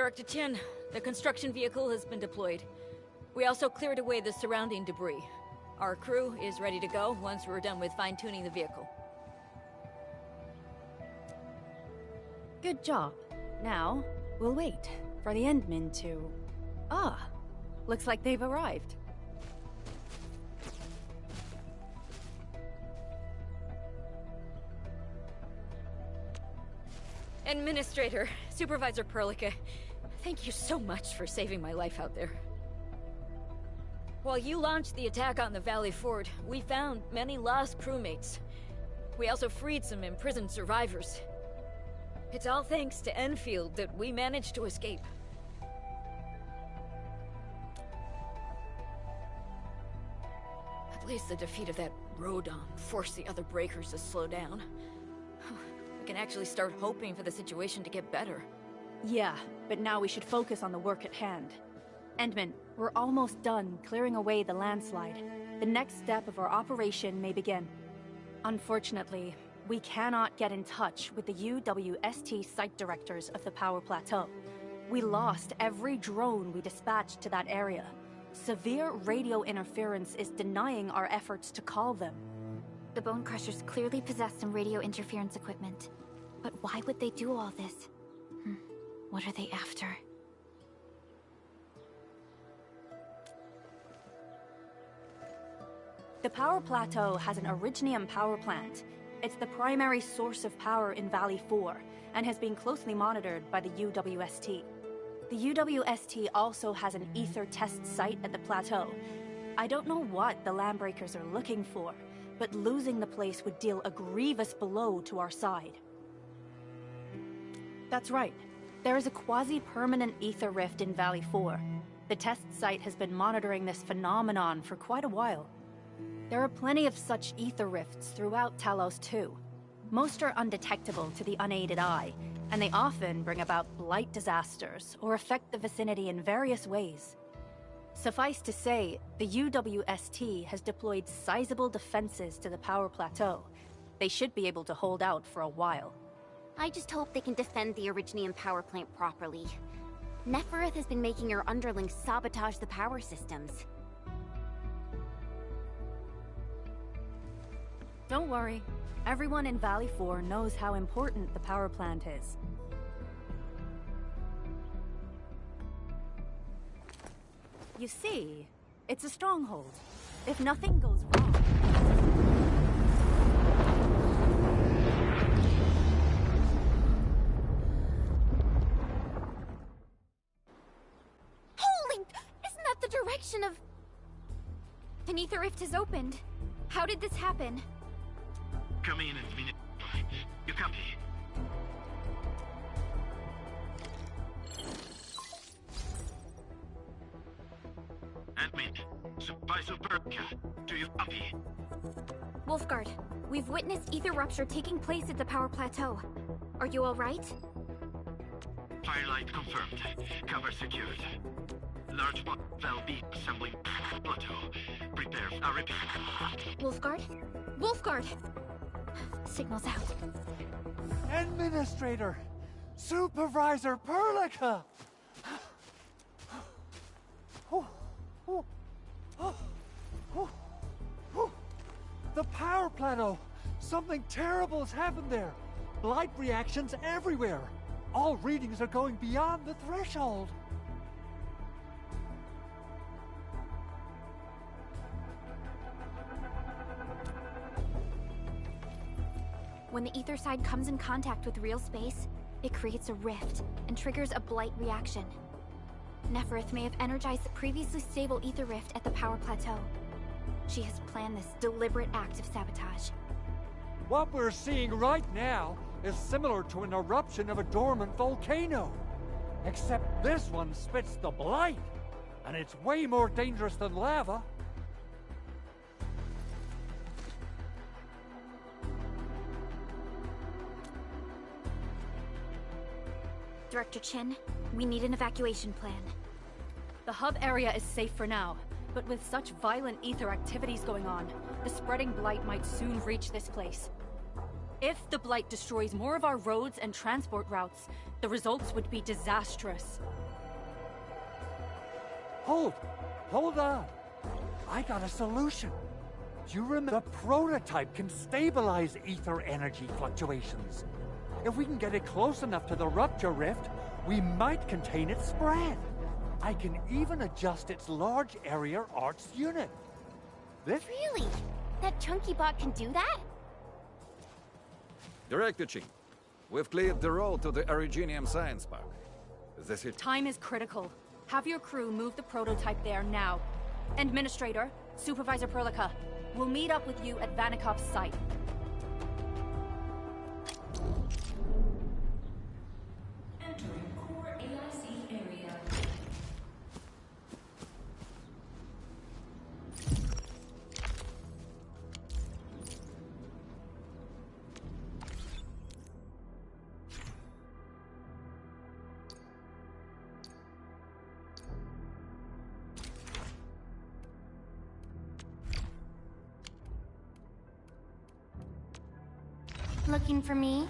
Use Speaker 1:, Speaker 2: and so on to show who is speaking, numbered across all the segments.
Speaker 1: Director Chen. The construction vehicle has been deployed. We also cleared away the surrounding debris. Our crew is ready to go once we're done with fine-tuning the vehicle.
Speaker 2: Good job. Now, we'll wait for the Endmen to... Ah, looks like they've arrived.
Speaker 1: Administrator, Supervisor Perlica, thank you so much for saving my life out there. While you launched the attack on the Valley Fort, we found many lost crewmates. We also freed some imprisoned survivors. It's all thanks to Enfield that we managed to escape. At least the defeat of that Rodon forced the other breakers to slow down. We can actually start hoping for the situation to get better.
Speaker 2: Yeah, but now we should focus on the work at hand. Endman, we're almost done clearing away the landslide. The next step of our operation may begin. Unfortunately, we cannot get in touch with the UWST site directors of the Power Plateau. We lost every drone we dispatched to that area. Severe radio interference is denying our efforts to call them.
Speaker 3: The Bone Crushers clearly possess some radio interference equipment. But why would they do all this? What are they after?
Speaker 2: The Power Plateau has an Originium power plant. It's the primary source of power in Valley 4, and has been closely monitored by the UWST. The UWST also has an ether test site at the plateau. I don't know what the Landbreakers are looking for, but losing the place would deal a grievous blow to our side. That's right. There is a quasi-permanent ether rift in Valley 4. The test site has been monitoring this phenomenon for quite a while. There are plenty of such ether rifts throughout Talos too. Most are undetectable to the unaided eye, and they often bring about blight disasters or affect the vicinity in various ways. Suffice to say, the UWST has deployed sizable defenses to the Power Plateau. They should be able to hold out for a while.
Speaker 3: I just hope they can defend the Originium power plant properly. Nefereth has been making her underlings sabotage the power systems.
Speaker 2: Don't worry. Everyone in Valley 4 knows how important the power plant is. You see, it's a stronghold. If nothing goes wrong...
Speaker 3: Holy! Isn't that the direction of... An ether rift has opened. How did this happen?
Speaker 4: Come in and minute. You copy? Admin, Supervisor Perlica, do you copy?
Speaker 3: Wolfguard, we've witnessed ether rupture taking place at the Power Plateau. Are you alright?
Speaker 4: Firelight confirmed. Cover secured. Large valve B assembling plateau. Prepare. I repeat.
Speaker 3: Wolfguard? Wolfguard! Signal's out.
Speaker 5: Administrator! Supervisor Perlica! The power plateau! Something terrible's happened there! Blight reactions everywhere! All readings are going beyond the threshold!
Speaker 3: When the ether side comes in contact with real space, it creates a rift and triggers a blight reaction. Nefereth may have energized the previously stable ether rift at the Power Plateau. She has planned this deliberate act of sabotage.
Speaker 5: What we're seeing right now is similar to an eruption of a dormant volcano. Except this one spits the blight, and it's way more dangerous than lava.
Speaker 3: Director Chen, we need an evacuation plan.
Speaker 2: The hub area is safe for now, but with such violent ether activities going on, the spreading blight might soon reach this place. If the blight destroys more of our roads and transport routes, The results would be disastrous.
Speaker 5: Hold on. I got a solution. Do you remember the prototype can stabilize ether energy fluctuations? If we can get it close enough to the rupture rift, we might contain its spread. I can even adjust its large area arcs unit. This
Speaker 3: Really? That chunky bot can do that?
Speaker 6: Director Chief, we've cleared the road to the Originium Science Park. This is...
Speaker 2: Time is critical. Have your crew move the prototype there now. Administrator, Supervisor Perlica, we'll meet up with you at Vanikov's site.
Speaker 7: Entering core AIC area.
Speaker 3: Looking for me?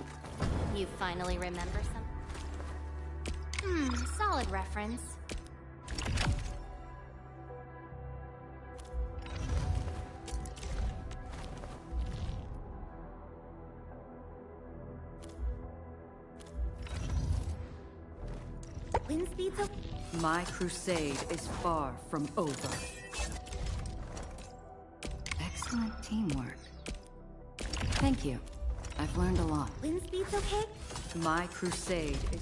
Speaker 3: You finally remember some... solid reference. Wind speed's okay.
Speaker 8: My crusade is far from over. Excellent teamwork. Thank you. I've learned a lot.
Speaker 3: Wind speed's okay?
Speaker 8: My crusade is...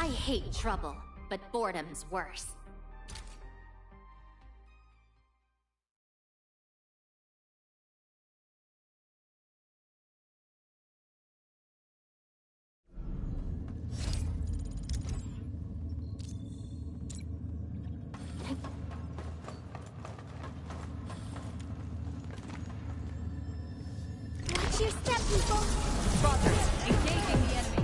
Speaker 3: I hate trouble, but boredom's worse. Watch your step, people!
Speaker 1: Engaging the enemy.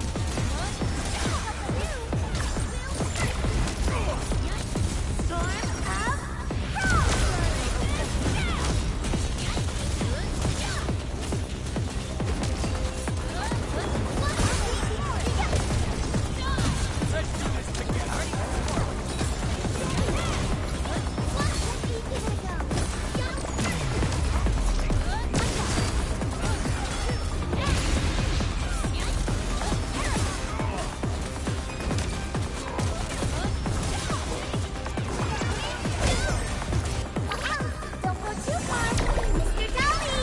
Speaker 3: Don't go too far, Mr. Dolly!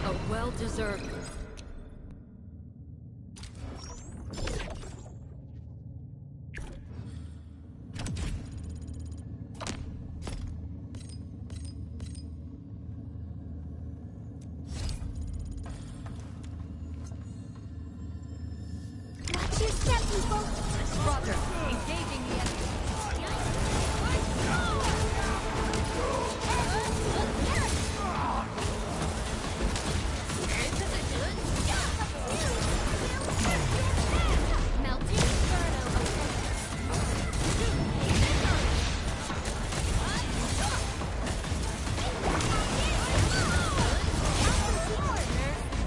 Speaker 1: A well-deserved.
Speaker 3: Watch your step, people!
Speaker 1: Roger. Engaging the enemy.
Speaker 3: Melting inferno.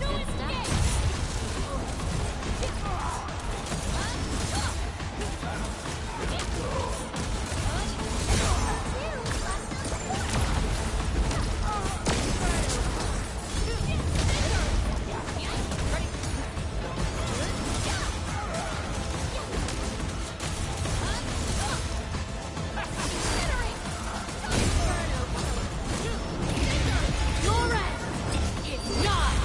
Speaker 3: Good stuff.
Speaker 1: Your end is not.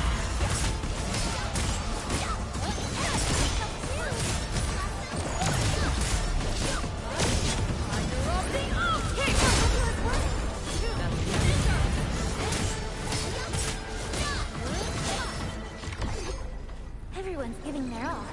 Speaker 3: Everyone's giving their all.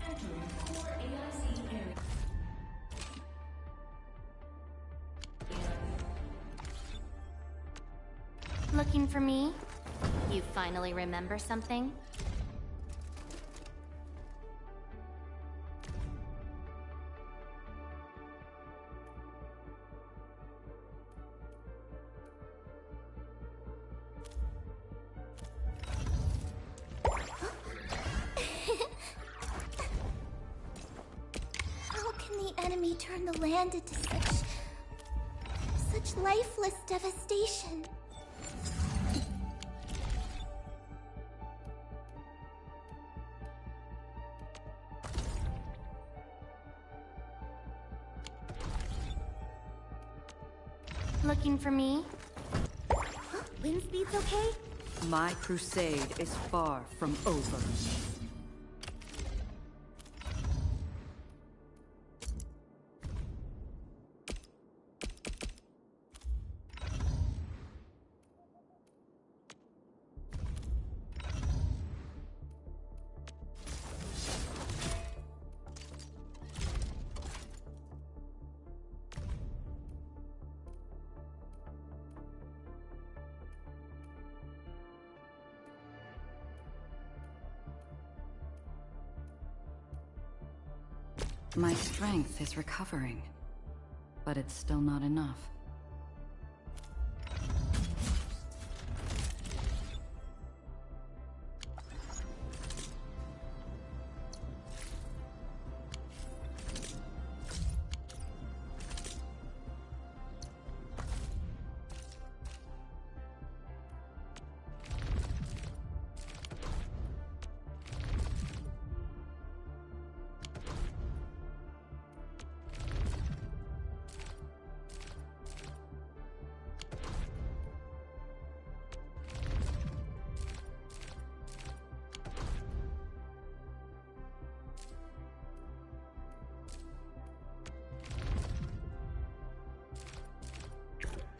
Speaker 7: Entering core AIC area.
Speaker 3: Looking for me? You finally remember something? How can the enemy turn the land into such lifeless devastation? Looking for me? Wind speed's okay?
Speaker 9: My crusade is far from over.
Speaker 8: My strength is recovering, but it's still not enough.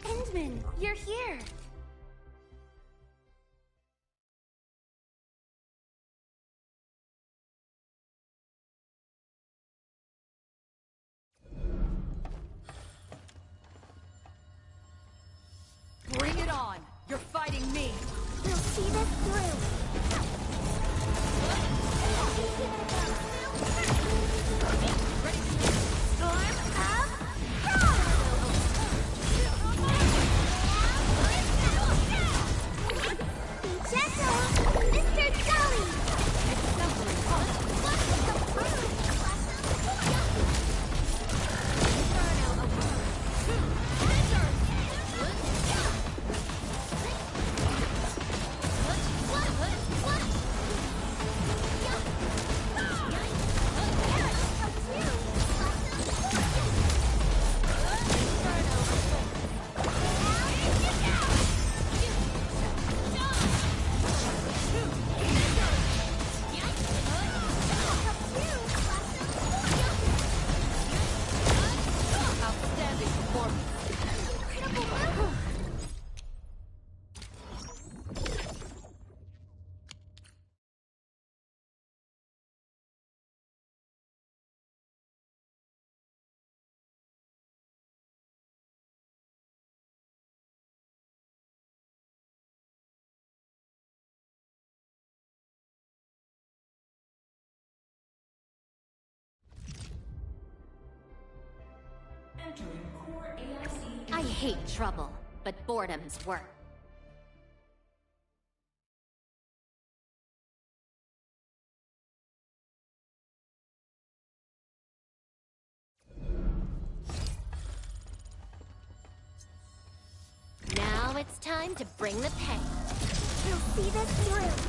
Speaker 3: Endman, you're here!
Speaker 9: Bring it on! You're fighting me!
Speaker 3: We'll see this through! Storm of Be gentle, Mr. Jolly!
Speaker 7: Entering core AIC.
Speaker 3: I hate trouble, but boredom's work. Now it's time to bring the pain. We'll see this through.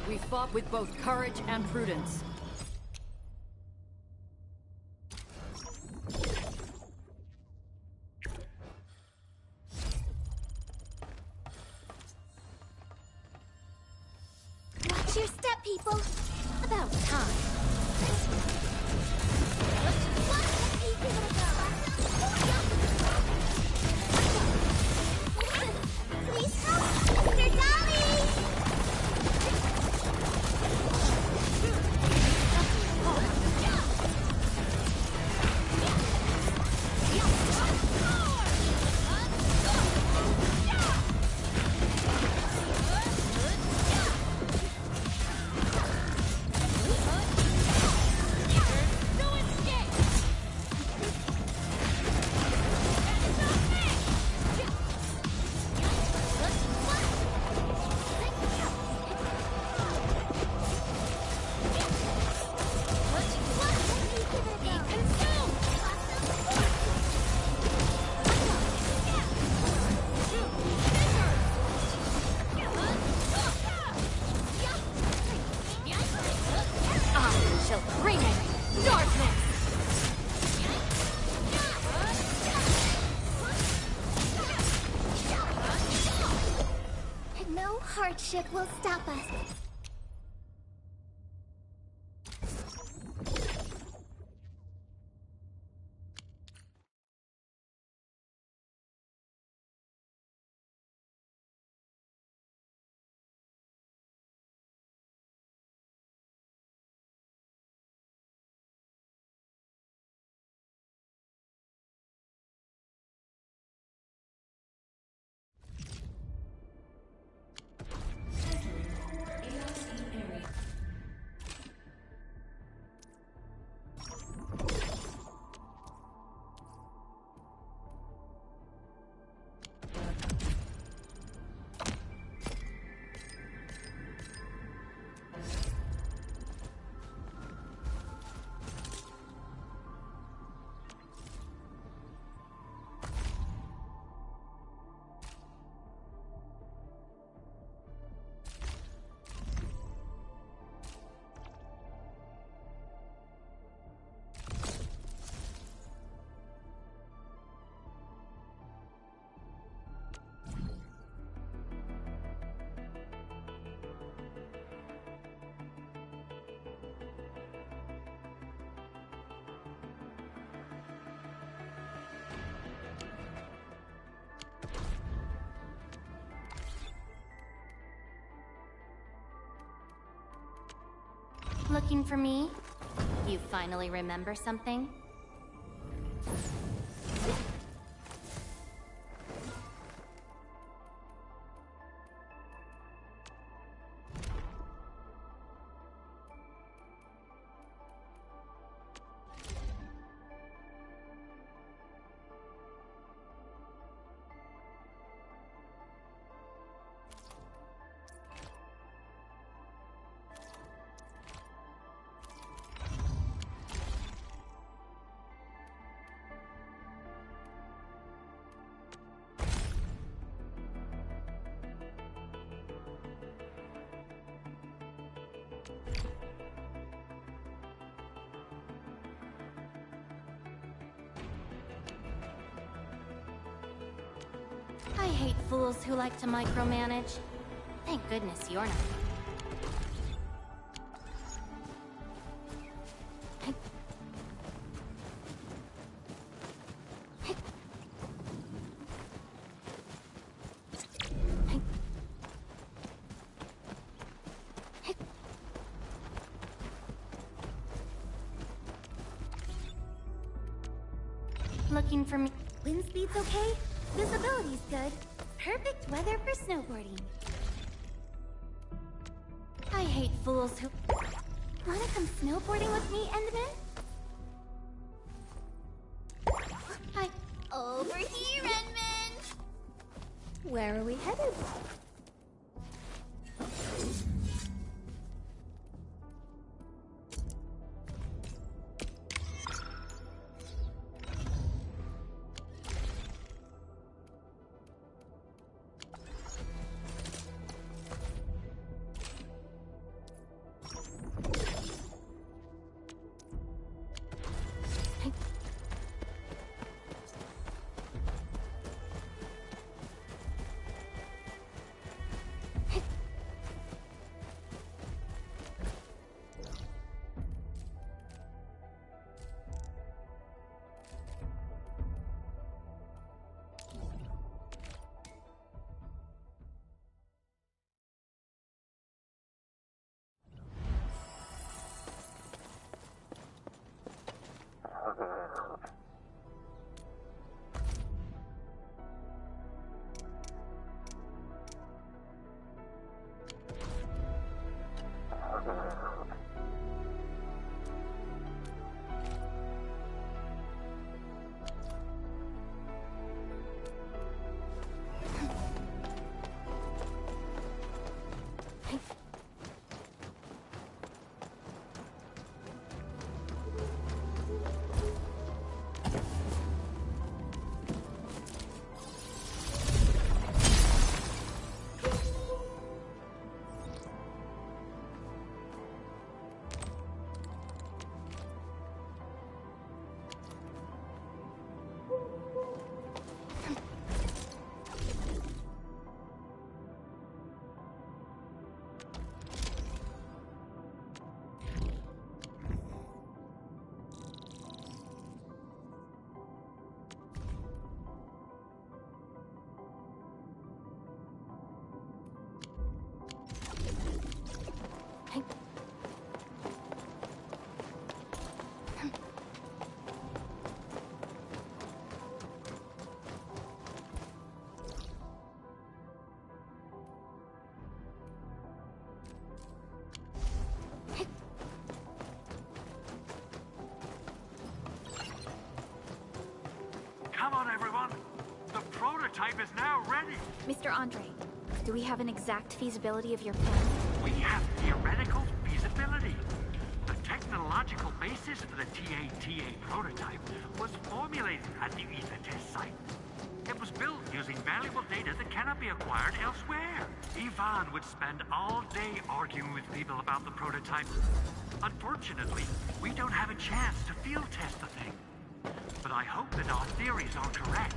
Speaker 9: We fought with both courage and prudence.
Speaker 3: Watch your step, people. About time. Please help, Mr. Dolly! ship will stop us. Looking for me? You finally remember something? I hate fools who like to micromanage. Thank goodness you're not. Looking for me? Wind speed's okay? Visibility's good. Perfect weather for snowboarding. I hate fools who... Wanna come snowboarding with me, Endman? Hi. Over here, Endman! Where are we headed?
Speaker 4: prototype is now ready.
Speaker 3: Mr. Andre, do we have an exact feasibility of your plan?
Speaker 4: We have theoretical feasibility. The technological basis for the TA prototype was formulated at the Ether test site. It was built using valuable data that cannot be acquired elsewhere. Ivan would spend all day arguing with people about the prototype. Unfortunately, we don't have a chance to field test the thing. But I hope that our theories are correct.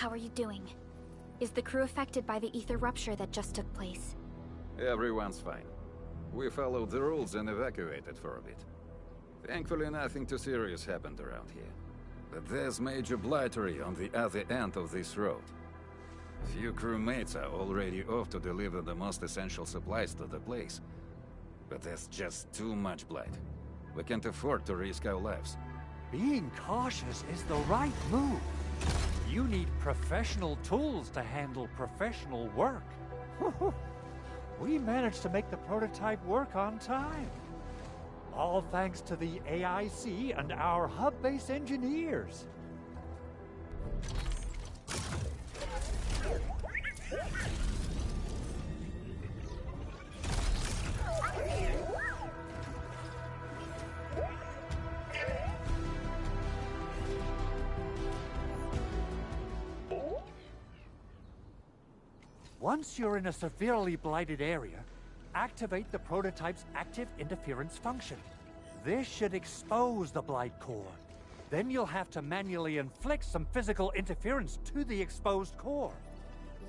Speaker 3: How are you doing? Is the crew affected by the ether rupture that just took place?
Speaker 6: Everyone's fine. We followed the rules and evacuated for a bit. Thankfully, nothing too serious happened around here. But there's major blightery on the other end of this road. Few crewmates are already off to deliver the most essential supplies to the place. But there's just too much blight. We can't afford to risk our lives.
Speaker 5: Being cautious is the right move. You need professional tools to handle professional work. We managed to make the prototype work on time. All thanks to the AIC and our hub-base engineers. Once you're in a severely blighted area, activate the prototype's active interference function. This should expose the blight core. Then you'll have to manually inflict some physical interference to the exposed core.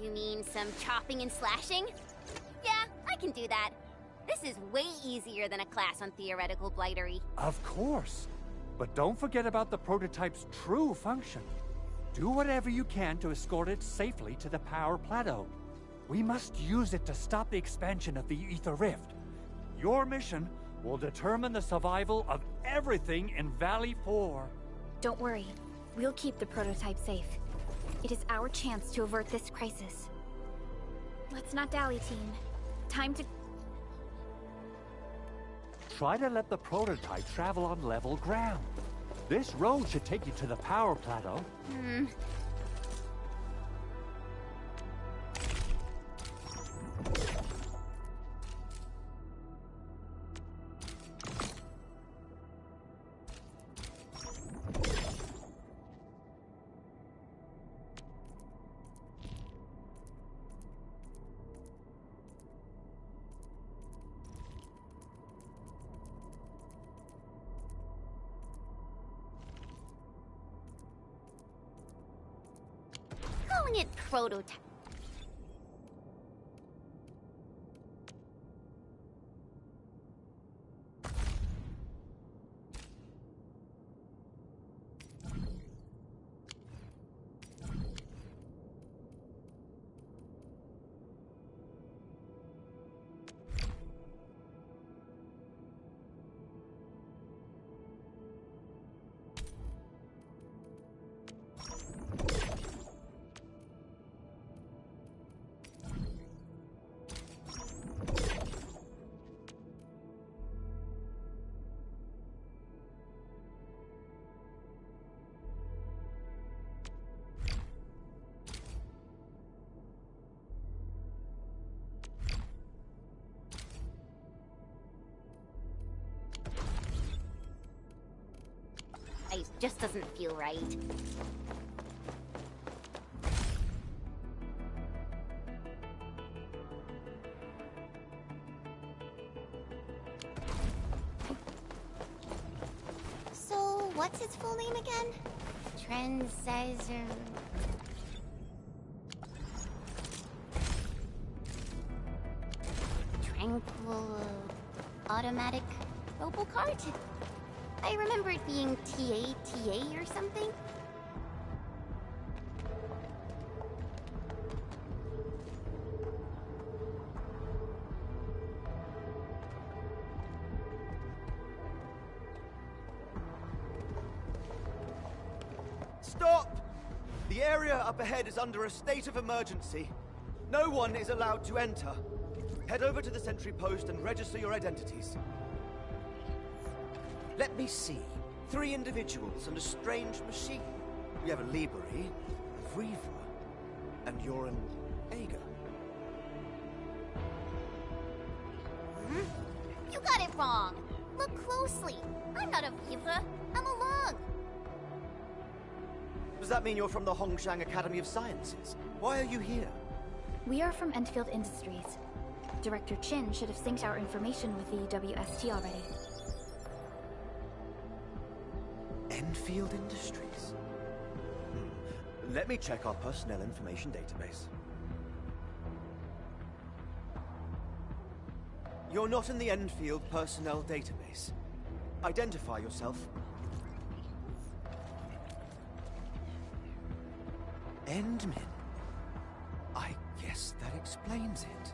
Speaker 10: You mean some chopping and slashing? Yeah, I can do that. This is way easier than a class on theoretical blightery.
Speaker 5: Of course. But don't forget about the prototype's true function. Do whatever you can to escort it safely to the power plateau. We must use it to stop the expansion of the Ether Rift. Your mission will determine the survival of everything in Valley 4.
Speaker 3: Don't worry. We'll keep the prototype safe. It is our chance to avert this crisis. Let's not dally, team. Time to...
Speaker 5: Try to let the prototype travel on level ground. This road should take you to the power plateau.
Speaker 10: Calling it prototype. It just doesn't feel right. So, what's his full name again? Tranquil... automatic... robo cart? I remember it being TA or something.
Speaker 11: Stop! The area up ahead is under a state of emergency. No one is allowed to enter. Head over to the sentry post and register your identities. Let me see. 3 individuals and a strange machine. We have a Liberi, a Vriva, and you're an Ager.
Speaker 10: You got it wrong. Look closely. I'm not a Viva. I'm a Lug.
Speaker 11: Does that mean you're from the Hongshang Academy of Sciences? Why are you here?
Speaker 3: We are from Endfield Industries. Director Chin should have synced our information with the WST already.
Speaker 11: Endfield Industries? Let me check our personnel information database. You're not in the Enfield personnel database. Identify yourself. Endmin. I guess that explains it.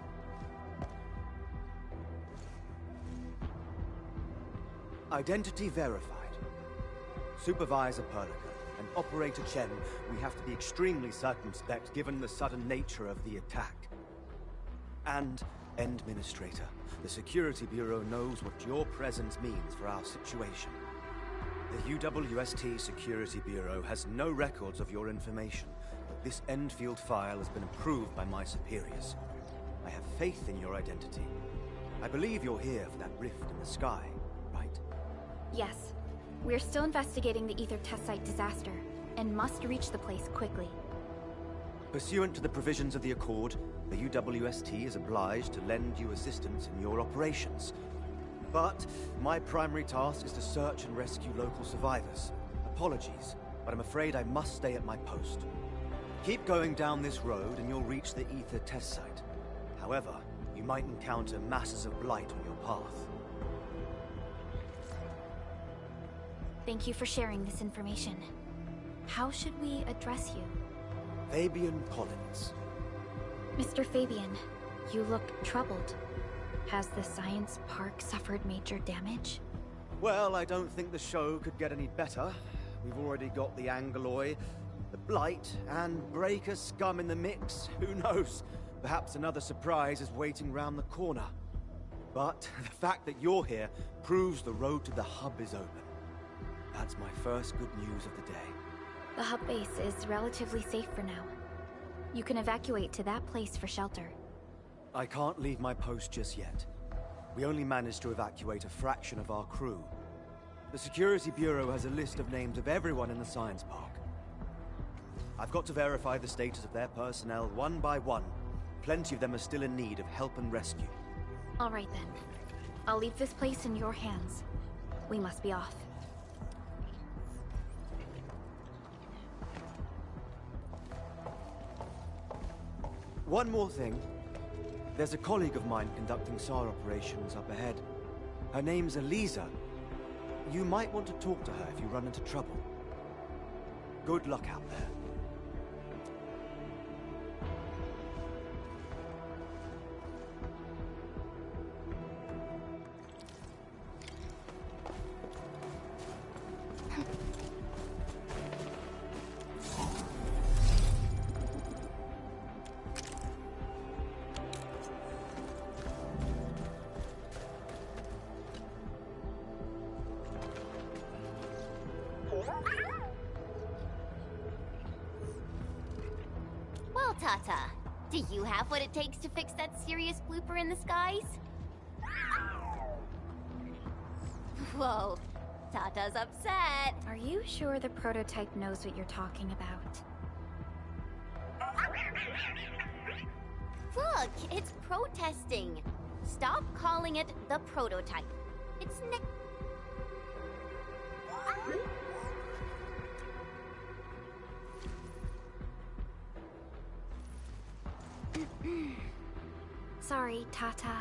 Speaker 11: Identity verified. Supervisor Perlica and Operator Chen, we have to be extremely circumspect given the sudden nature of the attack. And Administrator, the Security Bureau knows what your presence means for our situation. The UWST Security Bureau has no records of your information, but this Enfield file has been approved by my superiors. I have faith in your identity. I believe you're here for that rift in the sky, right?
Speaker 3: Yes. We're still investigating the Ether test site disaster, and must reach the place quickly.
Speaker 11: Pursuant to the provisions of the Accord, the UWST is obliged to lend you assistance in your operations. But my primary task is to search and rescue local survivors. Apologies, but I'm afraid I must stay at my post. Keep going down this road and you'll reach the Ether test site. However, you might encounter masses of blight on your path.
Speaker 3: Thank you for sharing this information. How should we address you?
Speaker 11: Fabian Collins.
Speaker 3: Mr. Fabian, you look troubled. Has the science park suffered major damage?
Speaker 11: Well, I don't think the show could get any better. We've already got the Angeloy, the Blight, and Breaker scum in the mix. Who knows? Perhaps another surprise is waiting round the corner. But the fact that you're here proves the road to the hub is open. That's my first good news of the day.
Speaker 3: The hub base is relatively safe for now. You can evacuate to that place for shelter.
Speaker 11: I can't leave my post just yet. We only managed to evacuate a fraction of our crew. The Security Bureau has a list of names of everyone in the science park. I've got to verify the status of their personnel one by one. Plenty of them are still in need of help and rescue.
Speaker 3: All right then. I'll leave this place in your hands. We must be off.
Speaker 11: One more thing. There's a colleague of mine conducting SAR operations up ahead. Her name's Eliza. You might want to talk to her if you run into trouble. Good luck out there.
Speaker 10: Well, Tata, do you have what it takes to fix that serious blooper in the skies? Whoa, Tata's upset.
Speaker 3: Are you sure the prototype knows what you're talking about?
Speaker 10: Look, it's protesting. Stop calling it the prototype. It's
Speaker 3: Sorry, Tata.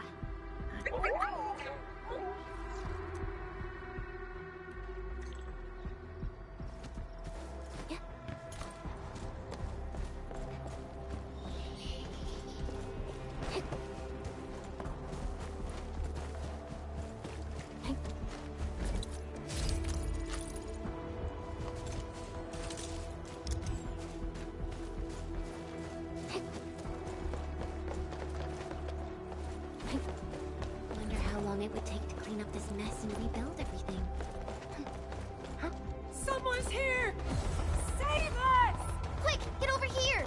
Speaker 10: Wonder how long it would take to clean up this mess and rebuild everything.
Speaker 7: Someone's here! Save us!
Speaker 10: Quick, get over here!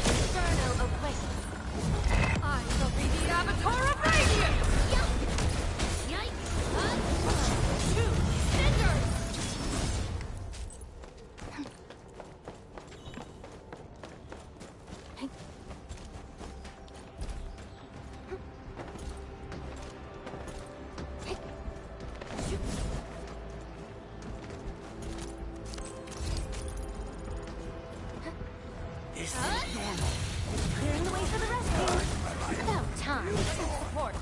Speaker 7: Inferno awakens. I shall be the Avatar of Radiance! Two cinders! Support.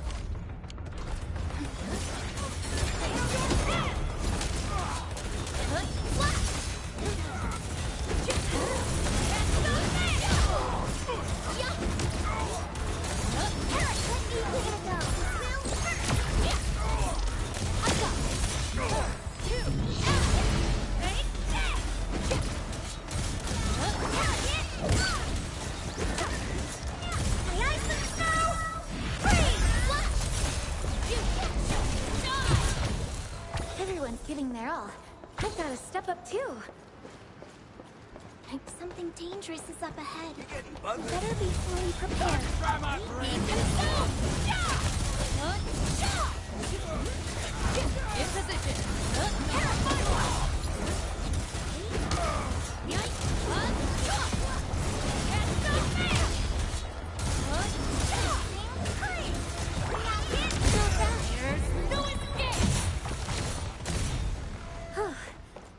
Speaker 3: Everyone's giving their all. I've got to step up too. Something dangerous is up ahead. Better be fully prepared.
Speaker 7: In position.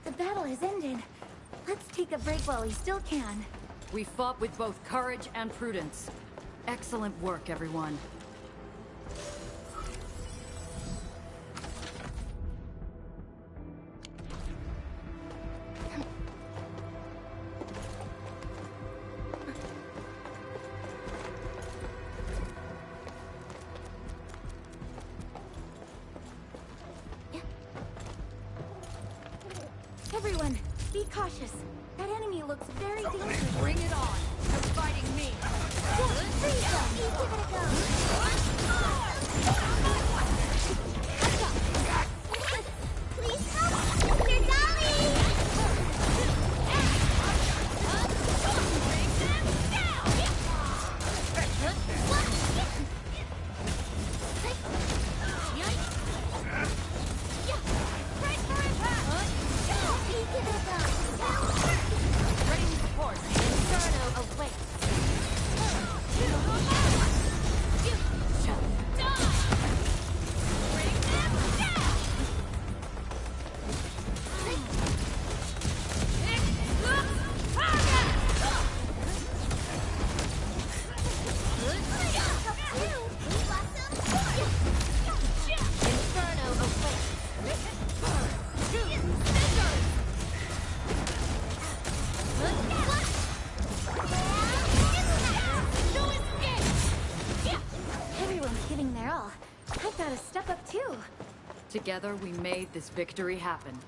Speaker 3: The battle has ended. Let's take a break while we still can.
Speaker 9: We fought with both courage and prudence. Excellent work, everyone.
Speaker 3: Everyone, be cautious. That enemy looks very dangerous.
Speaker 7: Bring it on. You're fighting me.
Speaker 3: Give it a go. Please help! Mr. Dolly!
Speaker 7: Ready to support.
Speaker 3: Inferno awaits. Inferno awaits. Everyone's giving their all. I've got to step up too.
Speaker 9: Together, we made this victory happen.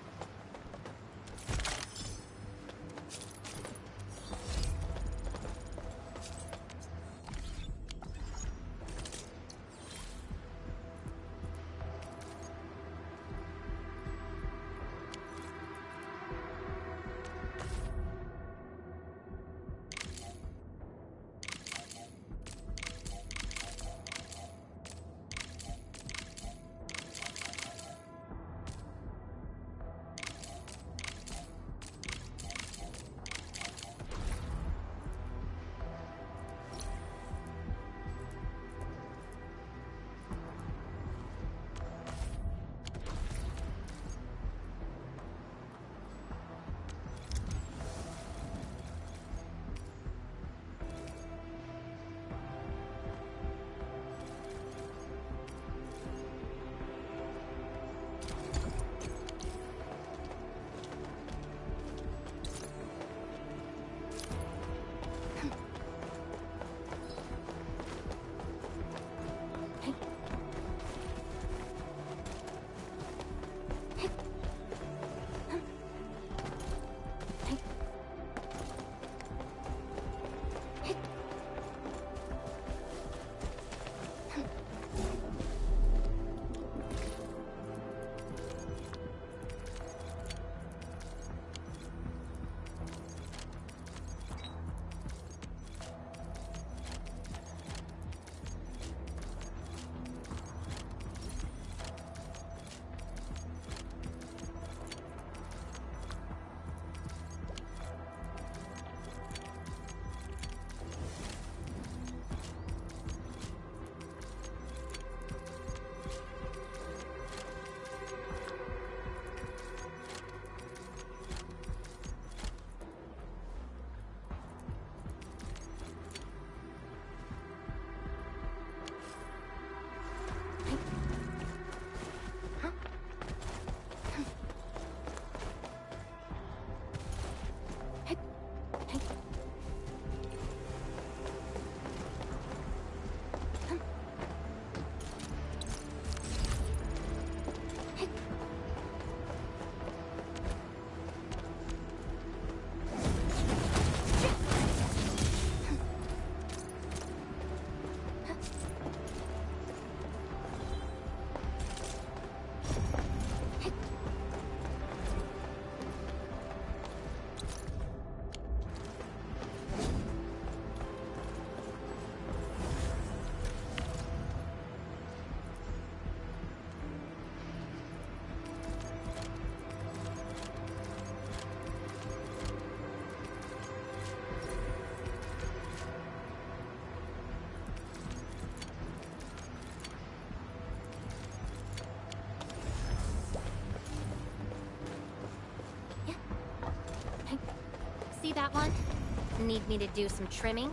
Speaker 3: See that one? Need me to do some trimming?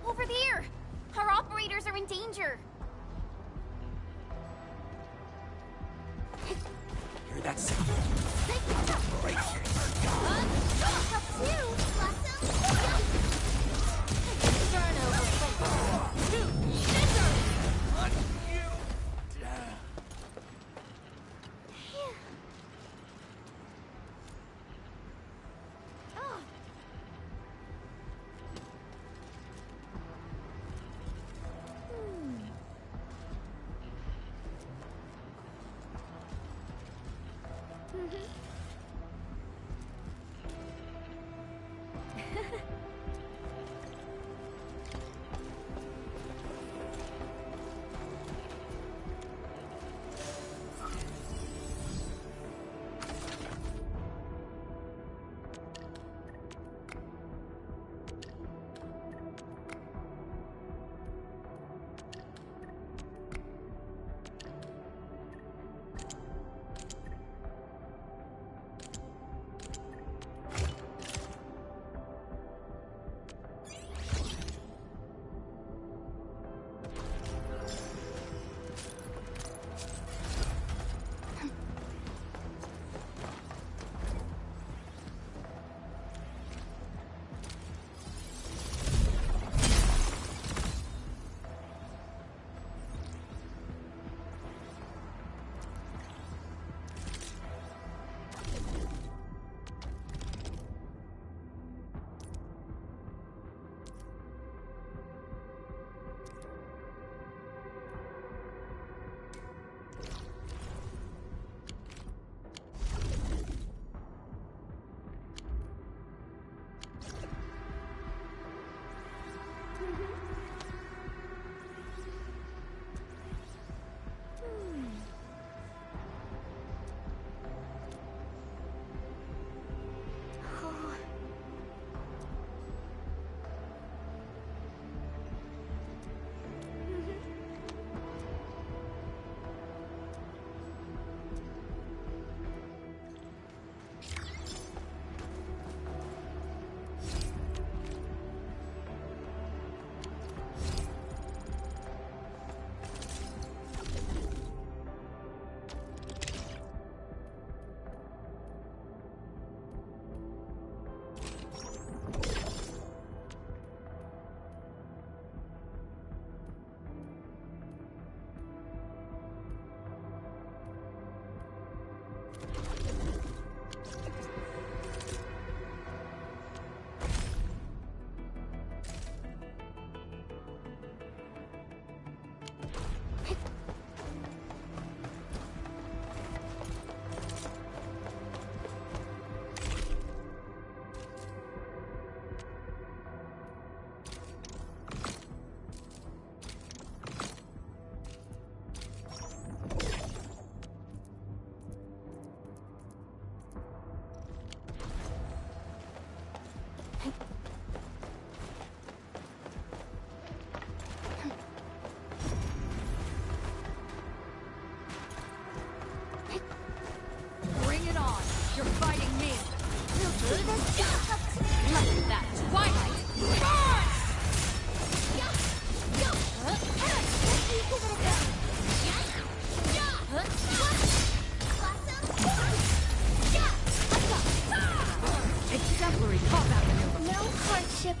Speaker 10: Over there! Our operators are in danger!
Speaker 11: Hear that sound? Right here.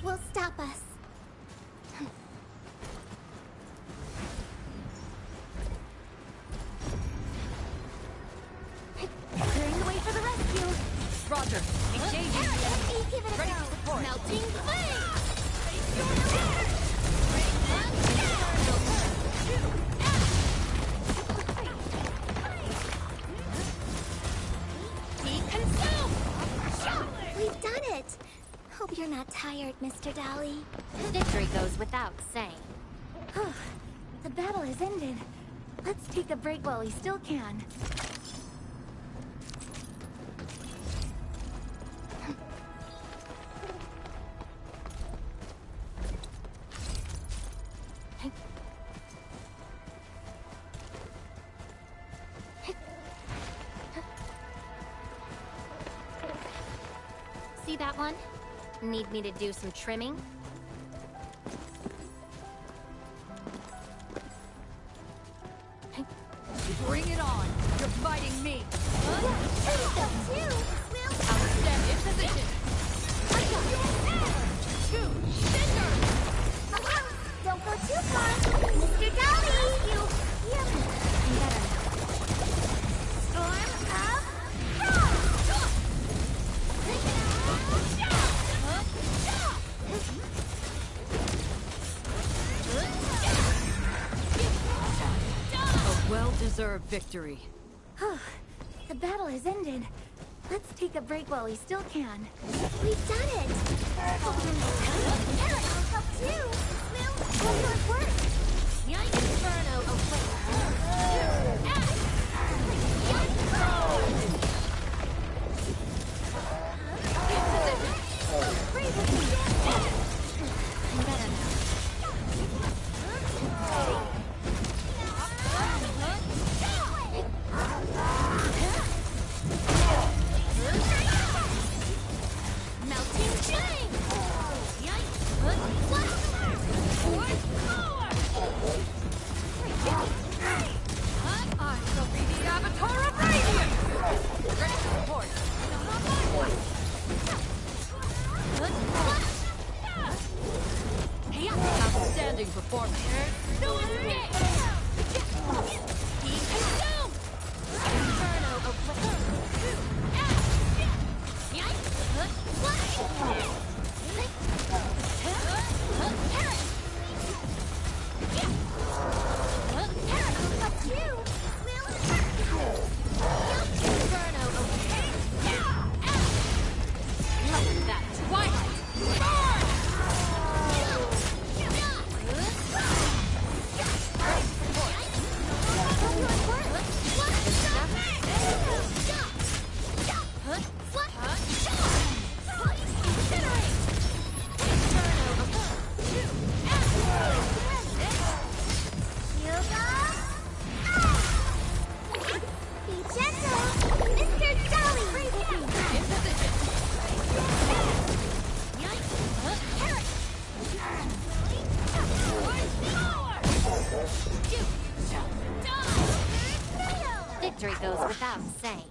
Speaker 3: Will stop us. Clearing the way for the rescue.
Speaker 9: Roger. Engaging.
Speaker 3: Give it a
Speaker 9: Ready
Speaker 3: go.
Speaker 9: to support.
Speaker 3: Melting flame. Deconsume. We've done it. Hope you're not tired, Mr. Dali. Victory goes without saying. The battle has ended. Let's take a break while we still can.
Speaker 10: See that one? Need me to do some trimming?
Speaker 9: Bring it on! You're fighting me!
Speaker 3: Outstanding
Speaker 9: Outstanding position! Two! Cinder!
Speaker 3: Don't go too far! Mr. Dolly! Yep. Better now. Storm of
Speaker 9: A well-deserved victory.
Speaker 3: The battle has ended. Let's take a break while we still can. We've done it! Eric, I'll help too! One more work!
Speaker 10: Inferno
Speaker 3: Better now.
Speaker 10: melting flame!
Speaker 7: I shall be the Avatar of Radiance! Ready to report.
Speaker 9: Outstanding performance.
Speaker 10: No escape! Consume! Inferno of
Speaker 9: That Twilight!
Speaker 10: Victory goes without saying.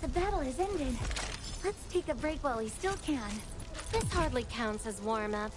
Speaker 3: The battle has ended. Let's take a break while we still can.
Speaker 10: This hardly counts as warm-up.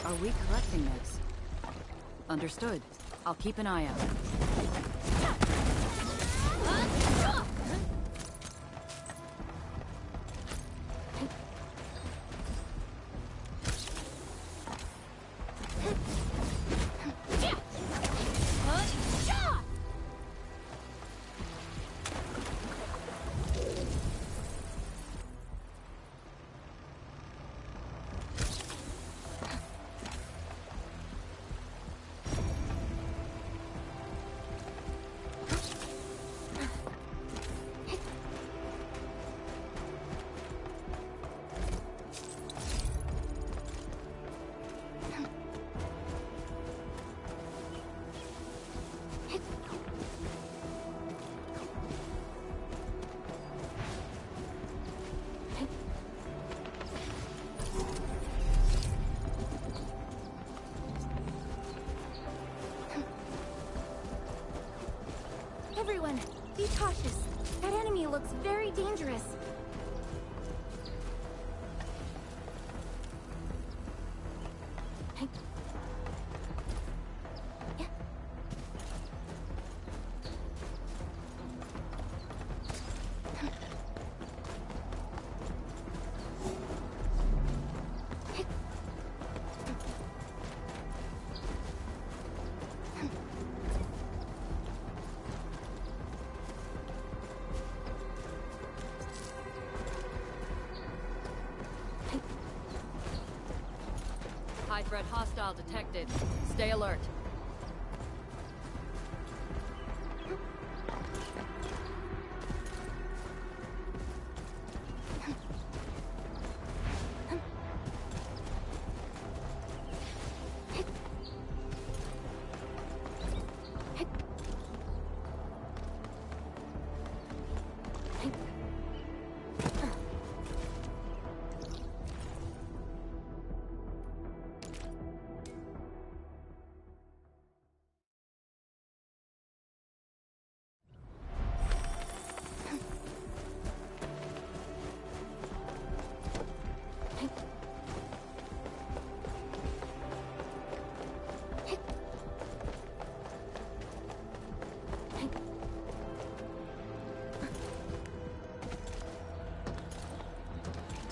Speaker 9: Are we collecting this? Understood. I'll keep an eye out.
Speaker 3: Everyone, be cautious. That enemy looks very dangerous.
Speaker 1: High threat hostile detected. Stay alert.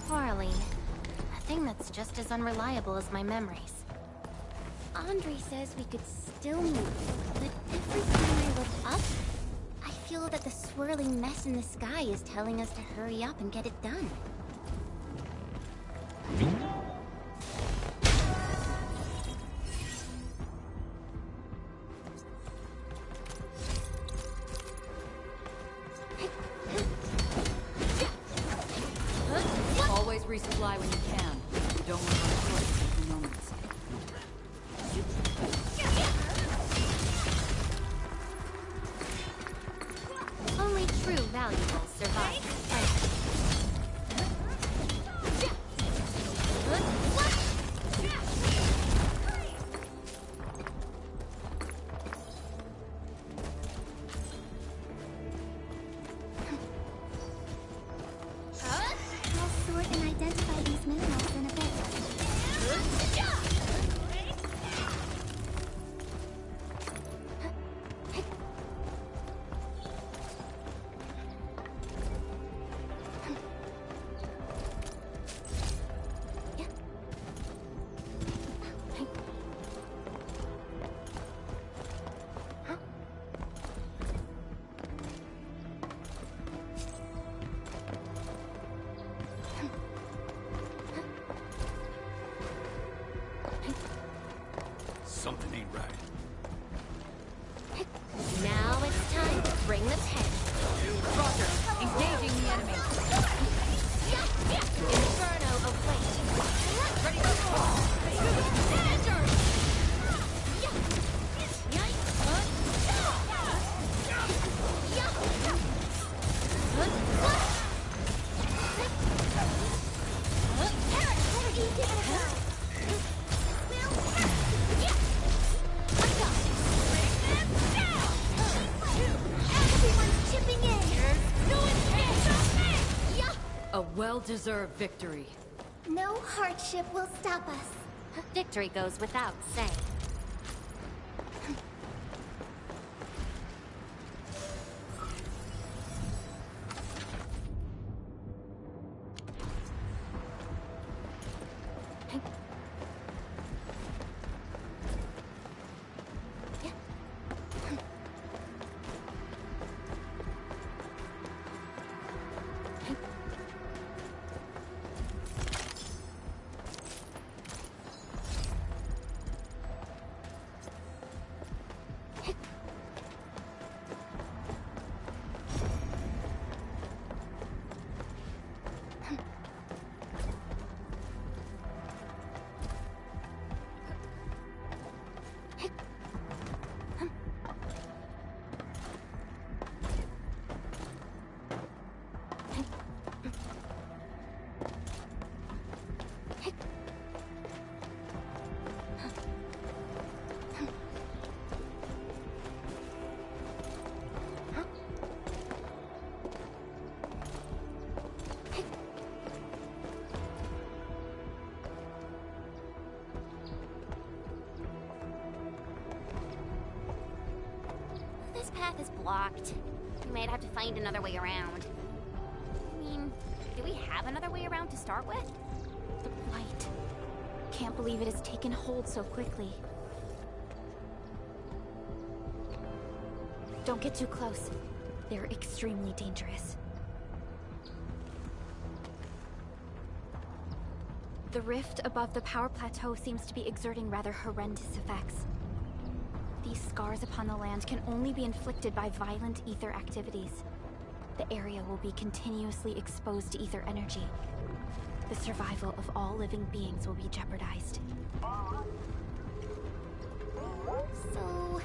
Speaker 3: Arlene, a thing that's just as unreliable as my memories. Andre says we could still move, but every time I look up, I feel that the swirling mess in the sky is telling us to hurry up and get it done.
Speaker 9: Always resupply when you can. You don't want to run short of the moments.
Speaker 3: Only true valuables survive. I'll sort and identify these minerals in a bit.
Speaker 12: Something ain't right.
Speaker 3: Now it's time to bring the pen.
Speaker 9: Roger. Engaging the enemy.
Speaker 3: Inferno awaits.
Speaker 9: Ready to
Speaker 3: Everyone's chipping in.
Speaker 1: A well-deserved victory.
Speaker 3: No hardship will stop us. Victory goes without saying.
Speaker 10: path is blocked. We might have to find another way around. I mean, do we have another way around to start with?
Speaker 3: The blight. Can't believe it has taken hold so quickly. Don't get too close. They're extremely dangerous. The rift above the power plateau seems to be exerting rather horrendous effects. These scars upon the land can only be inflicted by violent ether activities. The area will be continuously exposed to ether energy. The survival of all living beings will be jeopardized.
Speaker 10: So,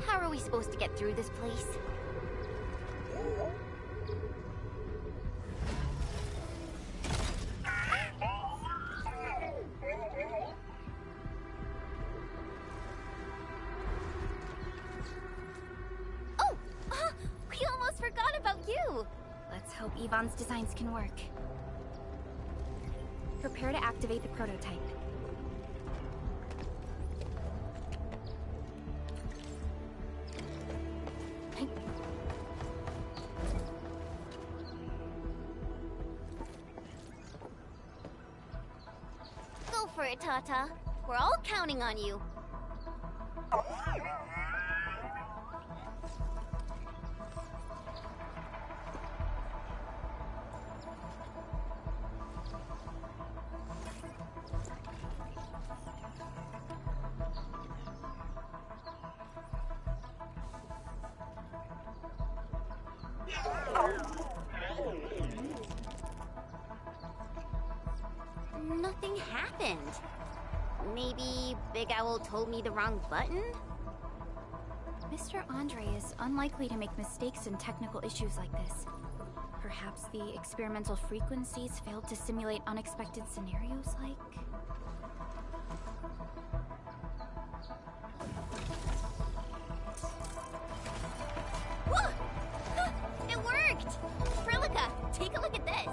Speaker 10: how are we supposed to get through this place? Oh! We almost forgot about you!
Speaker 3: Let's hope Yvonne's designs can work. Prepare to activate the prototype.
Speaker 10: Go for it, Tata. We're all counting on you. Nothing happened. Maybe Big Owl told me the wrong button?
Speaker 3: Mr. Andre is unlikely to make mistakes in technical issues like this. Perhaps the experimental frequencies failed to simulate unexpected scenarios like...
Speaker 10: Whoa! It worked! Prilica, take a look at this!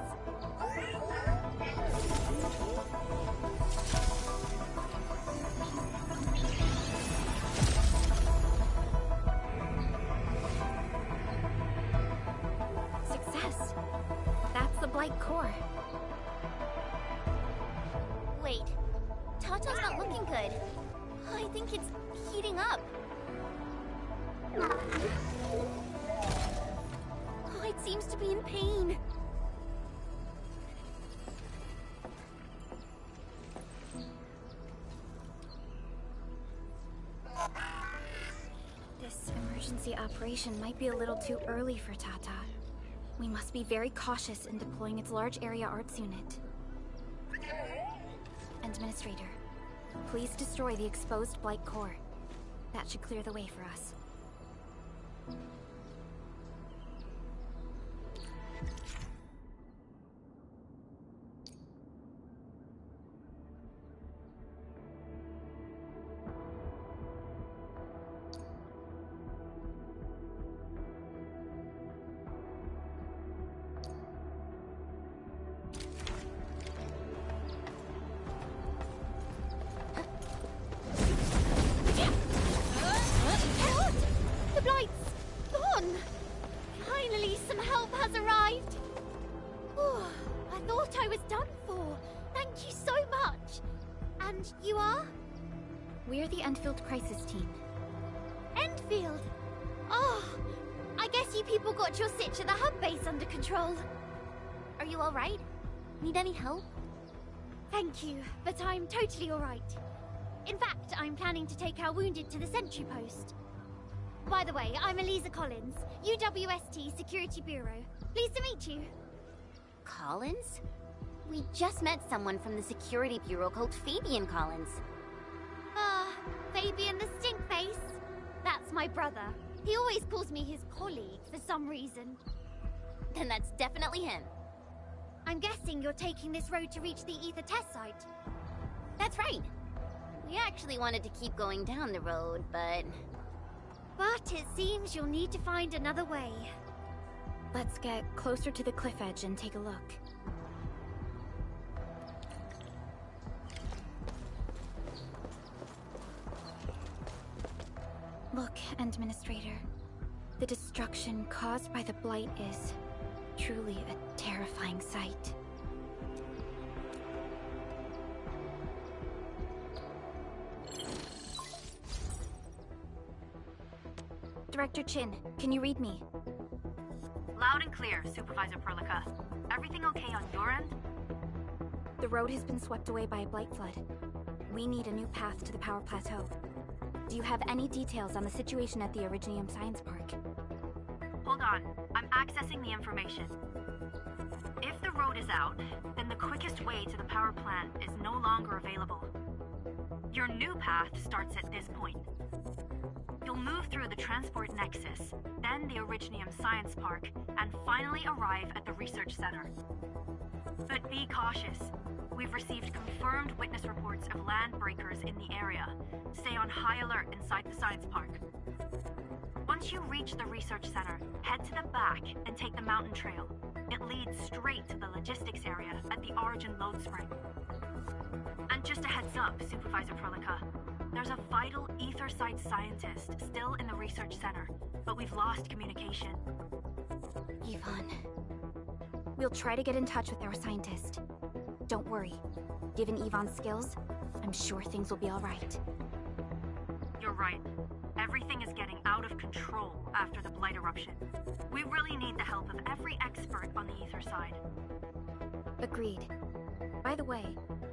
Speaker 3: Success! That's the Blight core.
Speaker 10: Wait, Tata's not looking good. I think it's heating up. Oh, it seems to be in pain.
Speaker 3: This emergency operation might be a little too early for Tata. We must be very cautious in deploying its large area arts unit. Administrator, please destroy the exposed Blight core. That should clear the way for us.
Speaker 10: The Blight's gone! Finally, some help has arrived! Oh, I thought I was done for. Thank you so much. And you are?
Speaker 3: We're the Endfield Crisis Team.
Speaker 10: Endfield! Oh, I guess you people got your sitch at the hub base under control. Are you alright? Need any help? Thank you, but I'm totally alright. In fact, I'm planning to take our wounded to the sentry post. By the way, I'm Eliza Collins, UWST Security Bureau. Pleased to meet you. Collins? We just met someone from the Security Bureau called Fabian Collins. Ah, Fabian the Stinkface. That's my brother. He always calls me his colleague for some reason. Then that's definitely him. I'm guessing you're taking this road to reach the ether test site. That's right. We actually wanted to keep going down the road, but it seems you'll need to find another way.
Speaker 3: Let's get closer to the cliff edge and take a look. Look, Administrator. The destruction caused by the Blight is truly a terrifying sight. Director Chin, can you read me?
Speaker 2: Loud and clear, Supervisor Perlica. Everything okay on your end?
Speaker 3: The road has been swept away by a Blight flood. We need a new path to the power plateau. Do you have any details on the situation at the Originium Science Park?
Speaker 2: Hold on, I'm accessing the information. If the road is out, then the quickest way to the power plant is no longer available. Your new path starts at this point. You'll move through the Transport Nexus, then the Originium Science Park, and finally arrive at the Research Center. But be cautious. We've received confirmed witness reports of land breakers in the area. Stay on high alert inside the Science Park. Once you reach the Research Center, head to the back and take the mountain trail. It leads straight to the logistics area at the Origin Load Spring. And just a heads up, Supervisor Perlica. There's a vital ether site scientist still in the Research Center, but we've lost communication.
Speaker 3: Yvonne. We'll try to get in touch with our scientist. Don't worry. Given Yvonne's skills, I'm sure things will be all right.
Speaker 2: You're right. Everything is getting out of control after the Blight eruption. We really need the help of every expert on the ether side.
Speaker 3: Agreed. By the way,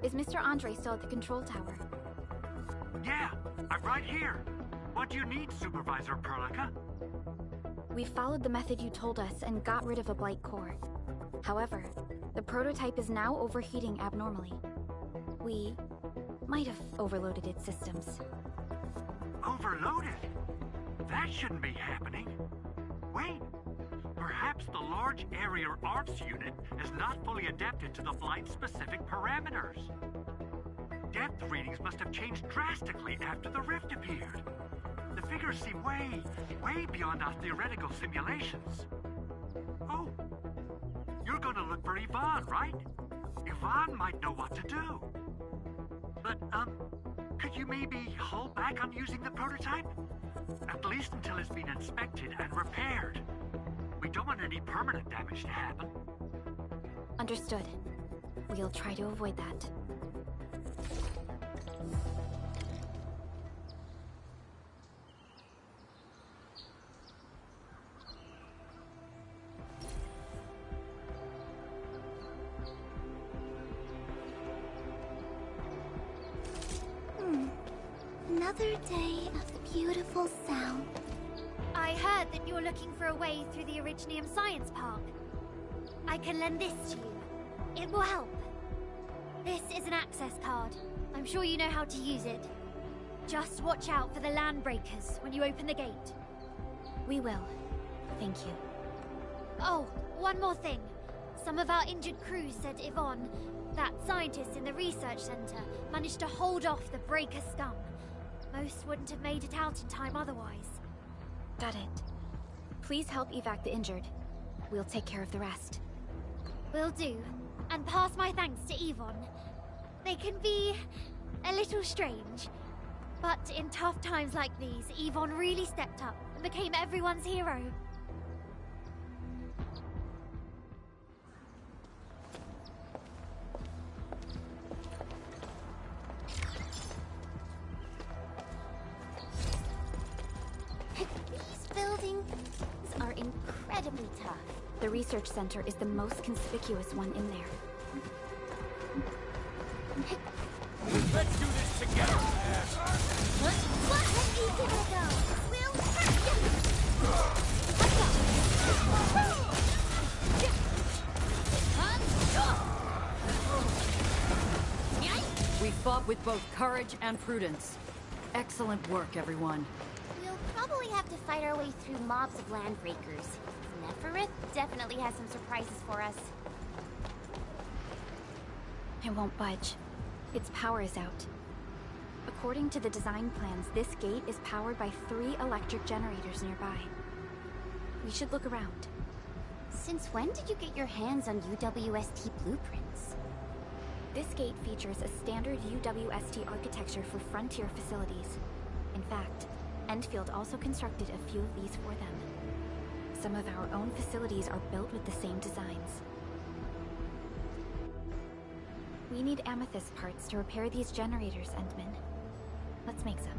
Speaker 3: is Mr. Andre still at the control tower?
Speaker 4: Yeah, I'm right here. What do you need, Supervisor Perlica?
Speaker 3: We followed the method you told us and got rid of a Blight core. However, the prototype is now overheating abnormally. We might have overloaded its systems.
Speaker 4: Overloaded? That shouldn't be happening. Wait, perhaps the large area arts unit is not fully adapted to the Blight-specific parameters. Depth readings must have changed drastically after the rift appeared. The figures seem way beyond our theoretical simulations. Oh, you're gonna look for Yvonne, right? Yvonne might know what to do. But, could you maybe hold back on using the prototype? At least until it's been inspected and repaired. We don't want any permanent damage to happen.
Speaker 3: Understood. We'll try to avoid that.
Speaker 10: Another day of beautiful sound. I heard that you're looking for a way through the Originium Science Park. I can lend this to you. It will help. This is an access card. I'm sure you know how to use it. Just watch out for the land breakers when you open the gate.
Speaker 3: We will. Thank you.
Speaker 10: Oh, one more thing. Some of our injured crew said Yvonne, that scientist in the research center, managed to hold off the breaker scum. Most wouldn't have made it out in time otherwise.
Speaker 3: Got it. Please help evac the injured. We'll take care of the rest.
Speaker 10: Will do. And pass my thanks to Yvonne. They can be a little strange. But in tough times like these, Yvonne really stepped up and became everyone's hero. These buildings are incredibly tough.
Speaker 3: The research center is the most conspicuous one in there.
Speaker 12: Let's do this together, man.
Speaker 10: What have you given a go? We'll hurt you!
Speaker 9: We fought with both courage and prudence. Excellent work, everyone.
Speaker 10: We'll probably have to fight our way through mobs of land breakers. Neferith definitely has some surprises for us.
Speaker 3: It won't budge. Its power is out. According to the design plans, this gate is powered by 3 electric generators nearby. We should look around.
Speaker 10: Since when did you get your hands on UWST blueprints?
Speaker 3: This gate features a standard UWST architecture for frontier facilities. In fact, Endfield also constructed a few of these for them. some of our own facilities are built with the same designs. We need amethyst parts to repair these generators, Endman. Let's make some.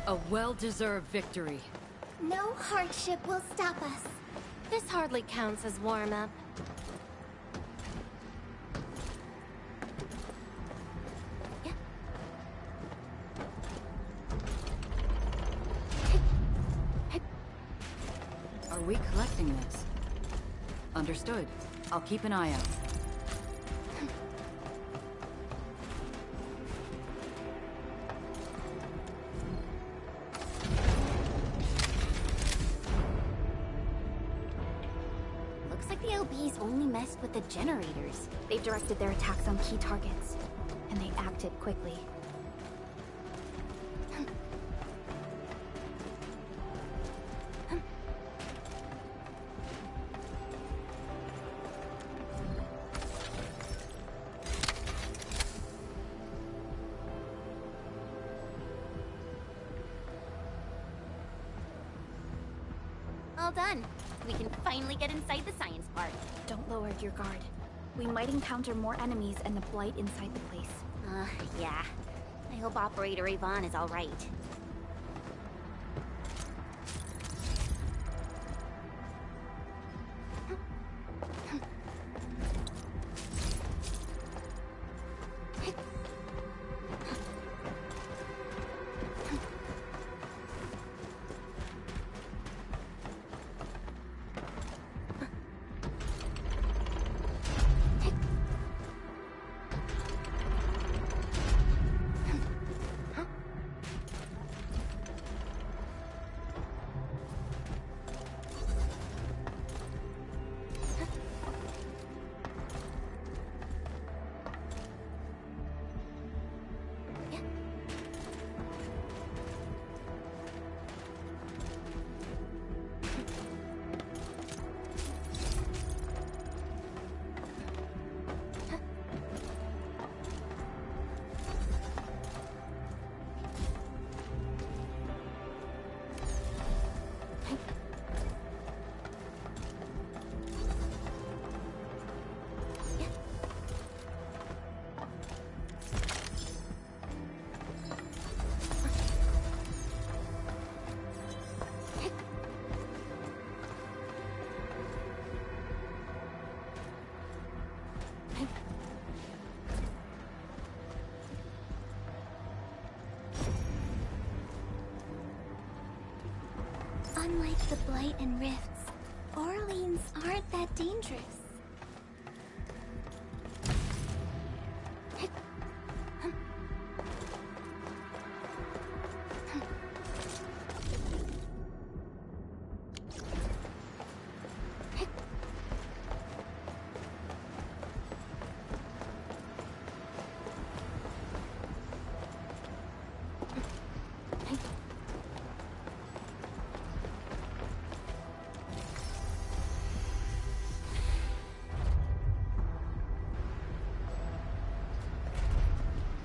Speaker 9: A well-deserved victory.
Speaker 10: No hardship will stop us.
Speaker 13: This hardly counts as warm-up.
Speaker 9: Are we collecting this? Understood. I'll keep an eye out.
Speaker 3: Looks like the LBs only messed with the generators. They've directed their attacks on key targets, and they acted quickly.
Speaker 10: All done. We can finally get inside the science park.
Speaker 3: Don't lower your guard. We might encounter more enemies and the Blight inside the place.
Speaker 10: Yeah. I hope Operator Yvonne is all right. Unlike the Blight and Rifts, Orleans aren't that dangerous.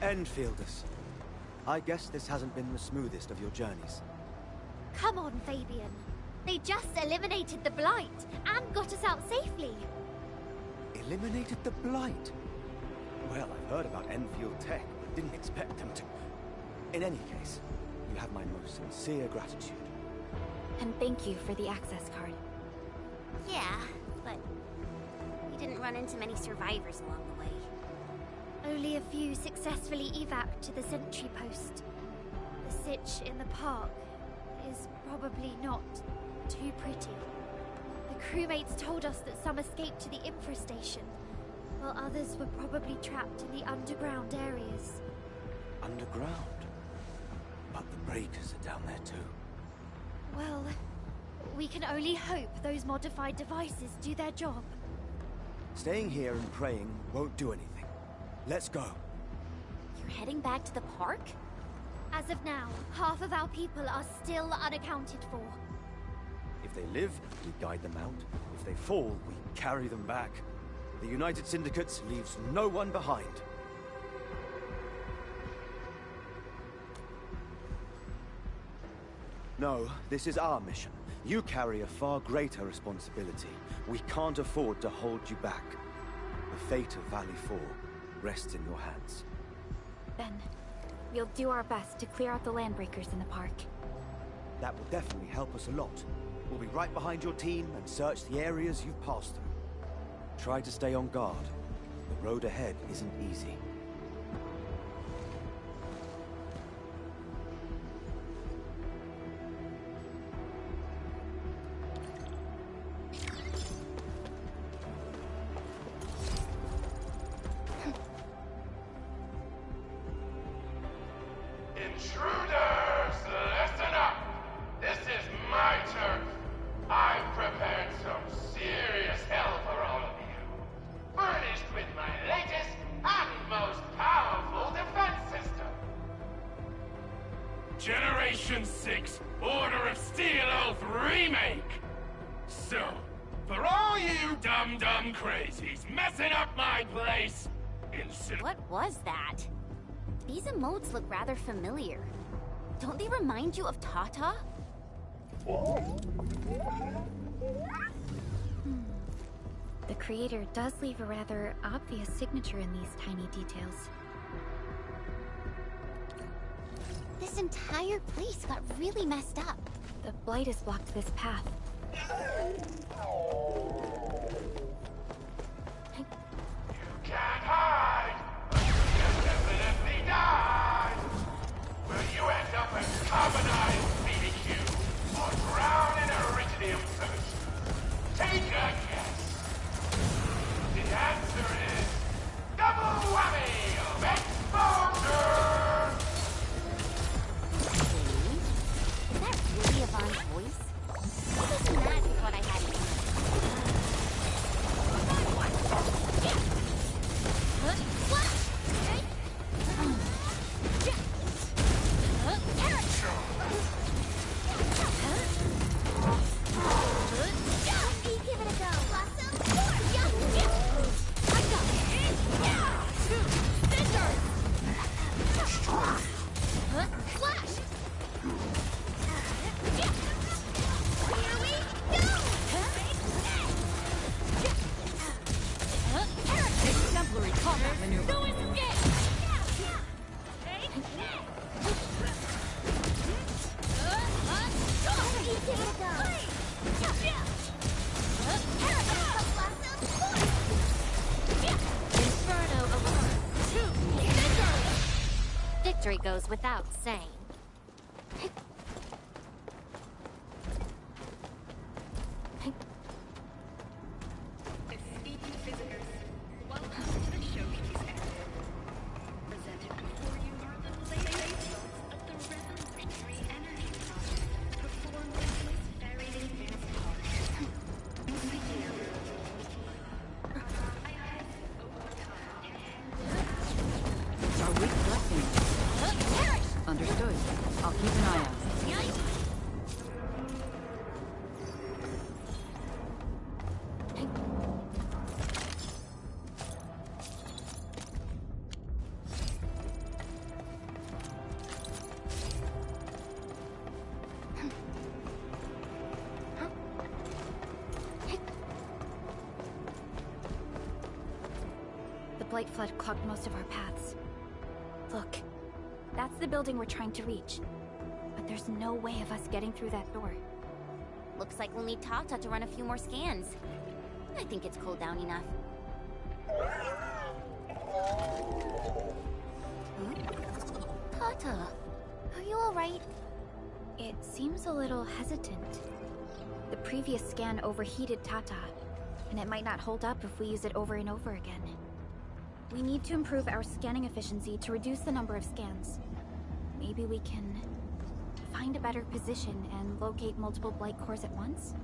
Speaker 11: Endfielders. I guess this hasn't been the smoothest of your journeys.
Speaker 10: Come on, Fabian. They just eliminated the Blight and got us out safely.
Speaker 11: Eliminated the Blight? Well, I've heard about Enfield tech, but didn't expect them to... In any case, you have my most sincere gratitude.
Speaker 3: And thank you for the access card.
Speaker 10: Yeah, but we didn't run into many survivors along the way. Only a few successfully evac'd to the sentry post. The sitch in the park is probably not too pretty. The crewmates told us that some escaped to the infrastation, while others were probably trapped in the underground areas.
Speaker 11: Underground? But the breakers are down there too.
Speaker 10: Well, we can only hope those modified devices do their job.
Speaker 11: Staying here and praying won't do anything. Let's go.
Speaker 10: You're heading back to the park? As of now, half of our people are still unaccounted for.
Speaker 11: If they live, we guide them out. If they fall, we carry them back. The United Syndicate leaves no one behind. No, this is our mission. You carry a far greater responsibility. We can't afford to hold you back. The fate of Valley 4 rests in your hands.
Speaker 3: Then, we'll do our best to clear out the landbreakers in the park.
Speaker 11: That will definitely help us a lot. We'll be right behind your team and search the areas you've passed through. Try to stay on guard. The road ahead isn't easy.
Speaker 12: Intruders, listen up! This is my turf. I've prepared some serious hell for all of you. Furnished with my latest and most powerful defense system. Generation 6 Order of Steel Oath Remake! So, for all you dumb crazies messing up my place,
Speaker 10: What was that? These emotes look rather familiar. Don't they remind you of Tata?
Speaker 3: The creator does leave a rather obvious signature in these tiny details.
Speaker 10: This entire place got really messed up.
Speaker 3: The Blight has blocked this path.
Speaker 12: can't hide! You'll definitely die! Will you end up as carbonized BBQ or drown in iridium solution? Take a guess! The answer is double whammy of exposure!
Speaker 10: Is that really Yvonne's voice? What doesn't match with what I had in mind?
Speaker 13: Victory goes without saying.
Speaker 9: Understood. I'll keep an eye out.
Speaker 2: The Blight Flood clogged most of our paths. Look, that's the building we're trying to reach. But there's no way of us getting through that door.
Speaker 10: Looks like we'll need Tata to run a few more scans. I think it's cooled down enough. Tata, are you alright?
Speaker 2: It seems a little hesitant. The previous scan overheated Tata, and it might not hold up if we use it over and over again. We need to improve our scanning efficiency to reduce the number of scans. Maybe we can find a better position and locate multiple Blight cores at once?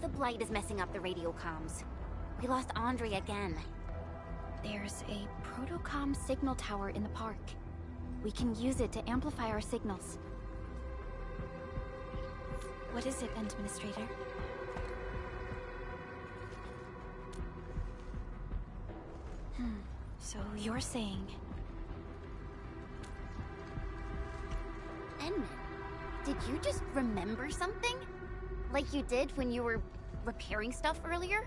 Speaker 10: The Blight is messing up the radio comms. We lost Andre again.
Speaker 2: There's a protocom signal tower in the park. We can use it to amplify our signals. What is it, Administrator? So you're saying...
Speaker 10: Enman, did you just remember something? Like you did when you were repairing stuff earlier?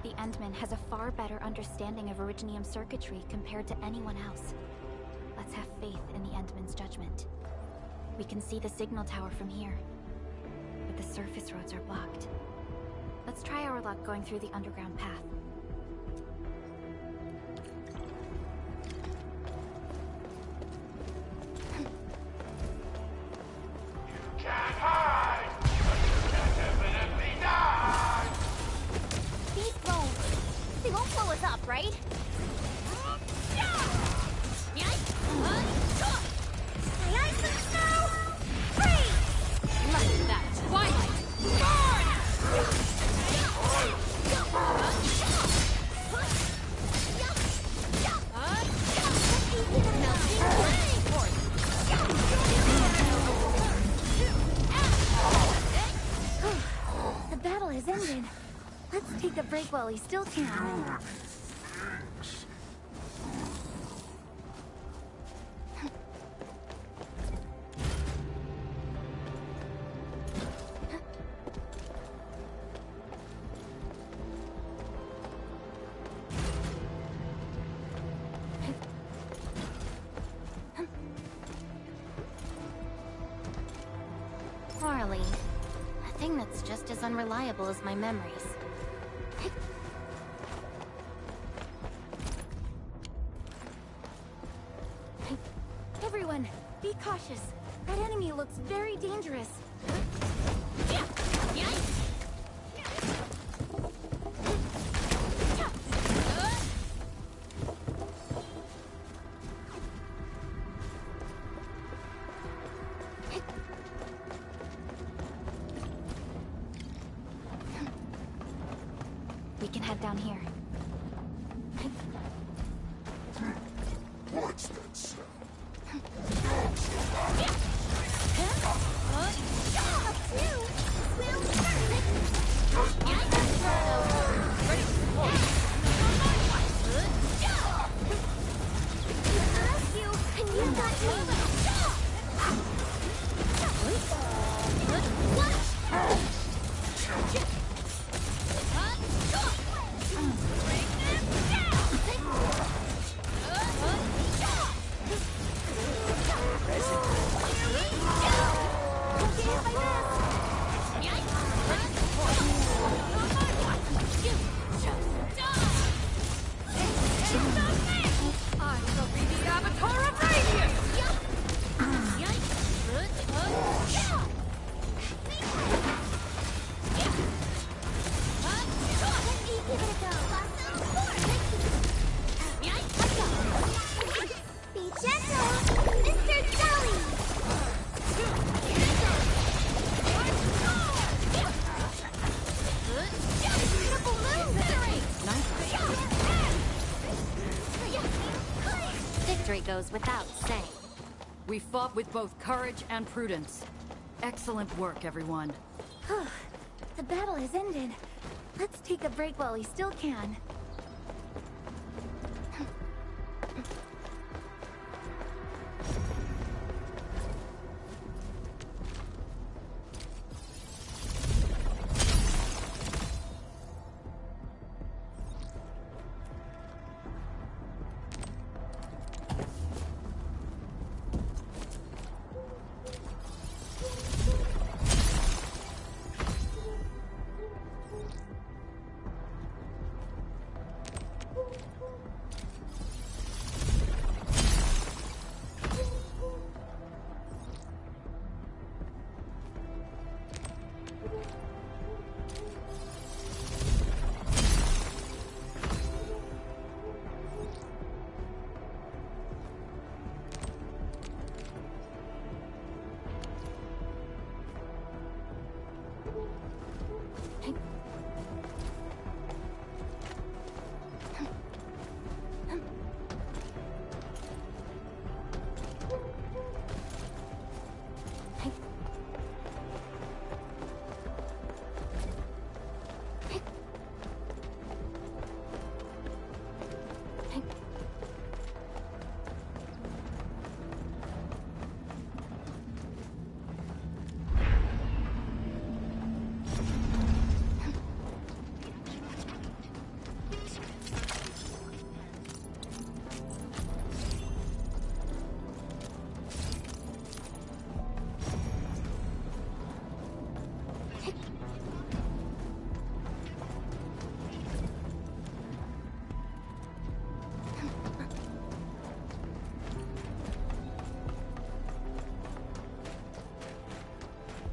Speaker 2: The Endman has a far better understanding of Originium circuitry compared to anyone else. Let's have faith in the Endman's judgment. We can see the signal tower from here, but the surface roads are blocked. Let's try our luck going through the underground path.
Speaker 12: Can't hide, but you can definitely die!
Speaker 10: These drones, they won't blow us up, right?
Speaker 7: Like that, Twilight! Burn!
Speaker 2: The battle has ended. Let's take a break while we still can.
Speaker 13: Harley. A thing that's just as unreliable as my memories.
Speaker 2: Everyone, be cautious. That enemy looks very dangerous. We can head down here.
Speaker 12: What's that sound?
Speaker 13: Victory goes without saying.
Speaker 9: We fought with both courage and prudence. Excellent work, everyone.
Speaker 3: The battle has ended. Let's take a break while we still can.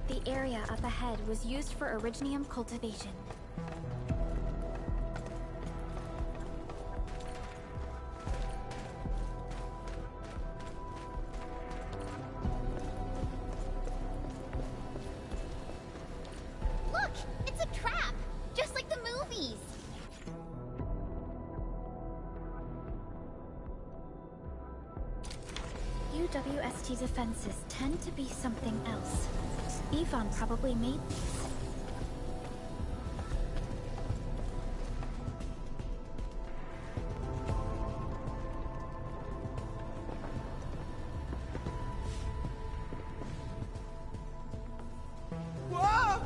Speaker 3: The area up ahead was used for originium cultivation.
Speaker 10: Look! It's a trap! Just like the movies!
Speaker 3: UWST defenses tend to be something else. Yvonne probably made these.
Speaker 14: Whoa!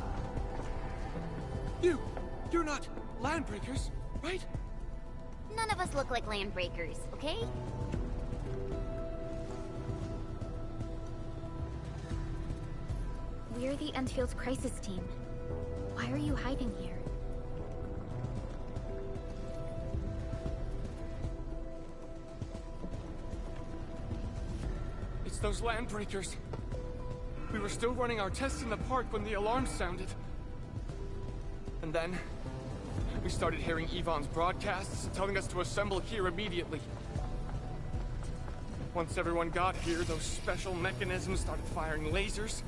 Speaker 14: You're not landbreakers, right?
Speaker 10: None of us look like landbreakers, okay?
Speaker 3: We're the Endfield's crisis team. Why are you hiding here?
Speaker 14: It's those landbreakers. We were still running our tests in the park when the alarm sounded. And then, we started hearing Yvonne's broadcasts telling us to assemble here immediately. Once everyone got here, those special mechanisms started firing lasers.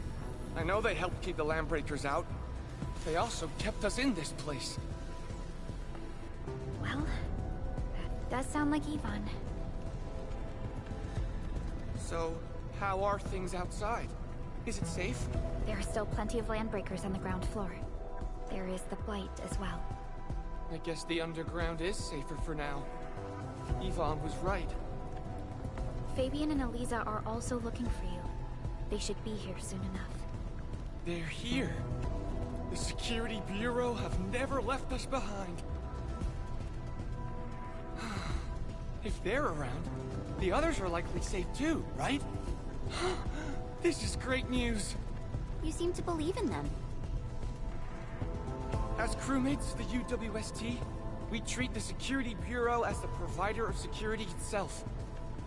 Speaker 14: I know they helped keep the landbreakers out. They also kept us in this place.
Speaker 3: Well, that does sound like Yvonne.
Speaker 14: So, how are things outside? Is it safe?
Speaker 3: There are still plenty of landbreakers on the ground floor. There is the Blight as well.
Speaker 14: I guess the underground is safer for now. Yvonne was right.
Speaker 3: Fabian and Eliza are also looking for you. They should be here soon enough.
Speaker 14: They're here. The Security Bureau have never left us behind. If they're around, the others are likely safe too, right? This is great news.
Speaker 10: You seem to believe in them.
Speaker 14: As crewmates of the UWST, we treat the Security Bureau as the provider of security itself.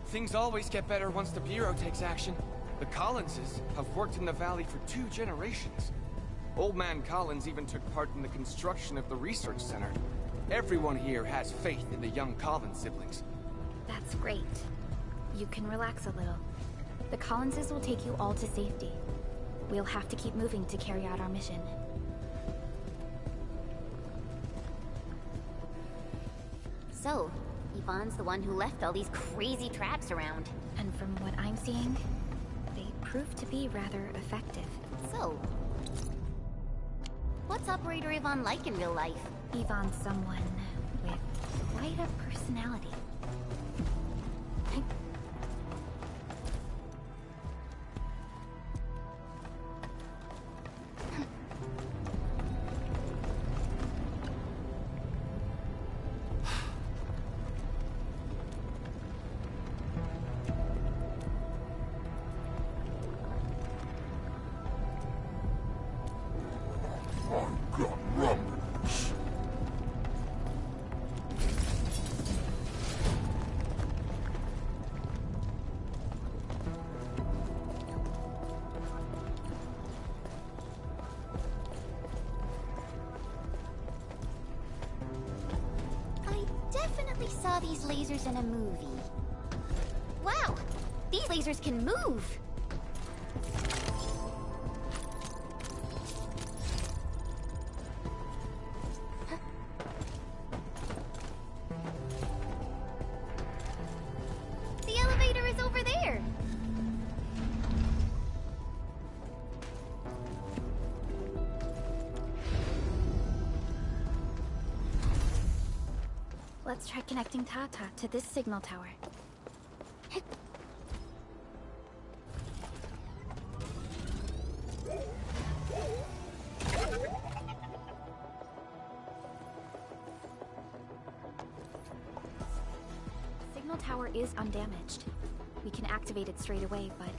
Speaker 14: Things always get better once the Bureau takes action. The Collinses have worked in the Valley for 2 generations. Old Man Collins even took part in the construction of the research center. Everyone here has faith in the young Collins siblings.
Speaker 3: That's great. You can relax a little. The Collinses will take you all to safety. We'll have to keep moving to carry out our mission.
Speaker 10: So, Yvonne's the one who left all these crazy traps around.
Speaker 3: And from what I'm seeing, proved to be rather effective.
Speaker 13: So, what's Operator Yvonne like in real life?
Speaker 3: Yvonne's someone with quite a personality.
Speaker 10: Saw these lasers in a movie. Wow! These lasers can move! The elevator is over there!
Speaker 3: Let's try connecting Tata to this signal tower. Signal tower is undamaged. We can activate it straight away, but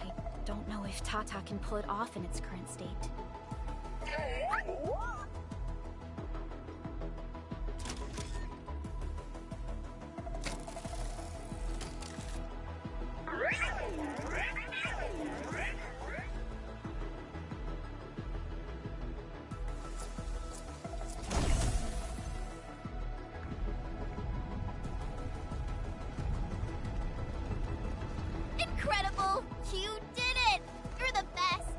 Speaker 3: I don't know if Tata can pull it off in its current state.
Speaker 10: Incredible! You did it! You're the best!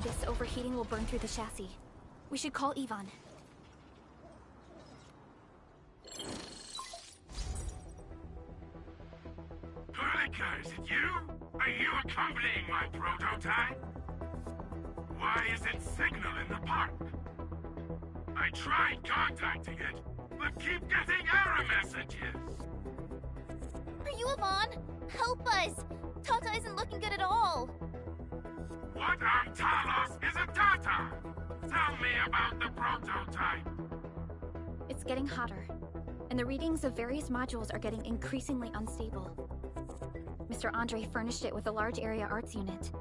Speaker 3: This overheating will burn through the chassis. We should call Yvonne.
Speaker 12: Perlica, is it you? Are you accompanying my prototype? Why is it signal in the park? I tried contacting it, but keep getting error messages.
Speaker 10: Are you Yvonne? Help us! Tata isn't looking good at all.
Speaker 12: What on Talos is a Tata? Tell me about the prototype.
Speaker 3: It's getting hotter, and the readings of various modules are getting increasingly unstable. Mr. Andre furnished it with a large area arts unit.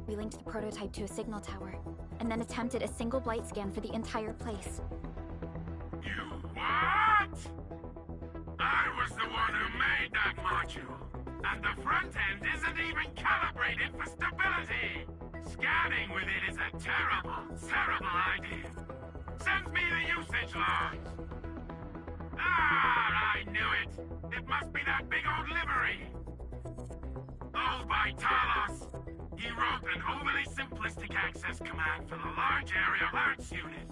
Speaker 3: We linked the prototype to a signal tower, and then attempted a single blight scan for the entire place.
Speaker 12: You what? I was the one who made that module, and the front end isn't even calibrated for stability. Scanning with it is a terrible, terrible idea. Send me the usage logs. Ah, I knew it. It must be that big old livery. Owned by Talos. He wrote an overly simplistic access command for the large area arts unit.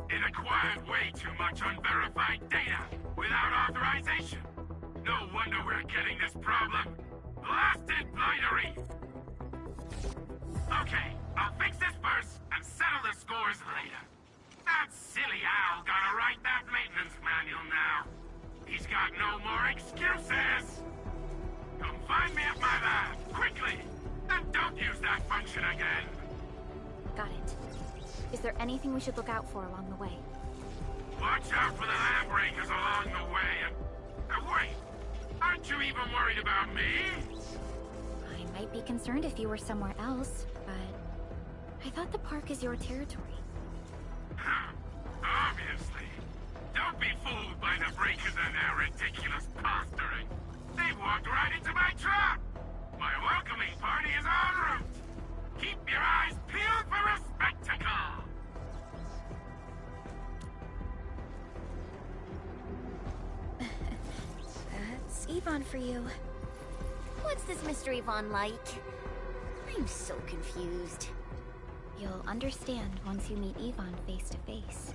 Speaker 12: It acquired way too much unverified data without authorization. No wonder we're getting this problem. Blasted blightery! Okay, I'll fix this first and settle the scores later. That silly owl gotta write that maintenance manual now. He's got no more excuses! Come find me at my lab, quickly! And don't use that function again!
Speaker 3: Got it. Is there anything we should look out for along the way?
Speaker 12: Watch out for the land breakers along the way and wait! Aren't you even worried about me?
Speaker 3: I might be concerned if you were somewhere else, but I thought the park is your territory.
Speaker 12: Obviously. Don't be fooled by the breakers and their ridiculous posturing. They walked right into my trap! My welcoming party is en route! Keep your eyes peeled for a spectacle!
Speaker 3: That's Yvonne for you.
Speaker 10: What's this Mr. Yvonne like? I'm so confused.
Speaker 3: You'll understand once you meet Yvonne face to face.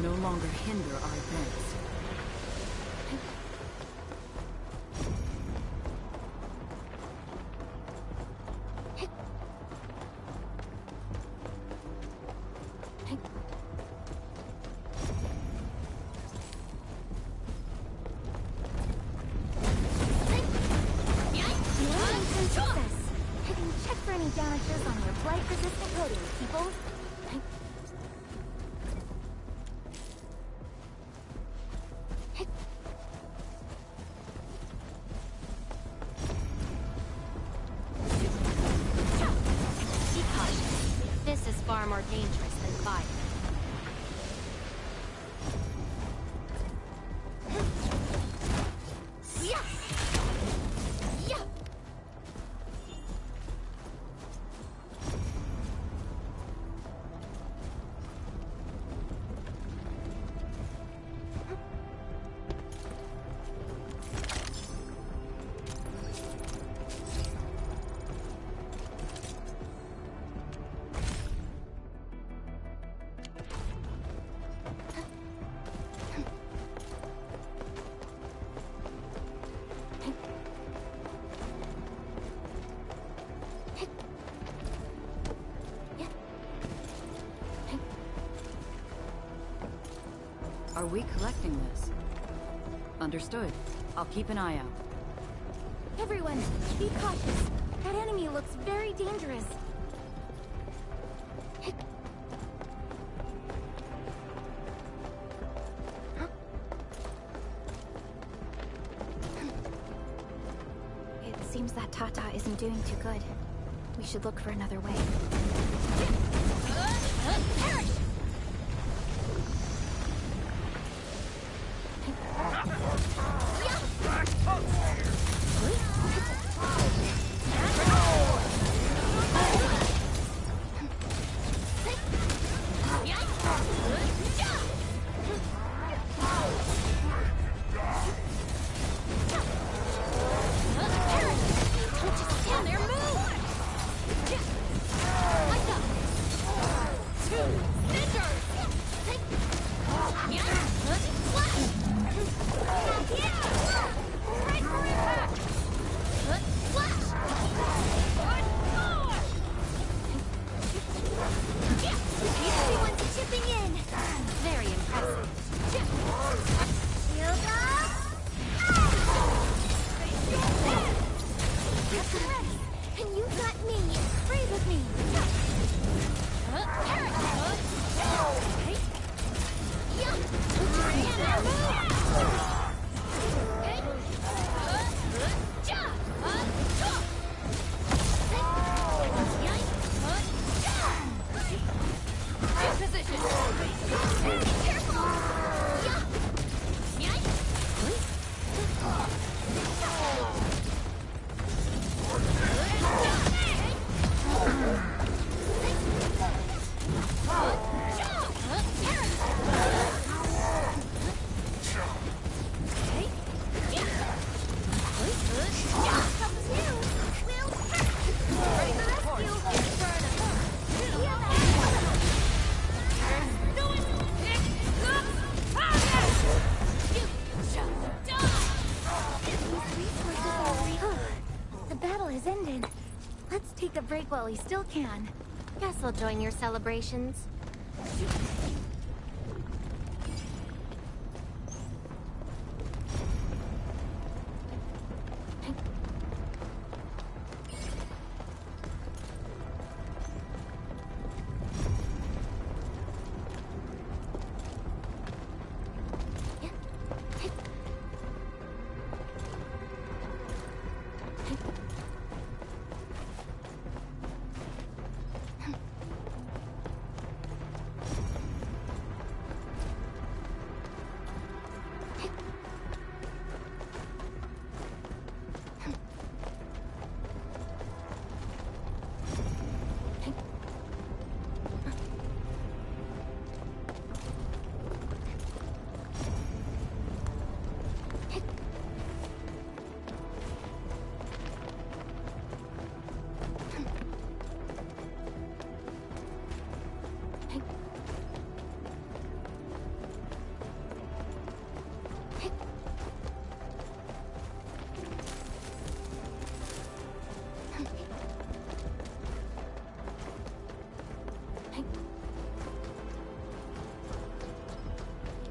Speaker 9: No longer hinder our advance.
Speaker 3: Check for any damages on your blight-resistant coatings, people.
Speaker 13: This is far more dangerous than fire.
Speaker 9: Are we collecting this? Understood. I'll keep an eye out.
Speaker 3: Everyone, be cautious. That enemy looks very dangerous. It seems that Tata isn't doing too good. We should look for another way. Perish! Let's take a break while we still can.
Speaker 13: Guess I'll join your celebrations.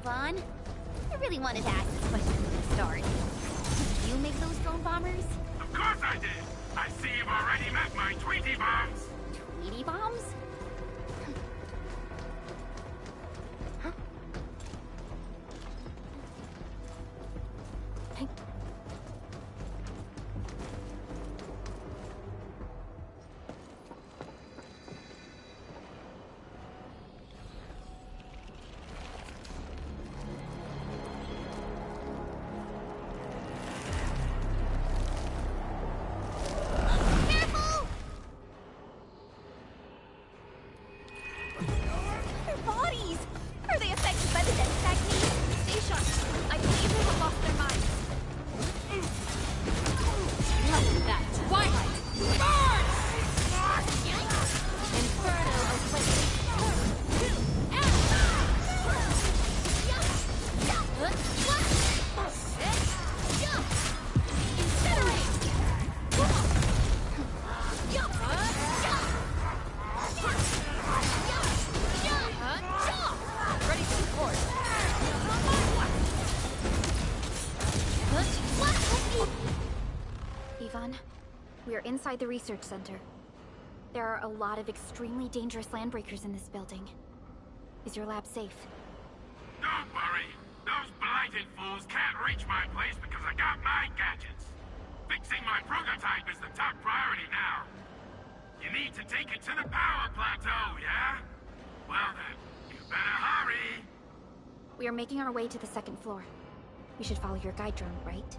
Speaker 10: Vaughn, I really wanted to ask this question from the start. Did you make those drone bombers?
Speaker 12: Of course I did! I see you've already met my Tweety bombs!
Speaker 10: Tweety bombs?
Speaker 3: We are inside the research center. There are a lot of extremely dangerous landbreakers in this building. Is your lab safe?
Speaker 12: Don't worry. Those blighted fools can't reach my place because I got my gadgets. Fixing my prototype is the top priority now. You need to take it to the power plateau, yeah? Well then, you better hurry.
Speaker 3: We are making our way to the second floor. We should follow your guide drone, right?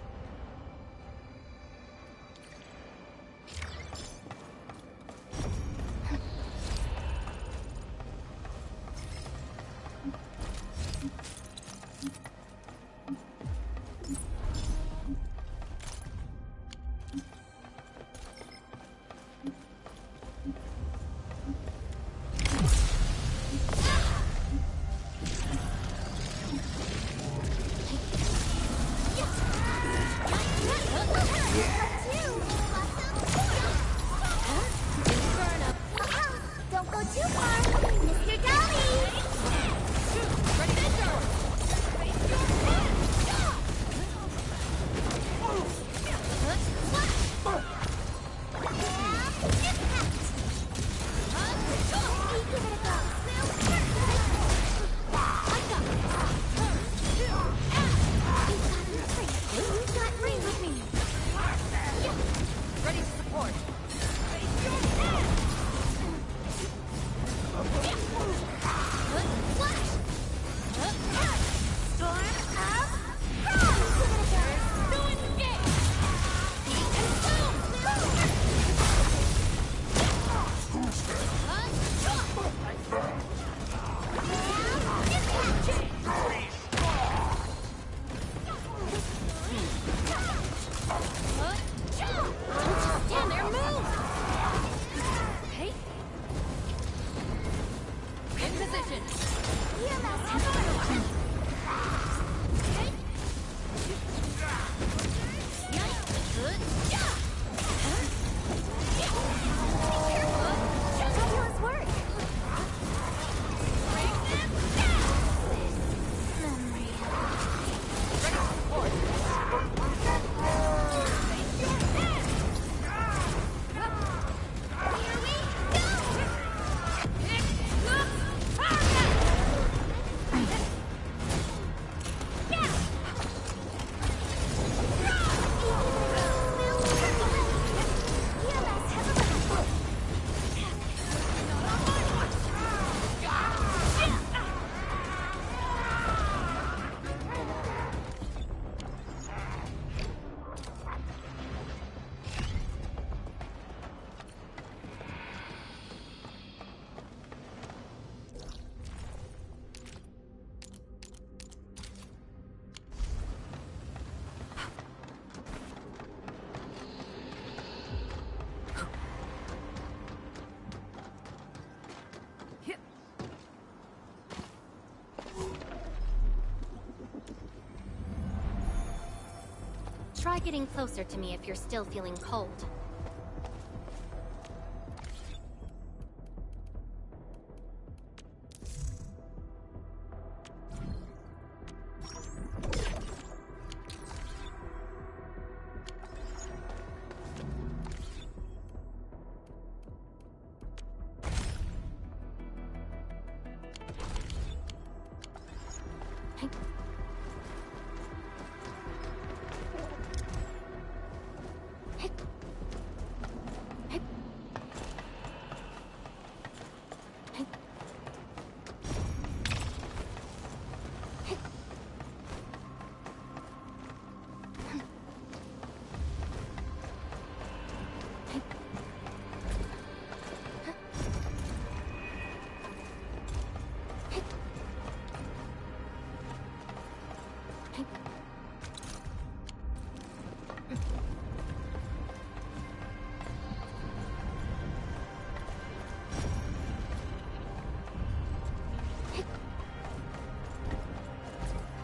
Speaker 3: Try getting closer to me if you're still feeling cold.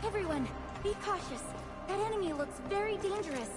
Speaker 3: Everyone, be cautious. That enemy looks very dangerous.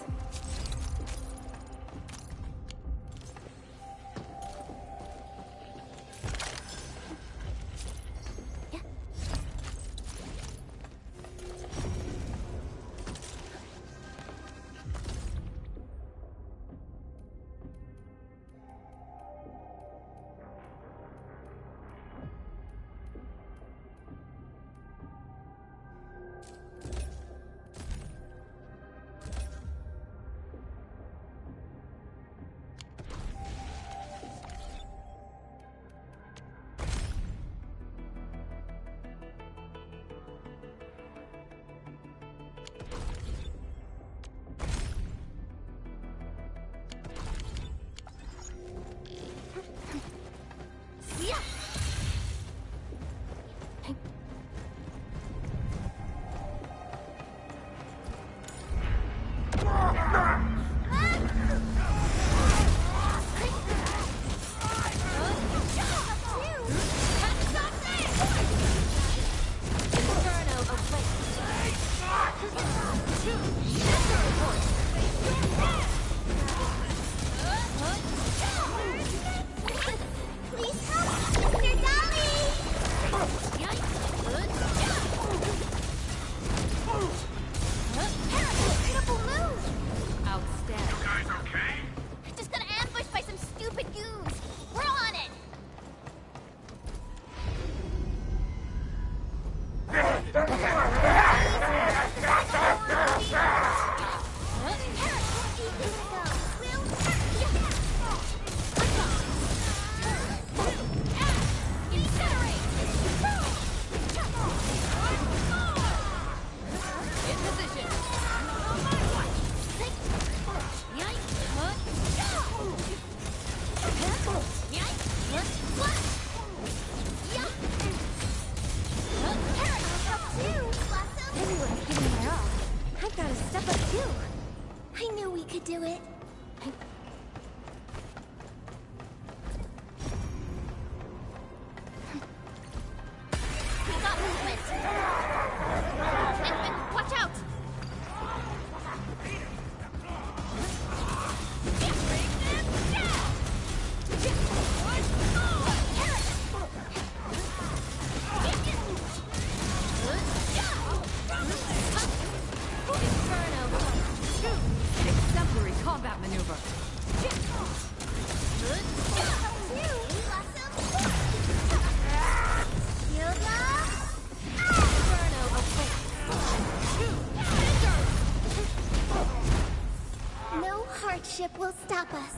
Speaker 10: Will stop us.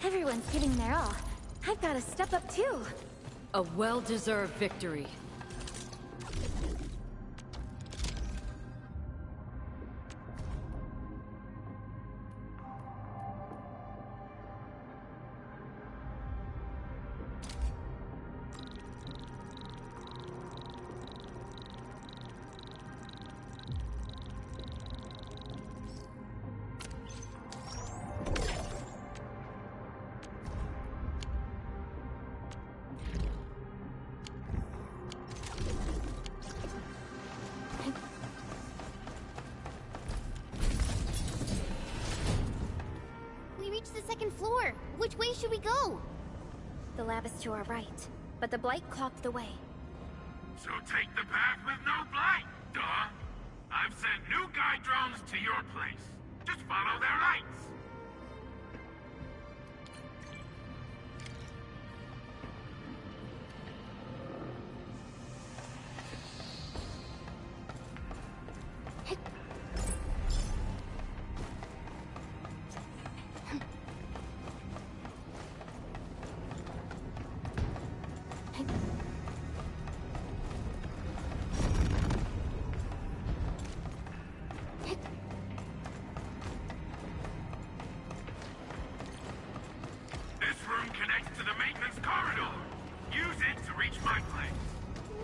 Speaker 10: Everyone's giving their all. I've got to step up too.
Speaker 9: A well-deserved victory.
Speaker 10: should we go? The lab is to our right, but the blight clocked the way.
Speaker 12: So take the path with no blight, duh. I've sent new guide drones to your place. Just follow their lights.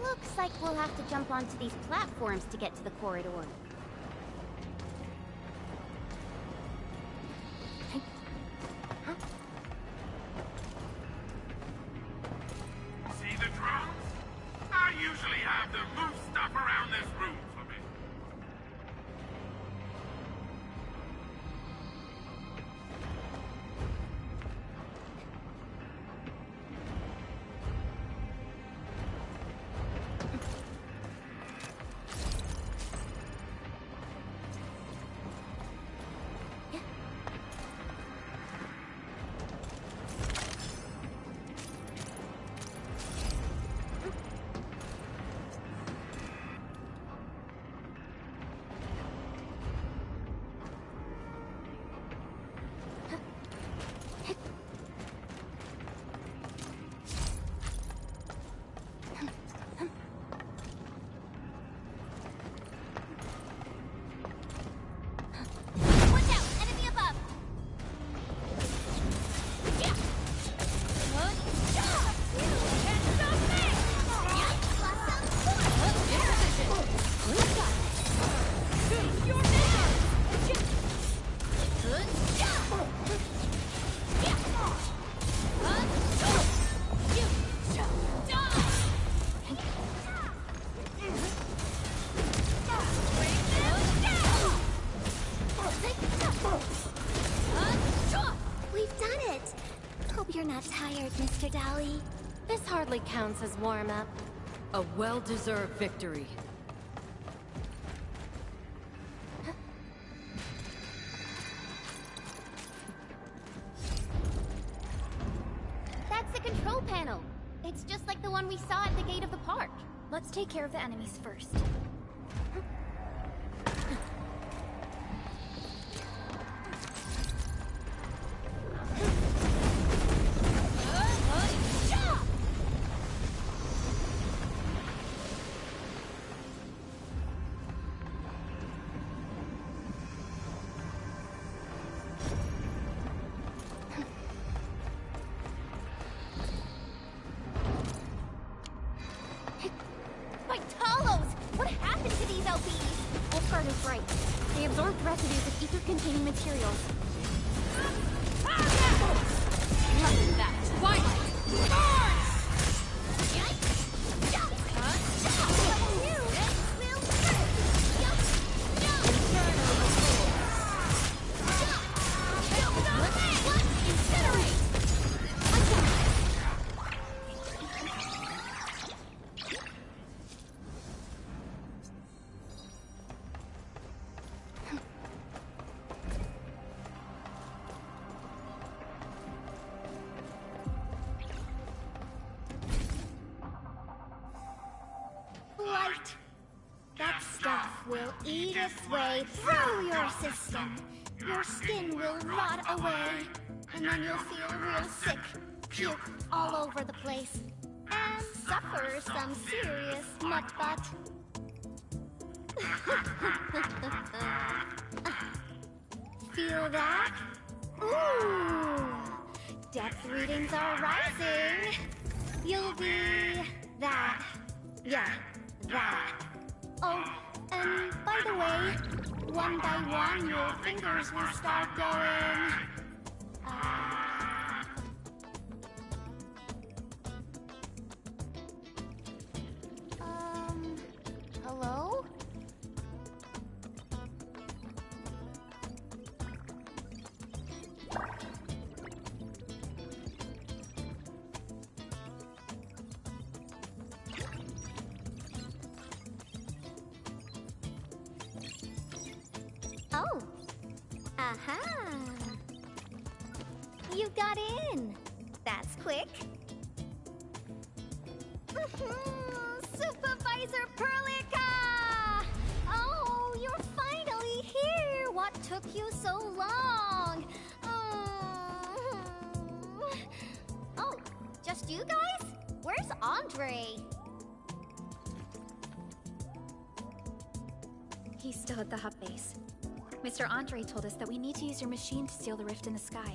Speaker 10: Looks like we'll have to jump onto these platforms to get to the corridor.
Speaker 12: See the drones? I usually have them move stuff around this room for me.
Speaker 10: Mr. Dally. This hardly counts as warm-up.
Speaker 9: A well-deserved victory.
Speaker 10: That's the control panel. It's just like the one we saw at the gate of the park. Let's take care of the enemies first. Containing materials. That stuff will eat its way through your system. Your skin will rot away, and then you'll feel real sick, puke all over the place, and suffer some serious nut-butt. Feel that? Ooh! Depth readings are rising. You'll be that. Yeah, that. Oh, and by the way, one by one your fingers will start going... hello? Oh. Aha. You got in. That's quick. Supervisor Perlica! Oh, you're finally here! What took you so long? Oh, just you guys? Where's Andre?
Speaker 2: He's still at the hub base. Mr. Andre told us that we need to use your machine to steal the rift in the sky.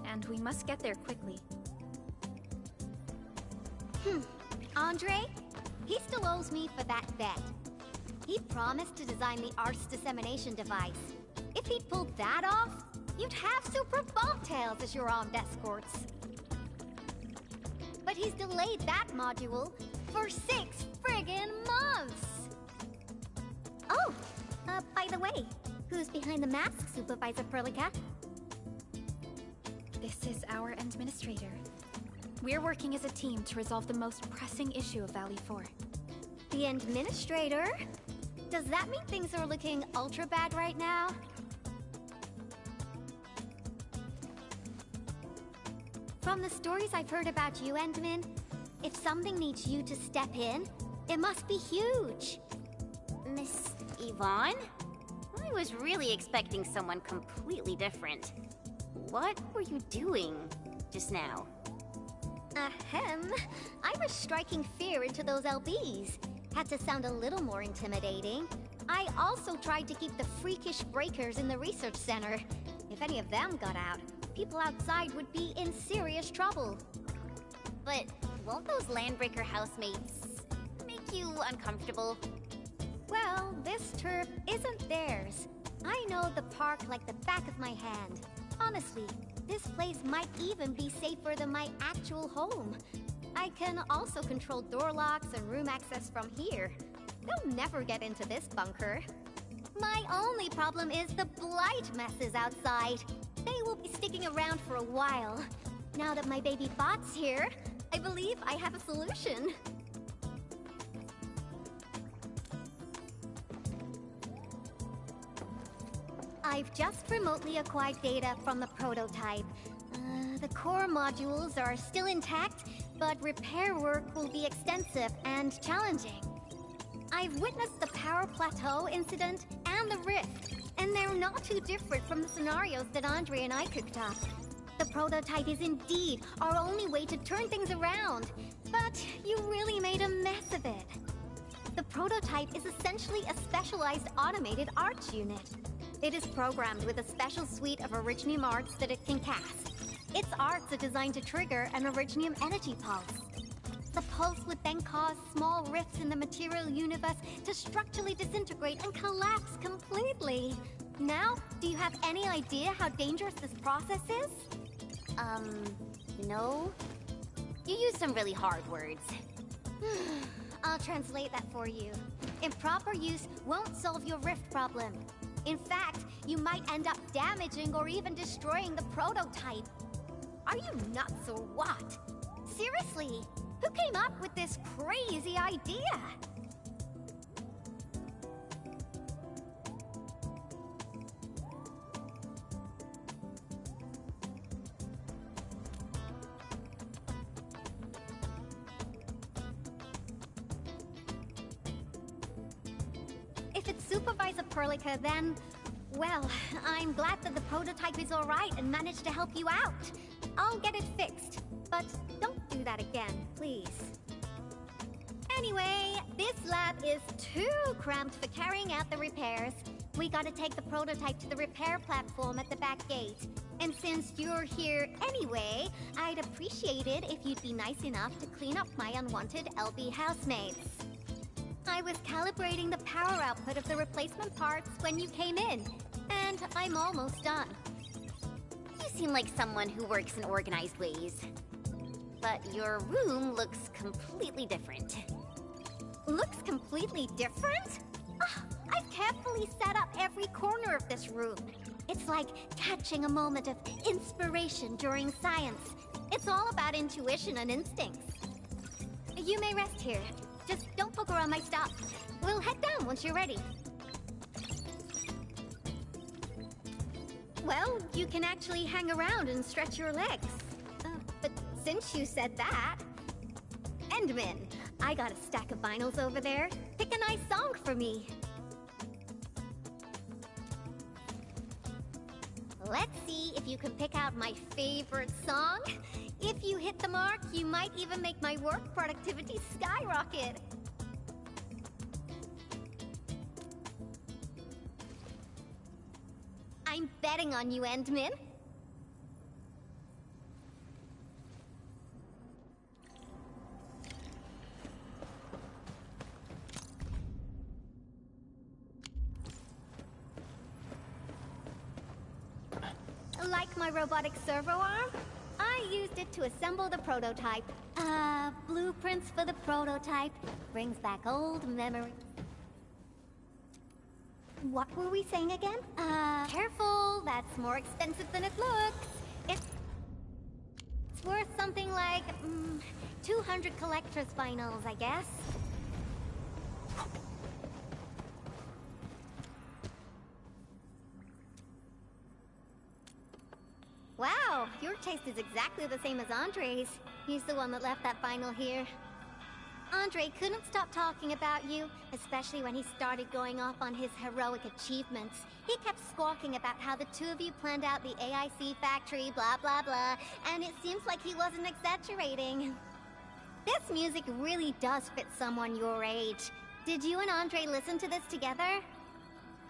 Speaker 2: And we must get there quickly.
Speaker 10: Andre? He still owes me for that bet. He promised to design the Art's dissemination device. If he'd pulled that off, you'd have Super Bobtails as your armed escorts. But he's delayed that module for 6 friggin' months! Oh, by the way, who's behind the mask, Supervisor Perlica?
Speaker 2: This is our administrator. We're working as a team to resolve the most pressing issue of Valley 4.
Speaker 10: The administrator? Does that mean things are looking ultra bad right now? From the stories I've heard about you, Endman, if something needs you to step in, it must be huge.
Speaker 13: Miss Yvonne? I was really expecting someone completely different. What were you doing just now?
Speaker 10: Ahem. I was striking fear into those LBs. Had to sound a little more intimidating. I also tried to keep the freakish breakers in the research center. If any of them got out, people outside would be in serious trouble.
Speaker 13: But won't those Landbreaker housemates make you uncomfortable?
Speaker 10: Well, this turf isn't theirs. I know the park like the back of my hand. Honestly, this place might even be safer than my actual home. I can also control door locks and room access from here. They'll never get into this bunker. My only problem is the blight messes outside. They will be sticking around for a while. Now that my baby bot's here, I believe I have a solution. I've just remotely acquired data from the prototype. The core modules are still intact, but repair work will be extensive and challenging. I've witnessed the power plateau incident and the rift, and they're not too different from the scenarios that Andre and I cooked up. The prototype is indeed our only way to turn things around, but you really made a mess of it. The prototype is essentially a specialized automated arts unit. It is programmed with a special suite of Originium arts that it can cast. Its arts are designed to trigger an Originium energy pulse. The pulse would then cause small rifts in the material universe to structurally disintegrate and collapse completely. Now, do you have any idea how dangerous this process is?
Speaker 13: No. You use some really hard words.
Speaker 10: I'll translate that for you. Improper use won't solve your rift problem. In fact, you might end up damaging or even destroying the prototype. Are you nuts or what? Seriously, who came up with this crazy idea? If it's Supervisor Perlica, then... well, I'm glad that the prototype is alright and managed to help you out. I'll get it fixed, but don't do that again, please. Anyway, this lab is too cramped for carrying out the repairs. We gotta take the prototype to the repair platform at the back gate. And since you're here anyway, I'd appreciate it if you'd be nice enough to clean up my unwanted LB housemates. I was calibrating the power output of the replacement parts when you came in, and I'm almost done.
Speaker 13: You seem like someone who works in organized ways. But your room looks completely different.
Speaker 10: Looks completely different? I've carefully set up every corner of this room. It's like catching a moment of inspiration during science. It's all about intuition and instincts. You may rest here. Just don't poke around my stuff. We'll head down once you're ready. Well, you can actually hang around and stretch your legs. But since you said that... Endman, I got a stack of vinyls over there. Pick a nice song for me. Let's see if you can pick out my favorite song. If you hit the mark, you might even make my work productivity skyrocket. I'm betting on you, Endman. Like my robotic servo arm, I used it to assemble the prototype. Blueprints for the prototype. Brings back old memories. What were we saying again? Careful, that's more expensive than it looks. It's worth something like 200 collector's vinyls, I guess. Wow, your taste is exactly the same as Andre's. He's the one that left that vinyl here. Andre couldn't stop talking about you, especially when he started going off on his heroic achievements. He kept squawking about how the two of you planned out the AIC factory, blah blah blah, and it seems like he wasn't exaggerating. This music really does fit someone your age. Did you and Andre listen to this together?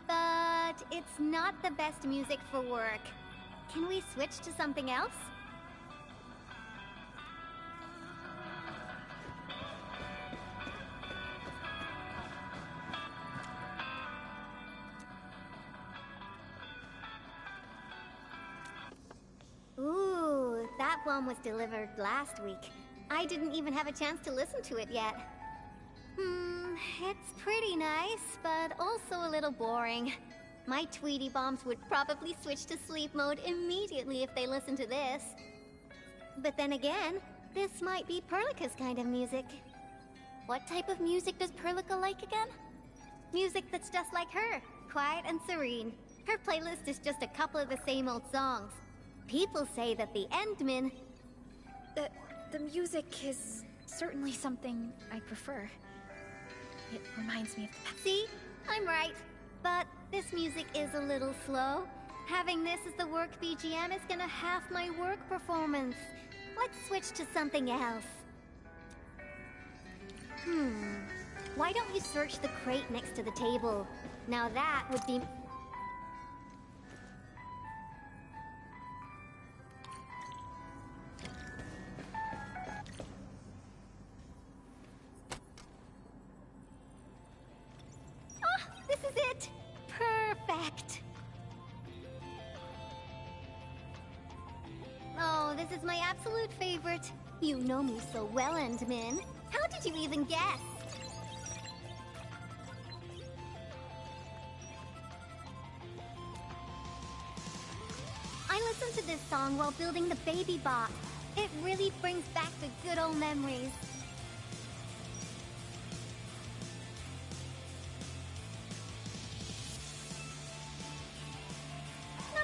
Speaker 10: But it's not the best music for work. Can we switch to something else? Ooh, that one was delivered last week. I didn't even have a chance to listen to it yet. It's pretty nice, but also a little boring. My Tweety Bombs would probably switch to sleep mode immediately if they listened to this. But then again, this might be Perlica's kind of music. What type of music does Perlica like again? Music that's just like her, quiet and serene. Her playlist is just a couple of the same old songs. People say that the Endman...
Speaker 3: The music is certainly something I prefer. It reminds me of the past.
Speaker 10: See? I'm right. But this music is a little slow. Having this as the work BGM is gonna half my work performance. Let's switch to something else. Why don't you search the crate next to the table? Now that would be... This is it! Perfect! Oh, this is my absolute favorite. You know me so well, Endman. How did you even guess? I listened to this song while building the baby bot. It really brings back the good old memories.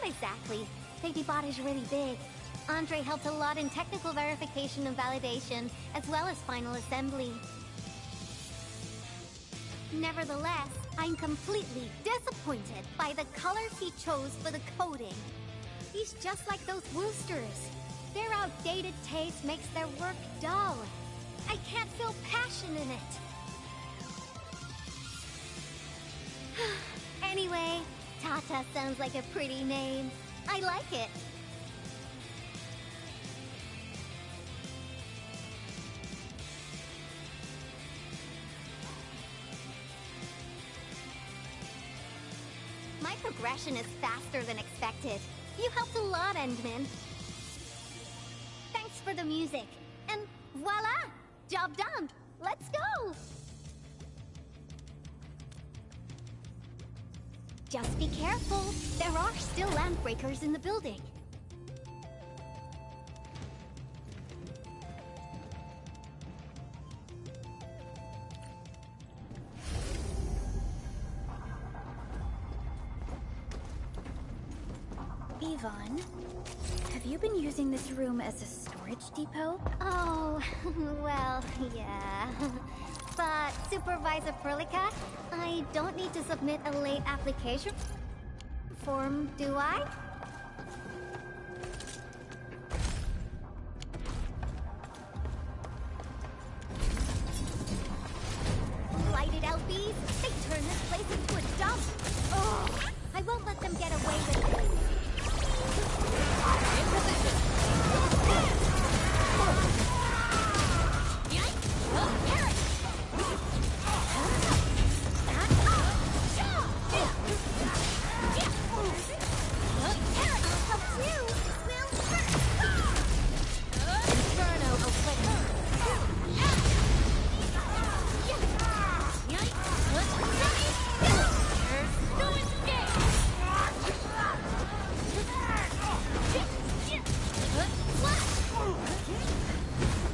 Speaker 10: Exactly. BabyBot is really big. Andre helped a lot in technical verification and validation, as well as final assembly. Nevertheless, I'm completely disappointed by the colors he chose for the coding. He's just like those Woosters. Their outdated taste makes their work dull. I can't feel passion in it. Anyway, Tata sounds like a pretty name. I like it. My progression is faster than expected. You helped a lot, Endman. Thanks for the music. And voila! Job done! Let's go! Just be careful. There are still landbreakers in the building.
Speaker 3: Yvonne, have you been using this room as a storage depot?
Speaker 10: Oh, well, yeah. But, Supervisor Perlica, I don't need to submit a late application form, do I? Lighted LBs, they turn this place into a dump. Oh, I won't let them get away with this.
Speaker 7: In position.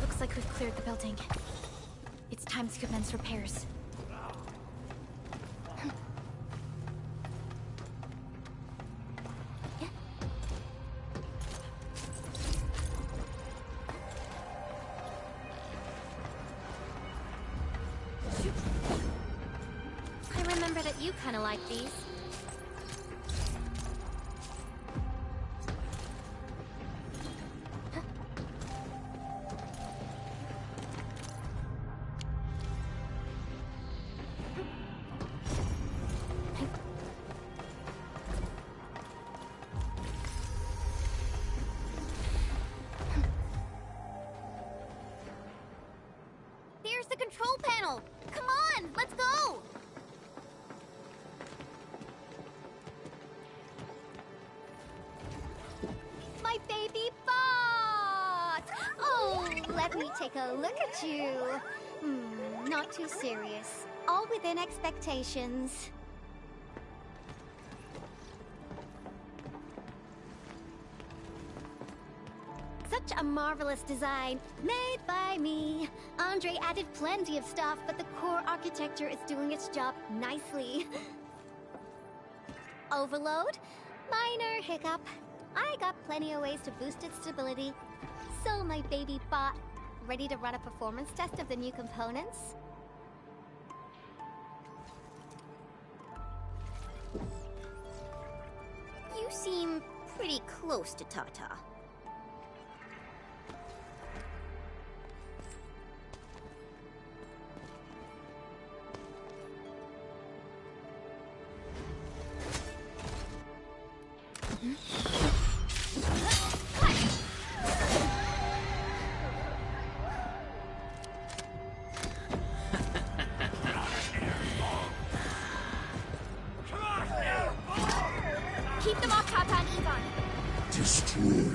Speaker 3: Looks like we've cleared the building. It's time to commence repairs.
Speaker 10: I remember that you kind of like these. There's the control panel! Come on, let's go! My baby bot! Oh, let me take a look at you. Not too serious. All within expectations. Such a marvelous design, made by me. Andre added plenty of stuff, but the core architecture is doing its job nicely. Overload? Minor hiccup. I got plenty of ways to boost its stability. So, my baby bot, ready to run a performance test of the new components?
Speaker 13: You seem pretty close to Tata.
Speaker 10: Keep them off Tata and Yvonne.
Speaker 15: Destroy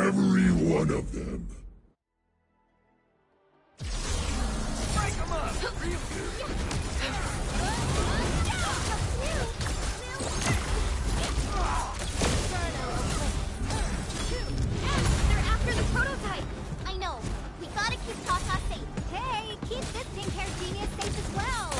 Speaker 15: every one of them.
Speaker 14: Break them up! Real good.
Speaker 10: They're after the prototype! I know. We gotta keep Tata safe. Hey, keep this pink hair genius safe as well.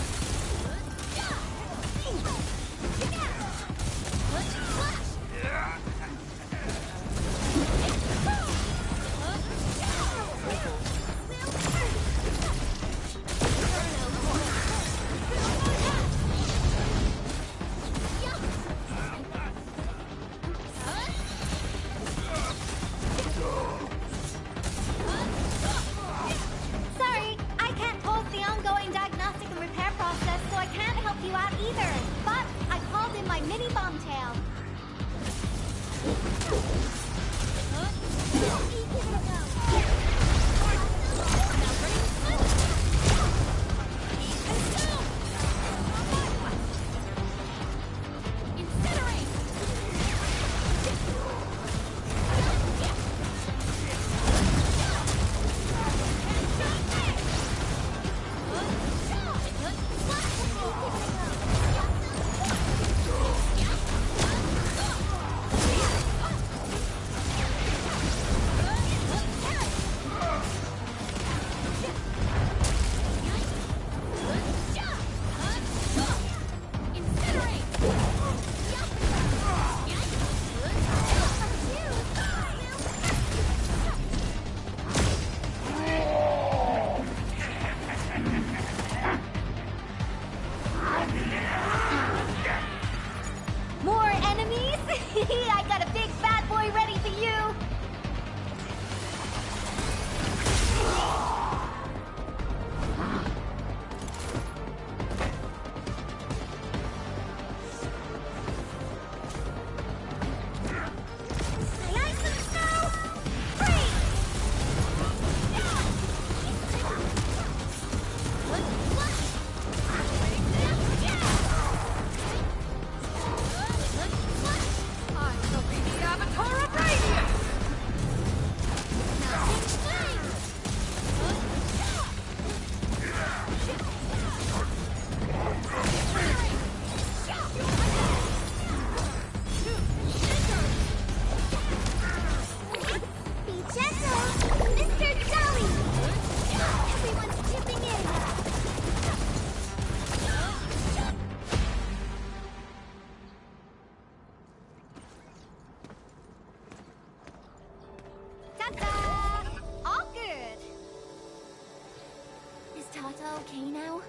Speaker 10: okay now?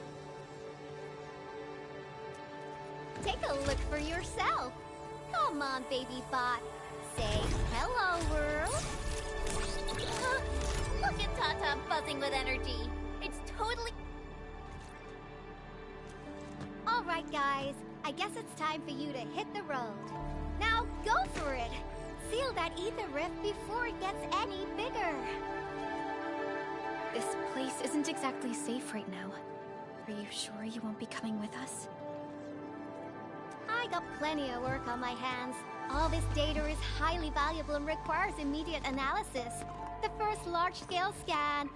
Speaker 10: Take a look for yourself. Come on, baby bot. Say hello, world. Look at Tata buzzing with energy. It's totally... Alright, guys. I guess it's time for you to hit the road. Now, go for it. Seal that ether rift before it gets any bigger.
Speaker 3: This place isn't exactly safe right now. Are you sure you won't be coming with us?
Speaker 10: I got plenty of work on my hands. All this data is highly valuable and requires immediate analysis. The first large-scale scan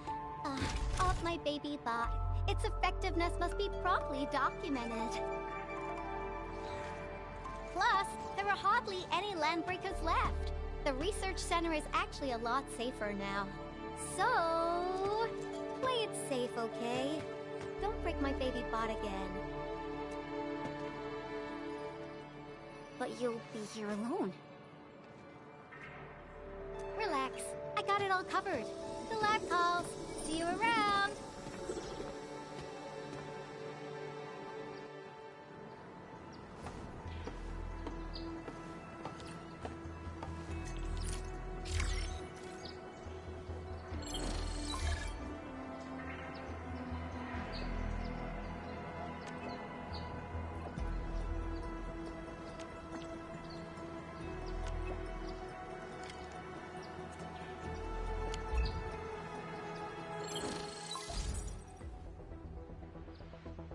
Speaker 10: of my baby bot. Its effectiveness must be promptly documented. Plus, there are hardly any landbreakers left. The research center is actually a lot safer now. So, play it safe, okay? Don't break my baby bot again.
Speaker 13: But you'll be here alone.
Speaker 10: Relax. I got it all covered. The lab calls. See you around.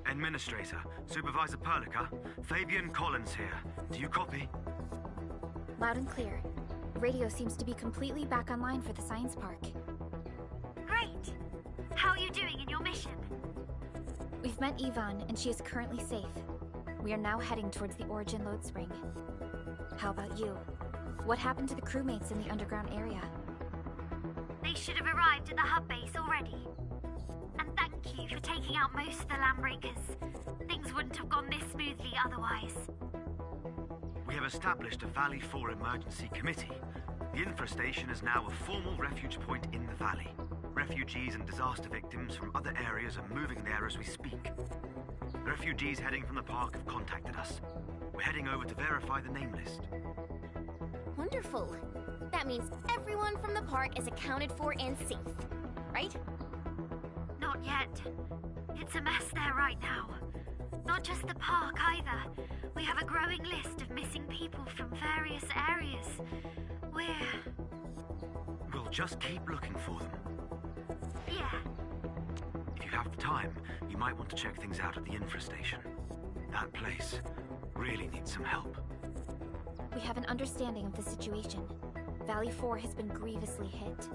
Speaker 16: Administrator, Supervisor Perlica, Fabian Collins here. Do you copy?
Speaker 3: Loud and clear. Radio seems to be completely back online for the science park.
Speaker 10: Great! How are you doing in your mission?
Speaker 3: We've met Yvonne, and she is currently safe. We are now heading towards the Origin Load Spring. How about you? What happened to the crewmates in the underground area?
Speaker 10: They should have arrived at the hub base already. And thank you for taking out most of the landbreakers. Things wouldn't have gone this smoothly otherwise.
Speaker 16: We have established a Valley 4 emergency committee. The infestation is now a formal refuge point in the valley. Refugees and disaster victims from other areas are moving there as we speak. The refugees heading from the park have contacted us. We're heading over to verify the name list.
Speaker 13: Wonderful. That means everyone from the park is accounted for and safe, right?
Speaker 10: Not yet. It's a mess there right now. Not just the park either. We have a growing list of missing people from various areas.
Speaker 16: We'll just keep looking for them.
Speaker 10: Yeah.
Speaker 16: If you have the time, you might want to check things out at the infestation. That place really needs some help.
Speaker 3: We have an understanding of the situation. Valley 4 has been grievously hit.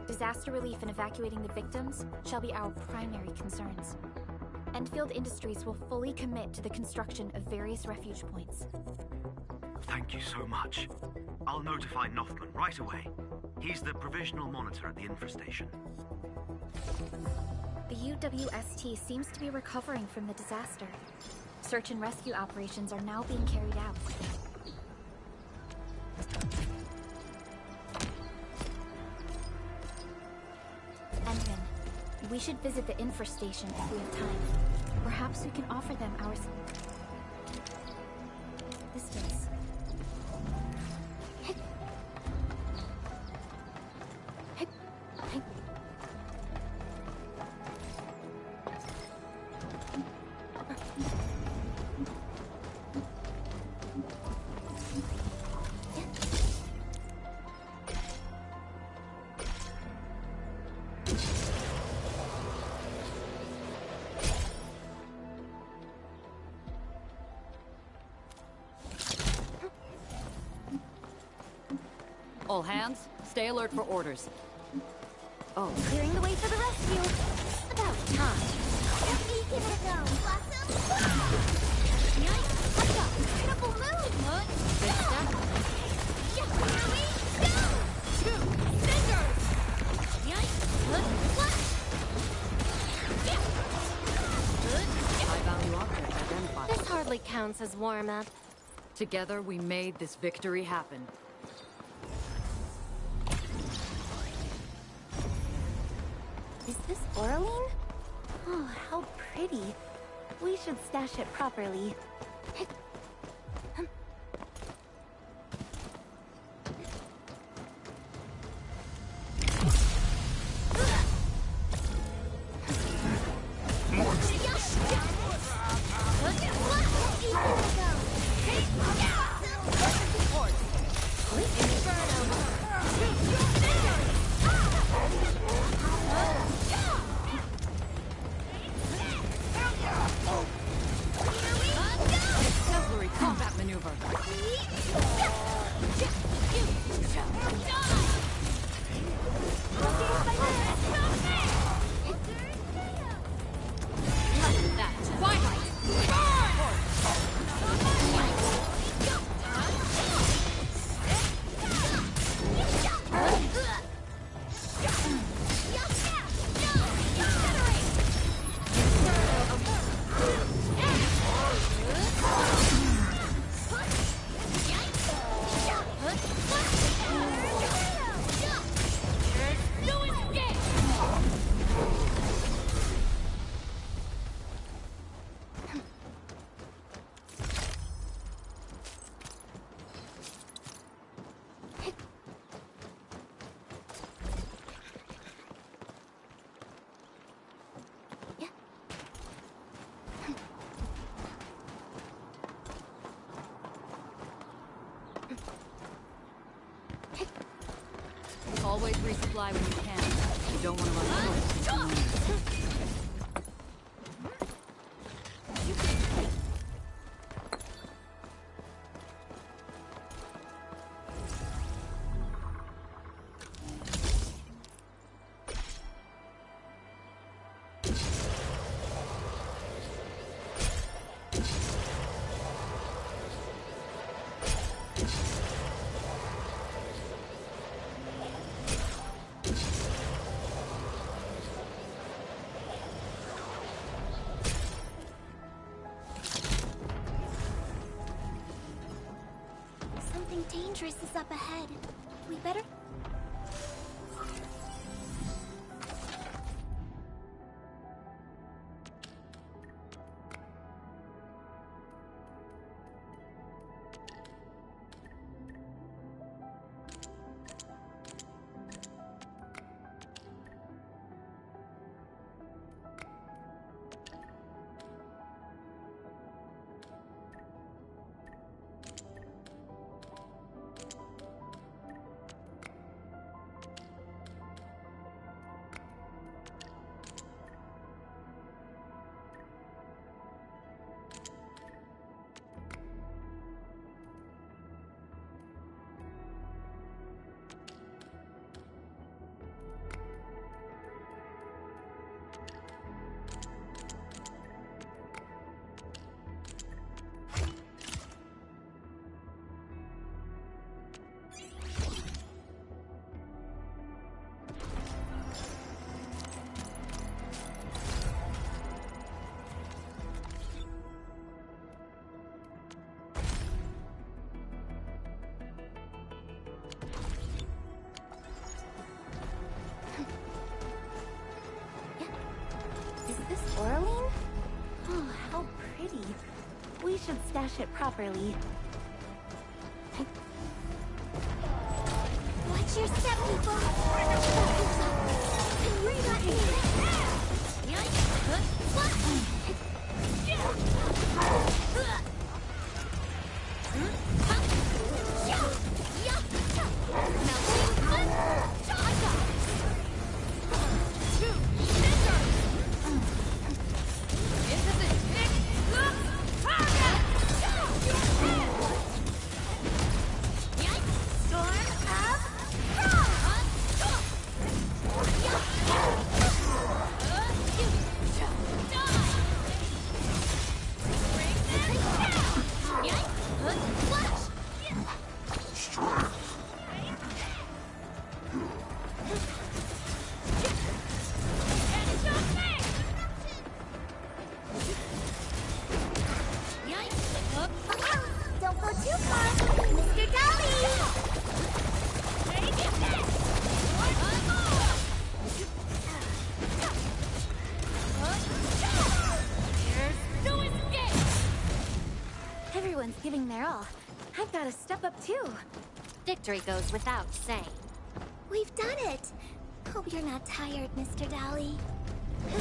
Speaker 3: Disaster relief and evacuating the victims shall be our primary concerns. Endfield Industries will fully commit to the construction of various refuge points.
Speaker 16: Thank you so much. I'll notify Nothman right away. He's the provisional monitor at the infestation.
Speaker 3: The UWST seems to be recovering from the disaster. Search and rescue operations are now being carried out. Endman, we should visit the infestation if we have time. Perhaps we can offer them our assistance.
Speaker 9: All hands, stay alert for orders.
Speaker 3: Oh.
Speaker 10: Clearing the way for the rescue. About time. Let me give it a go. Blossom. Nice. Let's go. Incredible move.
Speaker 9: Big step.
Speaker 10: Yeah, here we go. Two fingers. Flash.
Speaker 9: High value object identified.
Speaker 10: This hardly counts as warm-up.
Speaker 9: Together we made this victory happen.
Speaker 10: Is this Oraline? Oh, how pretty. We should stash it properly.
Speaker 9: Exemplary combat maneuver. Always resupply when you can. You don't want to run short.
Speaker 10: Something dangerous is up ahead. We better... Orlean? Oh, how pretty. We should stash it properly. Watch your step, people! And giving their all, I've got to step up too.
Speaker 3: Victory goes without saying.
Speaker 10: We've done it! Hope you're not tired, Mr. Dally.
Speaker 3: Be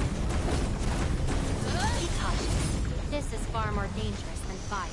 Speaker 3: cautious. This is far more dangerous than fire.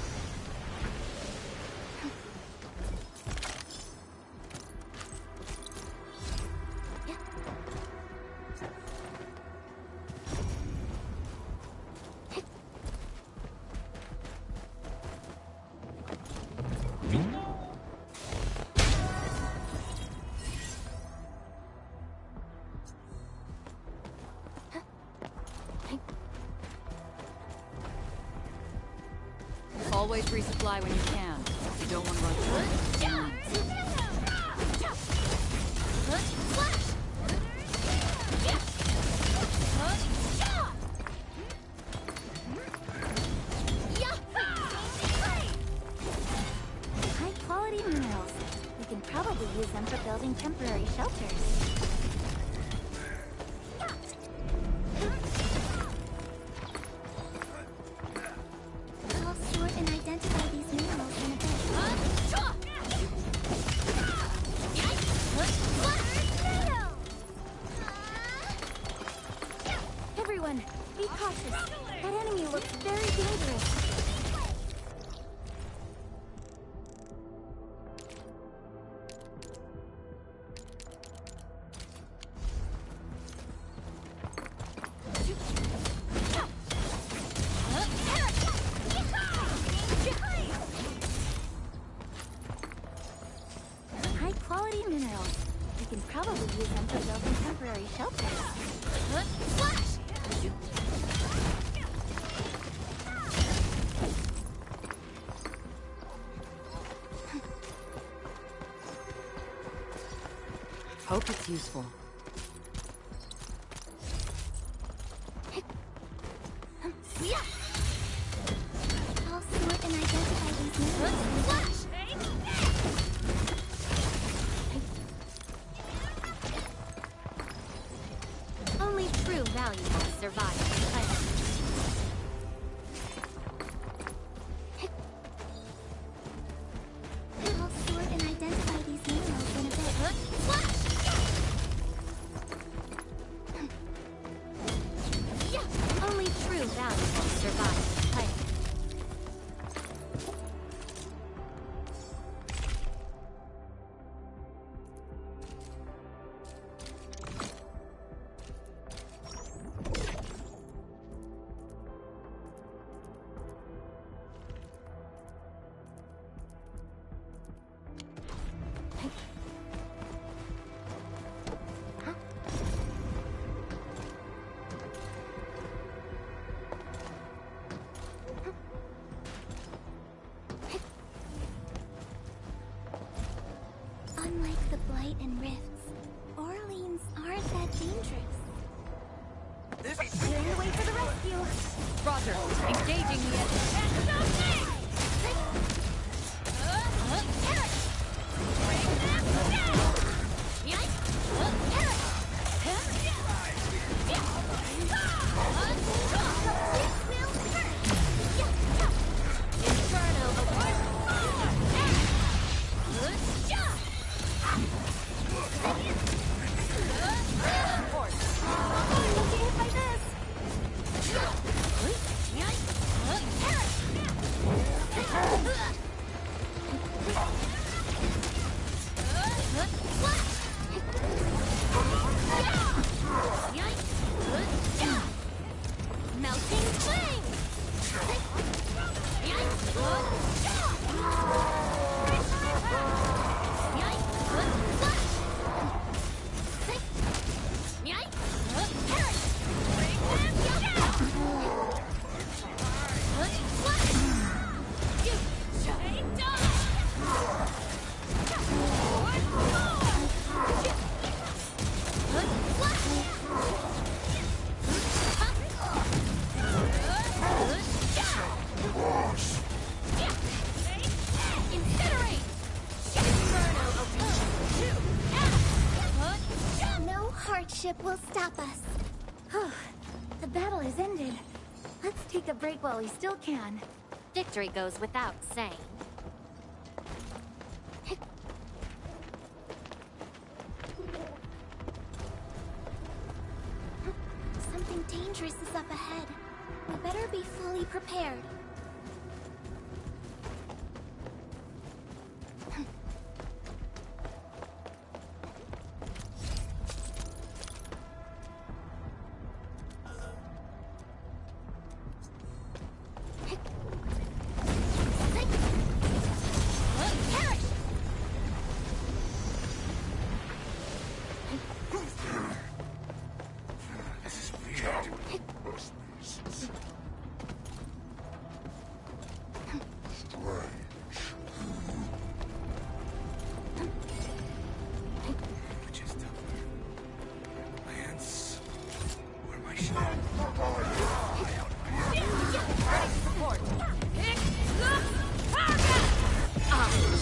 Speaker 9: Always resupply when you can. You don't want to run short.
Speaker 10: High quality minerals. We can probably use them for building temporary shelters. I'll sort and identify these minerals in a bit. Everyone, be cautious. That enemy looks very dangerous. High quality minerals. We can probably use them for building temporary shelters.
Speaker 9: Hope it's useful.
Speaker 10: I'll sort and identify these minerals.
Speaker 3: Only true valuables survive the planet.
Speaker 10: I'll sort and identify these minerals in a bit.
Speaker 3: Only true valuables survive the planet.
Speaker 10: Unlike the Blight and Rifts, Orleans aren't that dangerous. Clearing the way for the rescue.
Speaker 9: Roger. Engaging the enemy.
Speaker 10: Hardship will stop us. The battle is ended. Let's take a break while we still can. victory goes without saying. Something dangerous is up ahead. We better be fully prepared.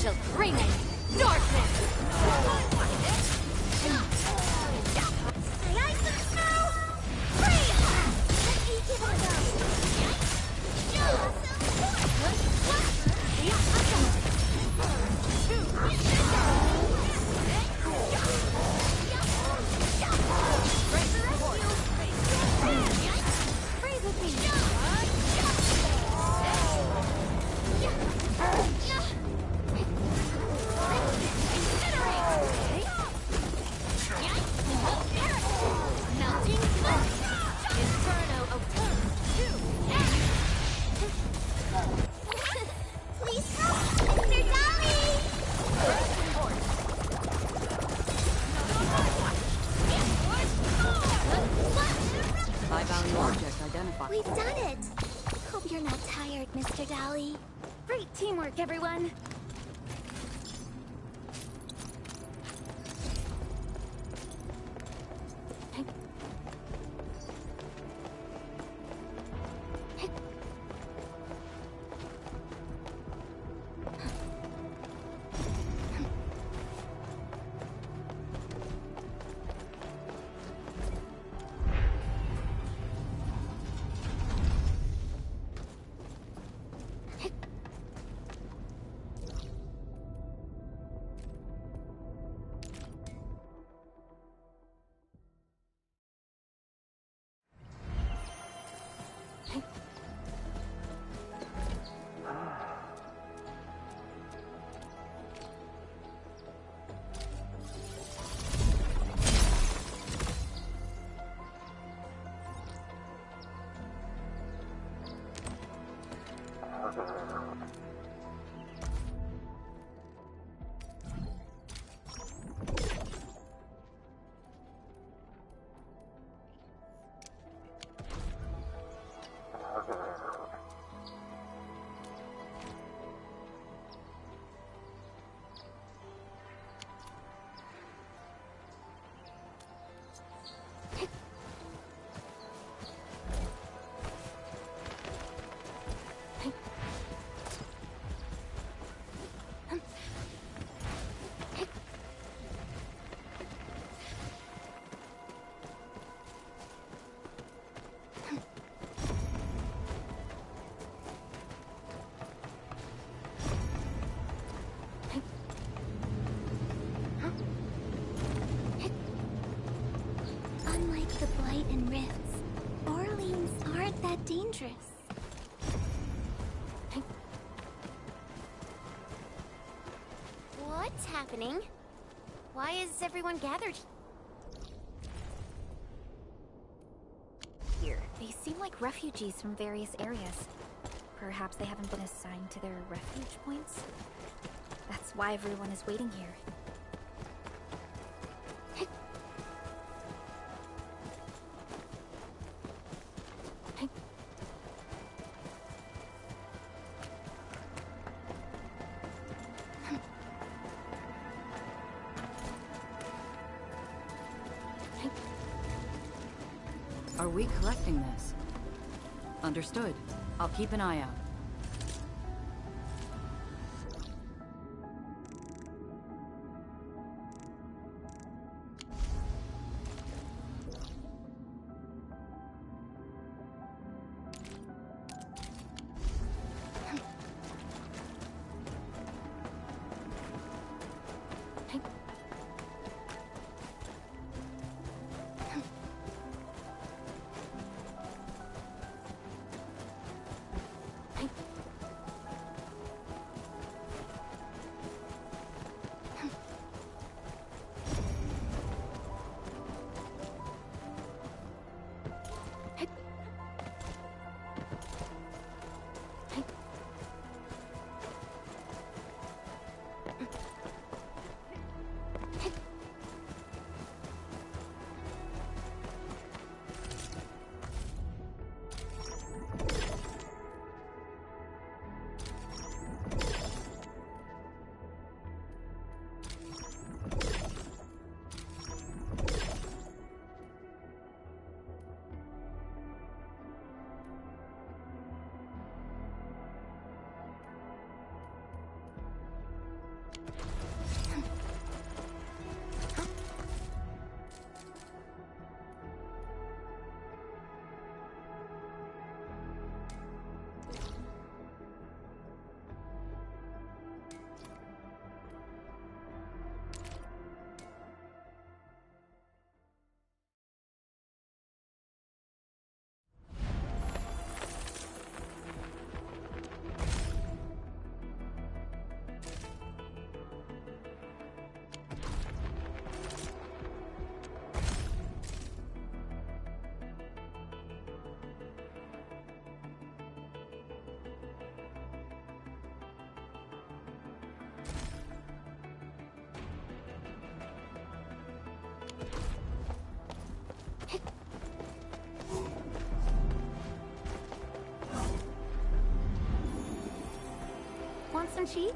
Speaker 7: Shall bring it darkness!
Speaker 10: Say I some snow! Freeze! Let me give it a go! Freeze with me! Please help, Mr. Dolly!
Speaker 9: High value object identified.
Speaker 10: We've done it! Hope you're not tired, Mr. Dolly. Great teamwork, everyone! Unlike the Blight and Rifts, Orleans aren't that dangerous. What's happening? Why is everyone gathered here? They seem like refugees from various areas. Perhaps they haven't been assigned to their refuge points? That's why everyone is waiting here.
Speaker 9: Are we collecting this? Understood. I'll keep an eye out.
Speaker 3: Want some cheese?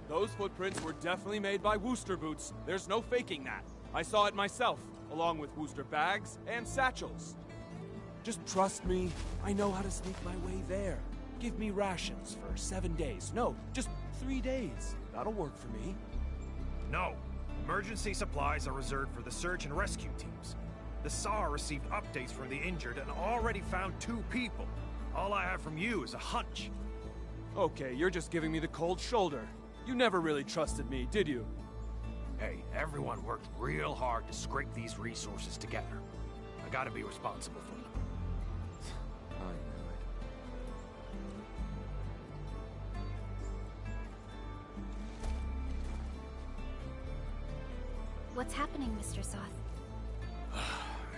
Speaker 17: Those footprints were definitely made by Wooster boots. There's no faking that. I saw it myself, along with Wooster bags and satchels. Just trust me, I know how to sneak my way there. Give me rations for 7 days. No, just 3 days. That'll work for me.
Speaker 18: No. Emergency supplies are reserved for the search and rescue teams. The SAR received updates from the injured and already found 2 people. All I have from you is a hunch.
Speaker 17: Okay, you're just giving me the cold shoulder. You never really trusted me, did you?
Speaker 18: Hey, everyone worked real hard to scrape these resources together. I gotta be responsible for them.
Speaker 17: I knew it.
Speaker 3: What's happening, Mr. Soth?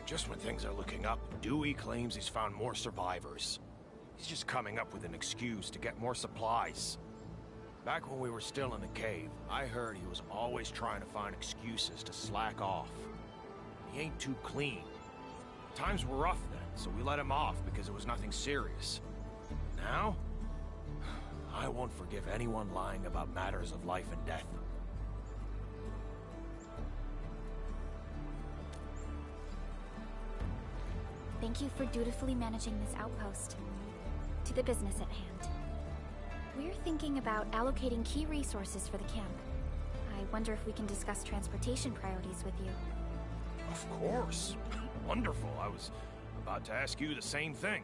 Speaker 18: Just when things are looking up, Dewey claims he's found more survivors. He's just coming up with an excuse to get more supplies. Back when we were still in the cave, I heard he was always trying to find excuses to slack off. He ain't too clean. Times were rough then, so we let him off because it was nothing serious. Now? I won't forgive anyone lying about matters of life and death.
Speaker 3: Thank you for dutifully managing this outpost. To the business at hand. We're thinking about allocating key resources for the camp. I wonder if we can discuss transportation priorities with you.
Speaker 18: Of course. Wonderful. I was about to ask you the same thing.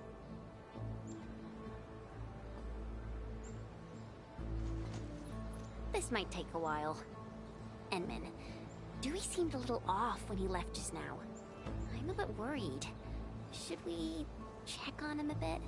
Speaker 13: This might take a while. Enman, Dewey seemed a little off when he left just now. I'm a bit worried. Should we check on him a bit?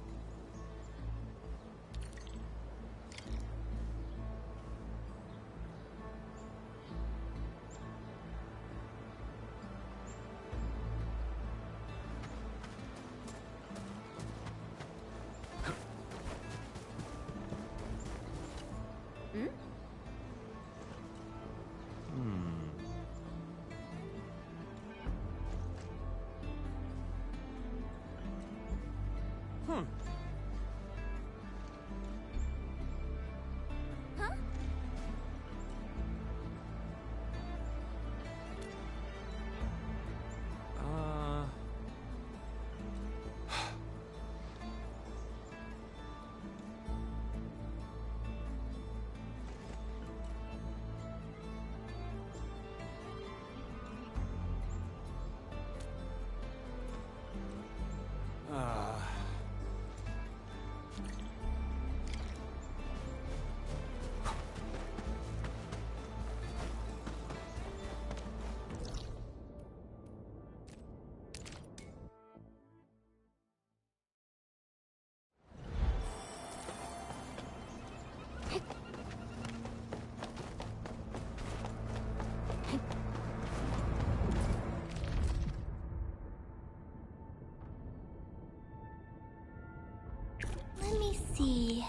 Speaker 10: Let me see.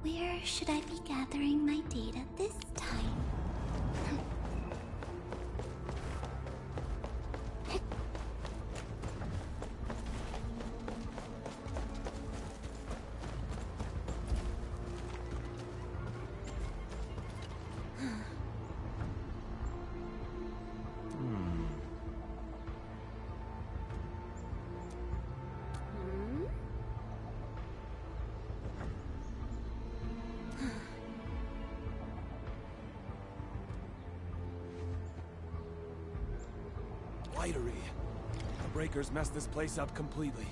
Speaker 10: Where should I be gathering my data this time?
Speaker 17: Lightery. The breakers messed this place up completely.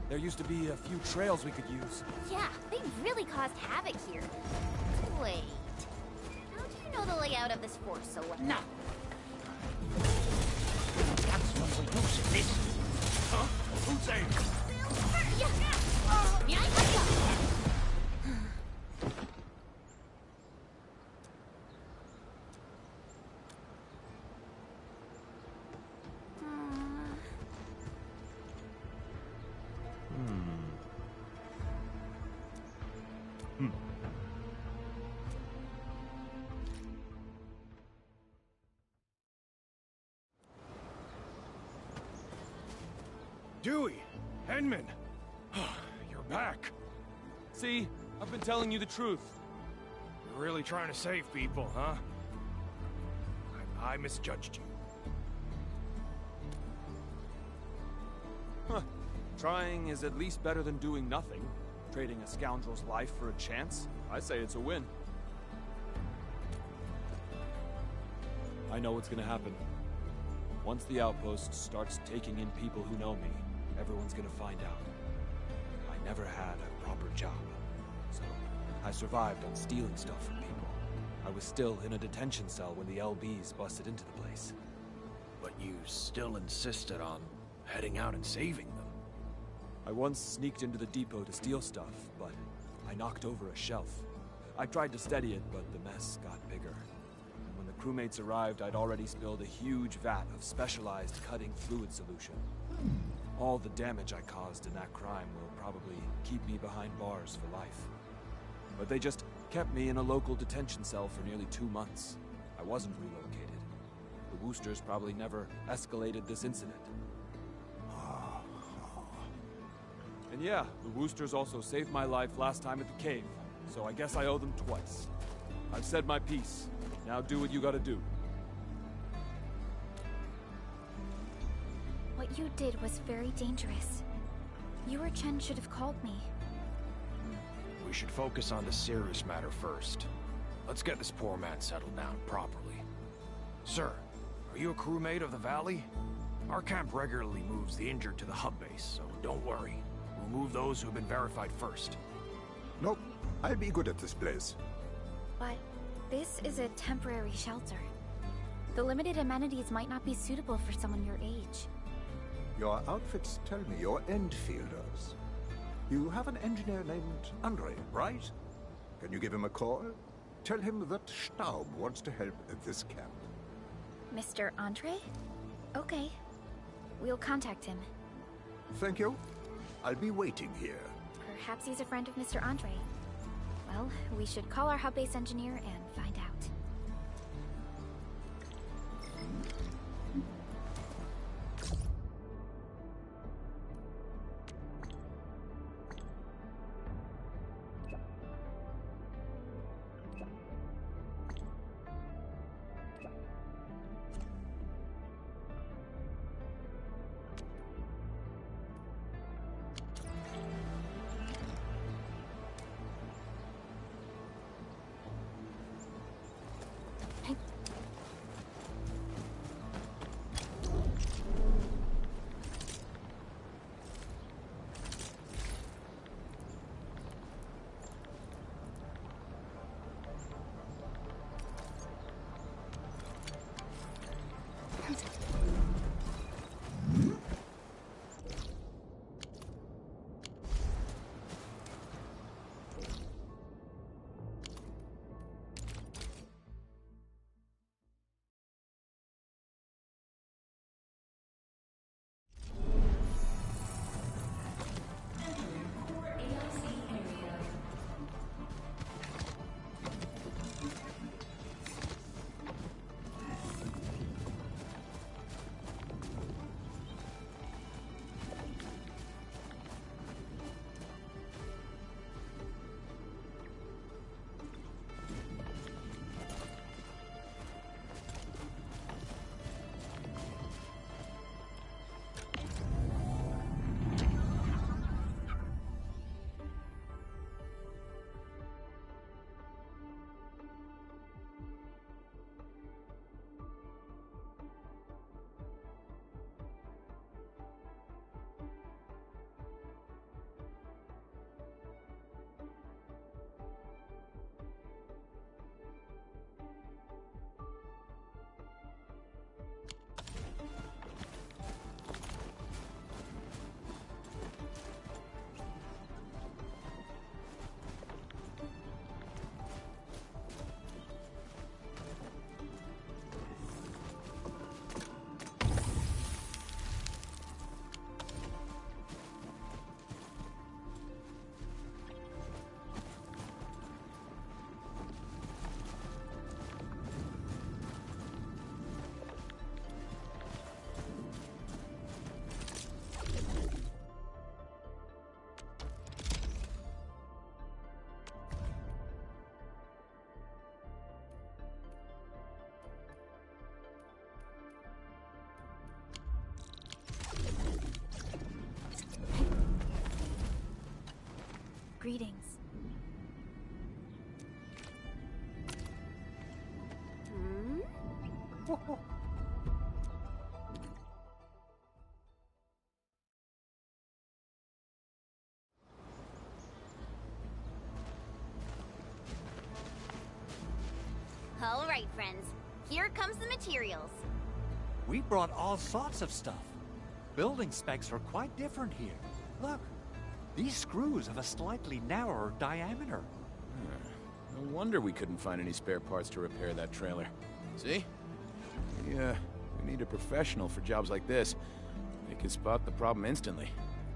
Speaker 17: There used to be a few trails we could use.
Speaker 13: Yeah, they really caused havoc here. Wait. How do you know the layout of this fort so well?
Speaker 4: No. That's what we're using this. Huh? Who's there?
Speaker 18: Dewey! Henman! You're back!
Speaker 17: See? I've been telling you the truth.
Speaker 18: You're really trying to save people, huh? I misjudged you.
Speaker 17: Huh. Trying is at least better than doing nothing. Trading a scoundrel's life for a chance? I say it's a win. I know what's gonna happen. Once the outpost starts taking in people who know me, everyone's gonna find out. I never had a proper job. So, I survived on stealing stuff from people. I was still in a detention cell when the LBs busted into the place.
Speaker 18: But you still insisted on heading out and saving them.
Speaker 17: I once sneaked into the depot to steal stuff, but I knocked over a shelf. I tried to steady it, but the mess got bigger. And when the crewmates arrived, I'd already spilled a huge vat of specialized cutting fluid solution. All the damage I caused in that crime will probably keep me behind bars for life. But they just kept me in a local detention cell for nearly 2 months. I wasn't relocated. The Woosters probably never escalated this incident. And yeah, the Woosters also saved my life last time at the cave, so I guess I owe them twice. I've said my piece. Now do what you gotta do.
Speaker 3: What you did was very dangerous. You or Chen should have called me.
Speaker 18: We should focus on the serious matter first. Let's get this poor man settled down properly. Sir, are you a crewmate of the Valley? Our camp regularly moves the injured to the hub base, so don't worry. We'll move those who've been verified first.
Speaker 19: Nope, I'll be good at this place.
Speaker 3: But this is a temporary shelter. The limited amenities might not be suitable for someone your age.
Speaker 19: Your outfits tell me you're Endfielders. You have an engineer named Andre, right? Can you give him a call? Tell him that Staub wants to help at this camp.
Speaker 3: Mr. Andre? Okay. We'll contact him.
Speaker 19: Thank you. I'll be waiting here.
Speaker 3: Perhaps he's a friend of Mr. Andre. Well, we should call our hub base engineer and find out. Greetings.
Speaker 13: All right, friends. Here comes the materials.
Speaker 5: We brought all sorts of stuff. Building specs are quite different here. Look, these screws have a slightly narrower diameter.
Speaker 20: No wonder we couldn't find any spare parts to repair that trailer. See? We need a professional for jobs like this. They can spot the problem instantly.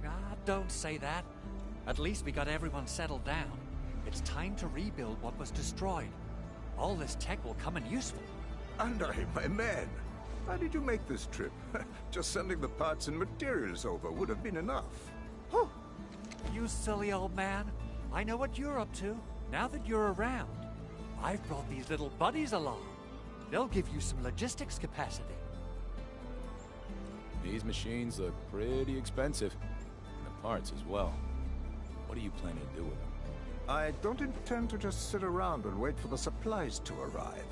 Speaker 5: Ah, don't say that. At least we got everyone settled down. It's time to rebuild what was destroyed. All this tech will come in useful.
Speaker 19: Andre, my man! How did you make this trip? Just sending the parts and materials over would have been enough.
Speaker 5: Whew. You silly old man. I know what you're up to, now that you're around. I've brought these little buddies along. They'll give you some logistics capacity.
Speaker 20: These machines look pretty expensive. And the parts as well. What are you planning to do with them?
Speaker 19: I don't intend to just sit around and wait for the supplies to arrive.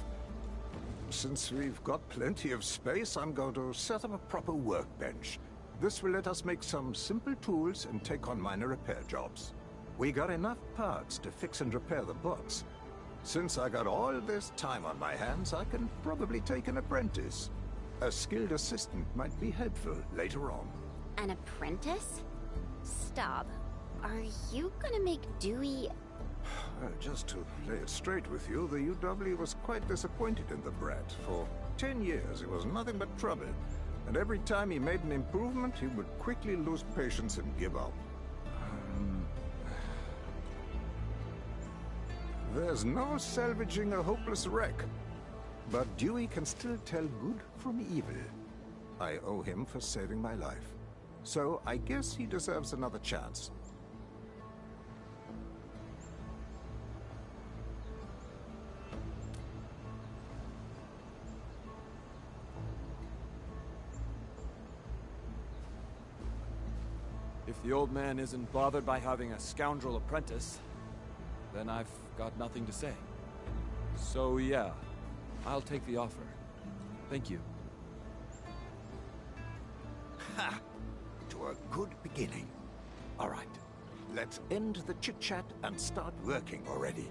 Speaker 19: Since we've got plenty of space, I'm going to set up a proper workbench. This will let us make some simple tools and take on minor repair jobs. We got enough parts to fix and repair the box. Since I got all this time on my hands, I can probably take an apprentice. A skilled assistant might be helpful later on.
Speaker 13: An apprentice? Stop. Are you gonna make Dewey...
Speaker 19: Just to lay it straight with you, the UW was quite disappointed in the brat. For 10 years, it was nothing but trouble. And every time he made an improvement, he would quickly lose patience and give up. There's no salvaging a hopeless wreck. But Dewey can still tell good from evil. I owe him for saving my life. So I guess he deserves another chance.
Speaker 17: If the old man isn't bothered by having a scoundrel apprentice, then I've got nothing to say. So yeah, I'll take the offer. Thank you.
Speaker 19: Ha! To a good beginning. All right, let's end the chit-chat and start working already.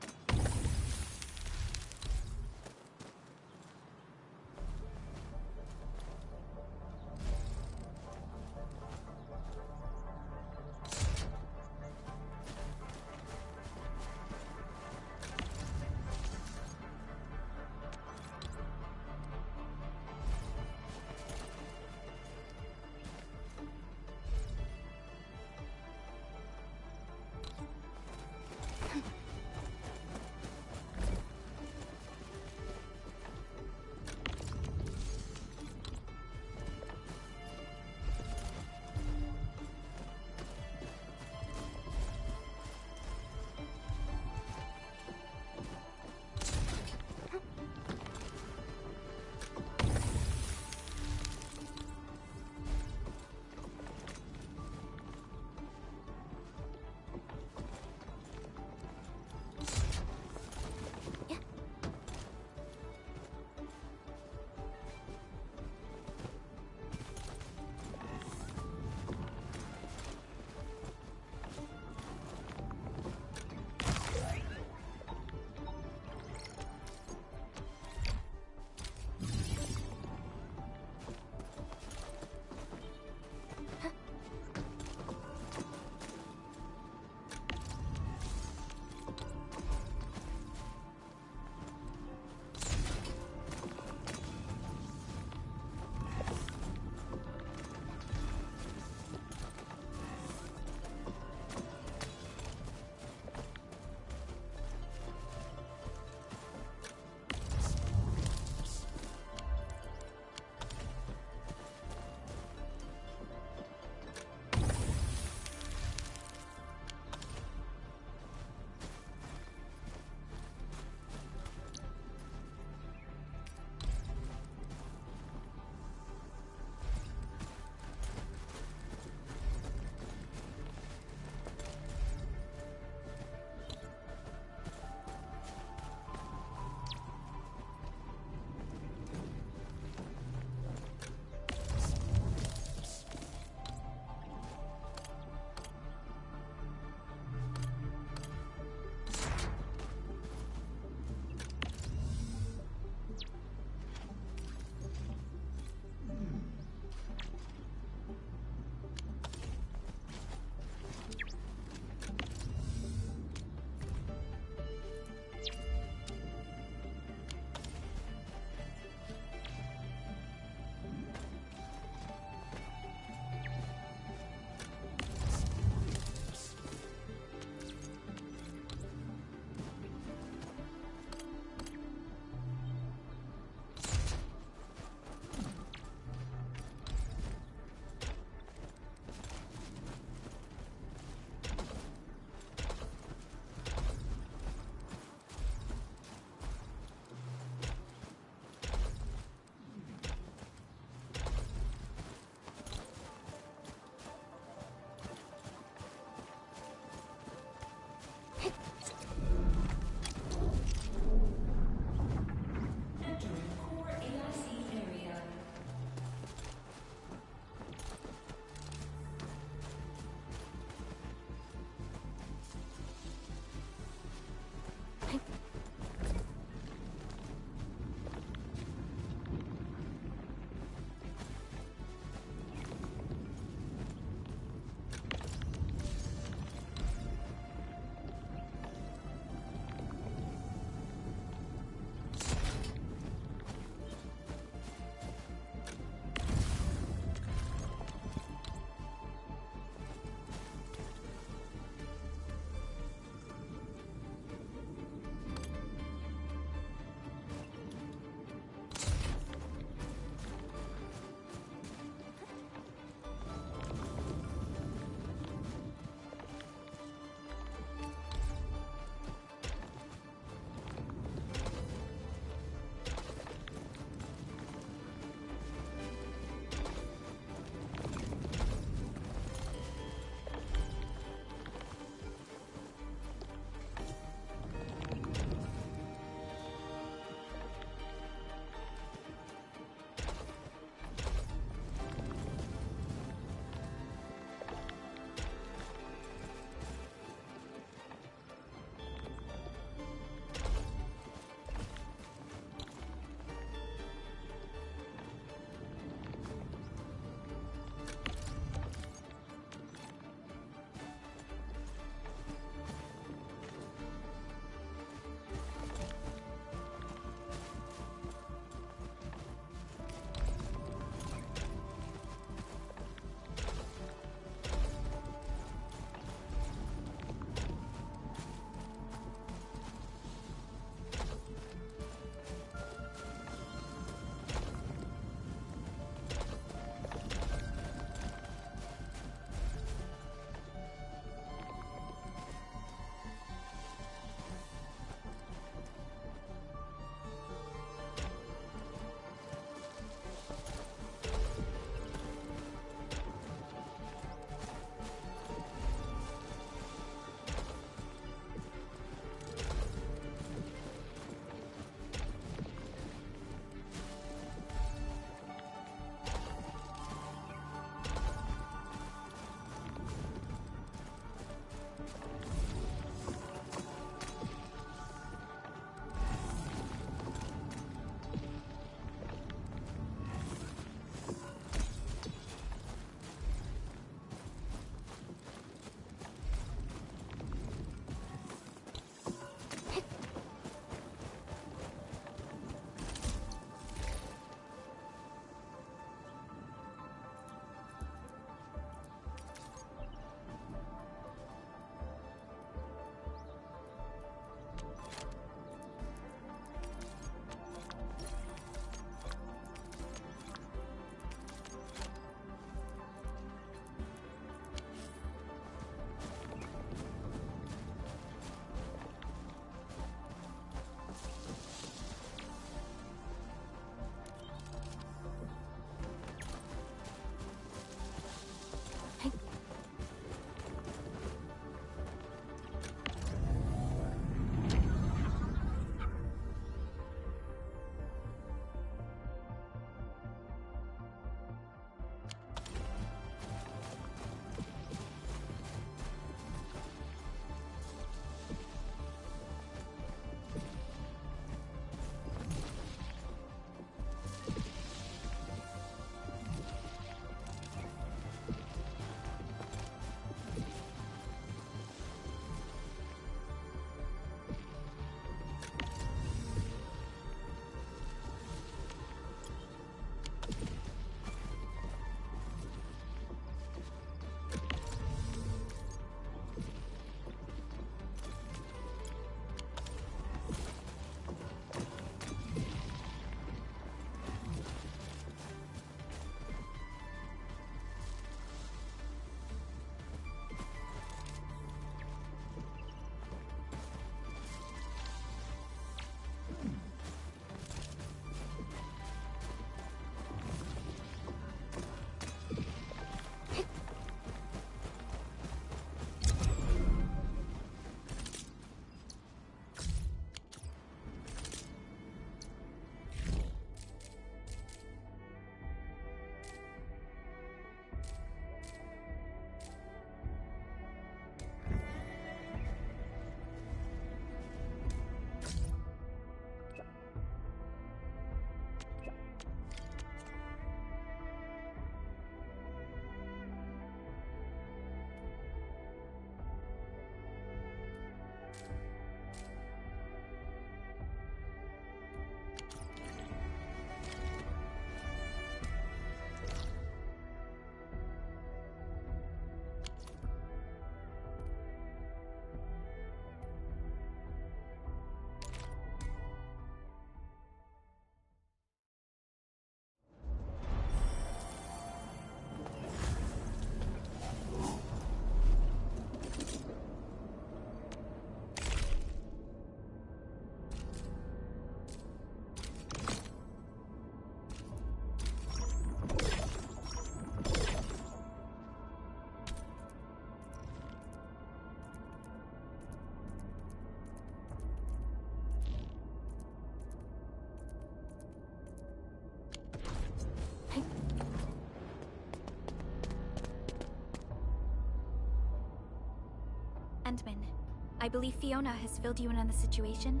Speaker 3: I believe Fiona has filled you in on the situation.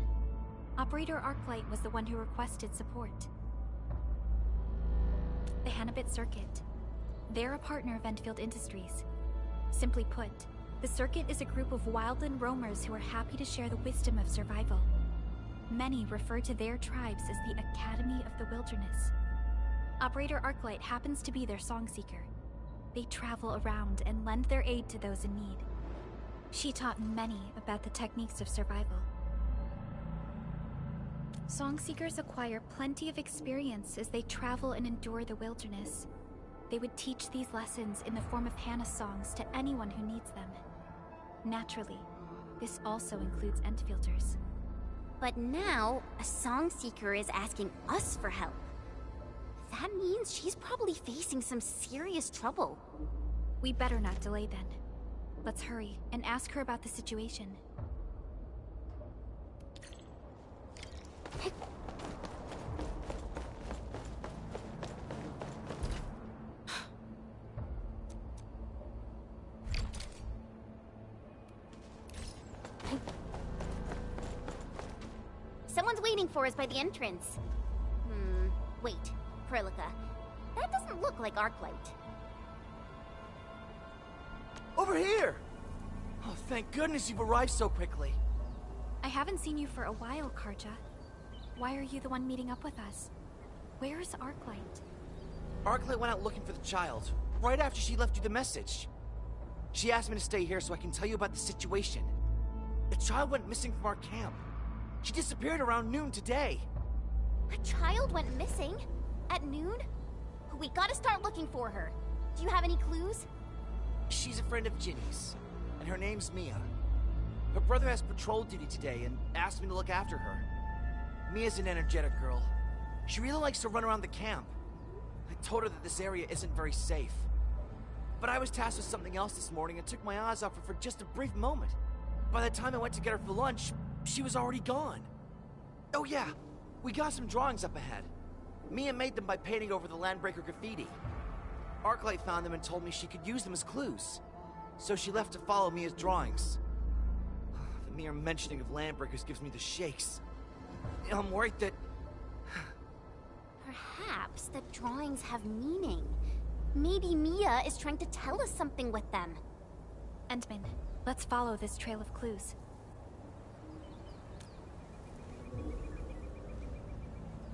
Speaker 3: Operator Arklight was the one who requested support. The Hannibit Circuit. They're a partner of Endfield Industries. Simply put, the Circuit is a group of wildland roamers who are happy to share the wisdom of survival. Many refer to their tribes as the Academy of the Wilderness. Operator Arklight happens to be their song seeker. They travel around and lend their aid to those in need. She taught many about the techniques of survival. Song seekers acquire plenty of experience as they travel and endure the wilderness. They would teach these lessons in the form of Hannah songs to anyone who needs them. Naturally, this also includes Endfielders.
Speaker 13: But now, a song seeker is asking us for help. That means she's probably facing some serious trouble.
Speaker 3: We better not delay then. Let's hurry and ask her about the situation.
Speaker 13: Someone's waiting for us by the entrance. Wait, Perlica. That doesn't look like Arklight.
Speaker 21: Over here! Oh, thank goodness you've arrived so quickly.
Speaker 3: I haven't seen you for a while, Karja. Why are you the one meeting up with us? Where's Arklight?
Speaker 21: Arklight went out looking for the child, right after she left you the message. She asked me to stay here so I can tell you about the situation. The child went missing from our camp. She disappeared around noon today.
Speaker 13: A child went missing? At noon? We gotta start looking for her. Do you have any clues?
Speaker 21: She's a friend of Ginny's, and her name's Mia. Her brother has patrol duty today and asked me to look after her. Mia's an energetic girl. She really likes to run around the camp. I told her that this area isn't very safe. But I was tasked with something else this morning and took my eyes off her for just a brief moment. By the time I went to get her for lunch, she was already gone. Oh yeah, we got some drawings up ahead. Mia made them by painting over the Landbreaker graffiti. Arklight found them and told me she could use them as clues. So she left to follow Mia's drawings. The mere mentioning of Landbreakers gives me the shakes. I'm worried that...
Speaker 13: Perhaps the drawings have meaning. Maybe Mia is trying to tell us something with them.
Speaker 3: Endman, let's follow this trail of clues.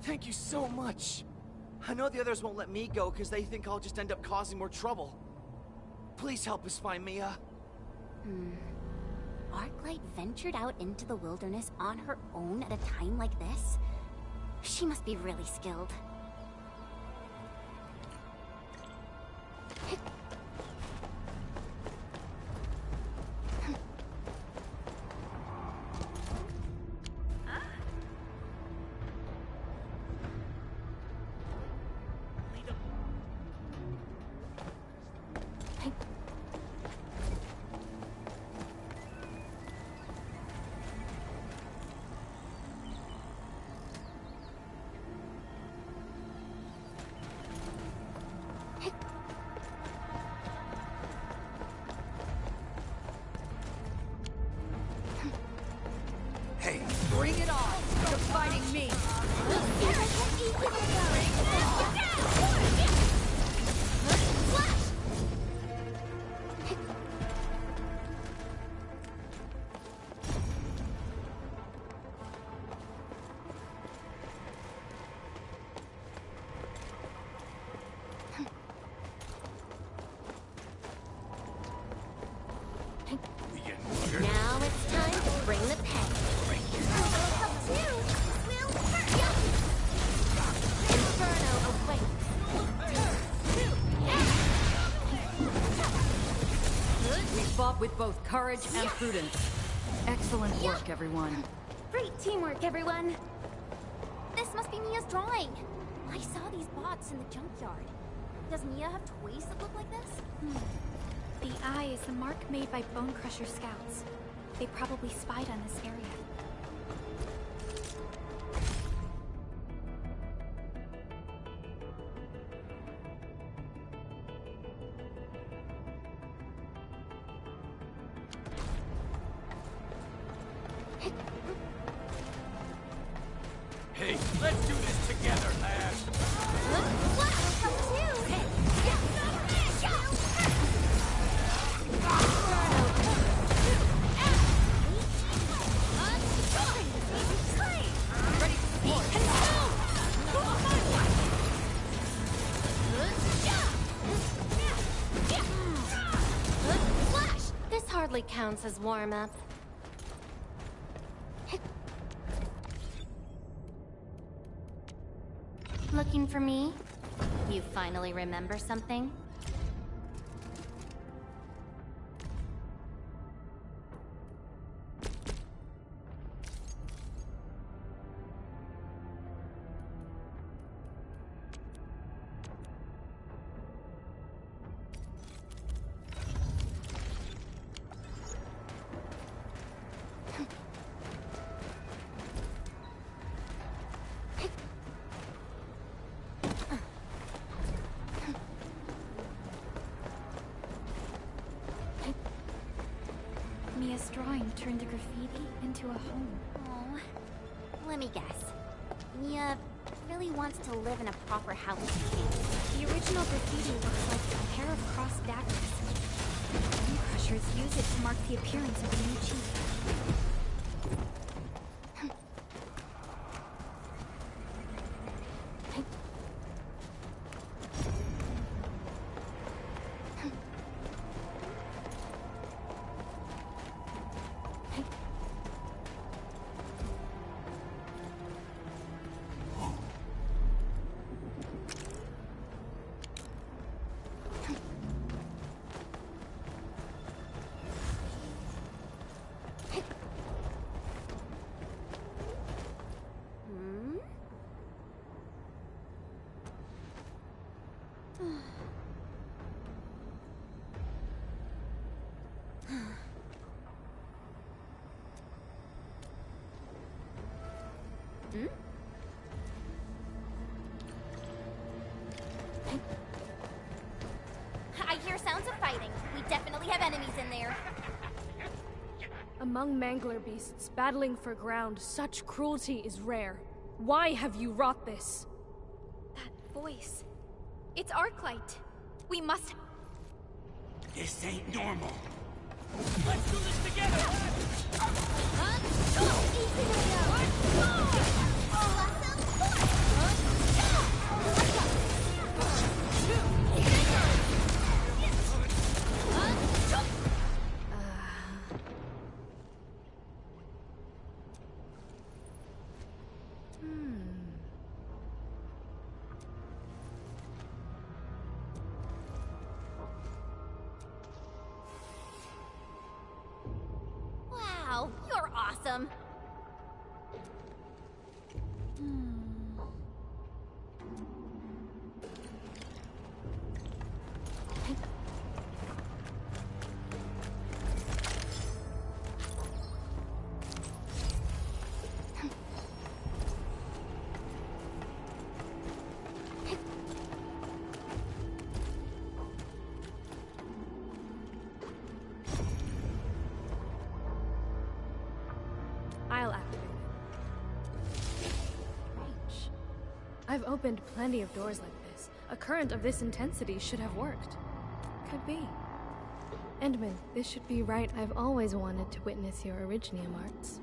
Speaker 21: Thank you so much. I know the others won't let me go because they think I'll just end up causing more trouble. Please help us find Mia.
Speaker 13: Arklight ventured out into the wilderness on her own at a time like this? She must be really skilled.
Speaker 7: Bring it on! You're fighting me!
Speaker 13: Now it's time to bring the pen.
Speaker 9: We fought with both courage and prudence. Excellent work, everyone.
Speaker 13: Great teamwork, everyone. This must be Mia's drawing. I saw these bots in the junkyard. Does Mia have toys that look like this?
Speaker 3: The eye is the mark made by Bone Crusher scouts. They probably spied on this area.
Speaker 8: counts as warm-up. Looking for me? You finally remember something?
Speaker 3: Mia's drawing turned the graffiti into a home.
Speaker 13: Oh, let me guess. Mia really wants to live in a proper house.
Speaker 3: The original graffiti looks like a pair of crossed daggers. Bone crushers use it to mark the appearance of the new chief.
Speaker 10: I hear sounds of fighting. We definitely have enemies in there.
Speaker 22: Among mangler beasts battling for ground, such cruelty is rare. Why have you wrought this?
Speaker 3: That voice. It's Arklight. We must...
Speaker 4: This ain't normal.
Speaker 7: Let's do this together!
Speaker 10: Wow, you're awesome.
Speaker 22: I'll activate it. Strange. I've opened plenty of doors like this. A current of this intensity should have worked. Could be. Endman, this should be right. I've always wanted to witness your Originium arts.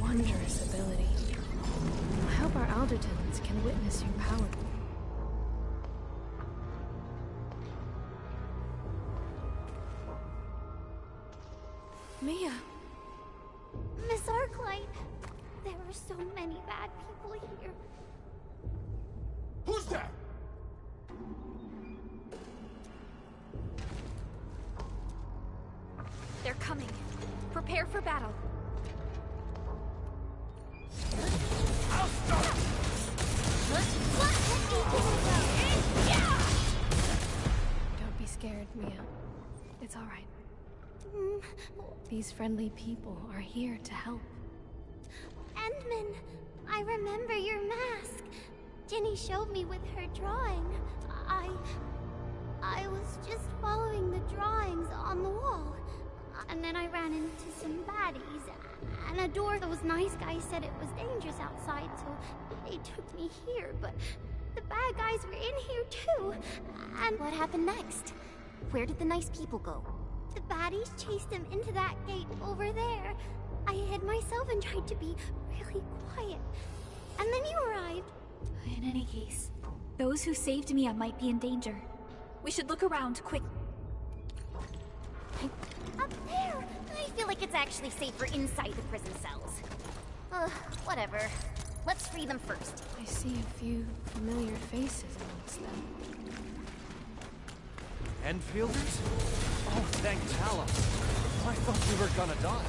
Speaker 22: Wondrous ability. I hope our Aldertons can witness your power. Mia!
Speaker 10: Miss Arklight, there are so many bad people here.
Speaker 15: Who's that?
Speaker 3: They're coming. Prepare for battle.
Speaker 7: I'll start!
Speaker 22: Don't be scared, Mia. It's all right. These friendly people are here to help.
Speaker 10: Endman, I remember your mask. Ginny showed me with her drawing. I was just following the drawings on the wall. And then I ran into some baddies. And a door, those nice guys said it was dangerous outside, so they took me here. But the bad guys were in here too. And
Speaker 13: what happened next? Where did the nice people go?
Speaker 10: The baddies chased them into that gate over there. I hid myself and tried to be really quiet. And then you arrived.
Speaker 3: In any case, those who saved Mia might be in danger. We should look around, quick.
Speaker 10: Up there!
Speaker 13: I feel like it's actually safer inside the prison cells. Whatever. Let's free them first.
Speaker 22: I see a few familiar faces amongst them.
Speaker 5: Enfielders? Oh, thank Talos. I thought we were gonna die.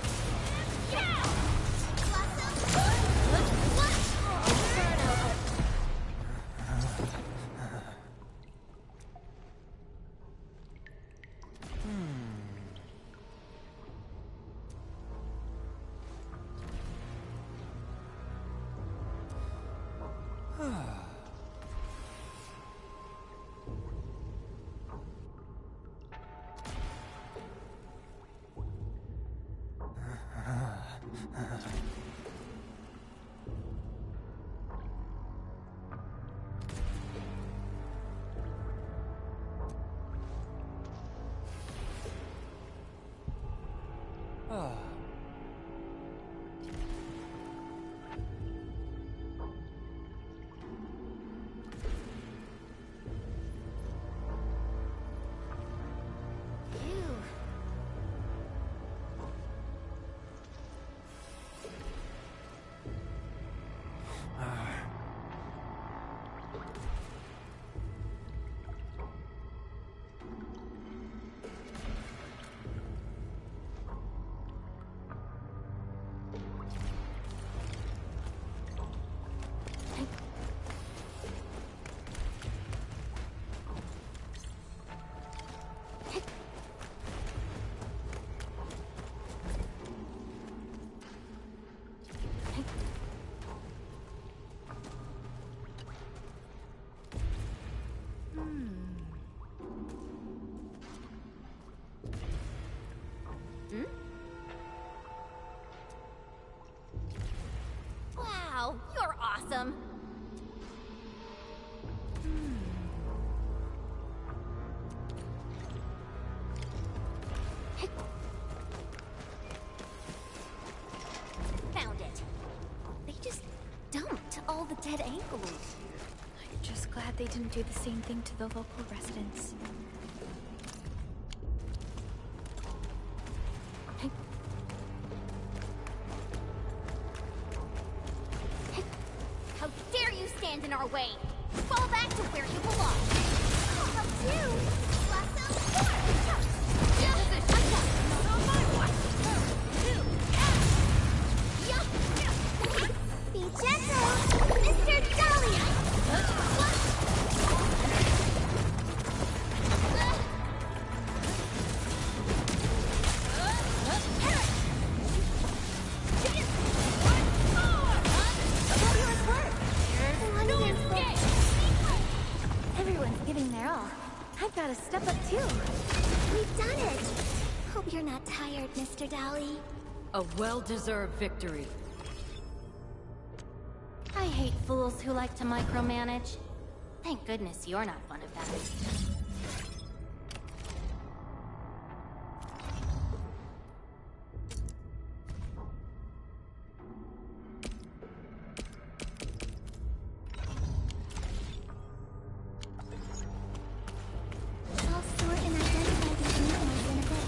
Speaker 13: Wow, you're awesome. Found it. They just dumped all the dead ankles.
Speaker 3: I'm just glad they didn't do the same thing to the local residents.
Speaker 13: How dare you stand in our way? Fall back to where you belong.
Speaker 10: How do? Be gentle, Mr. Dahlia!
Speaker 3: Everyone's giving their all. I've got to step up too.
Speaker 10: We've done it! Hope you're not tired, Mr. Dowley.
Speaker 9: A well-deserved victory.
Speaker 13: I hate fools who like to micromanage. Thank goodness you're not one of them.
Speaker 10: I'll sort and identify these newcomers in a bit.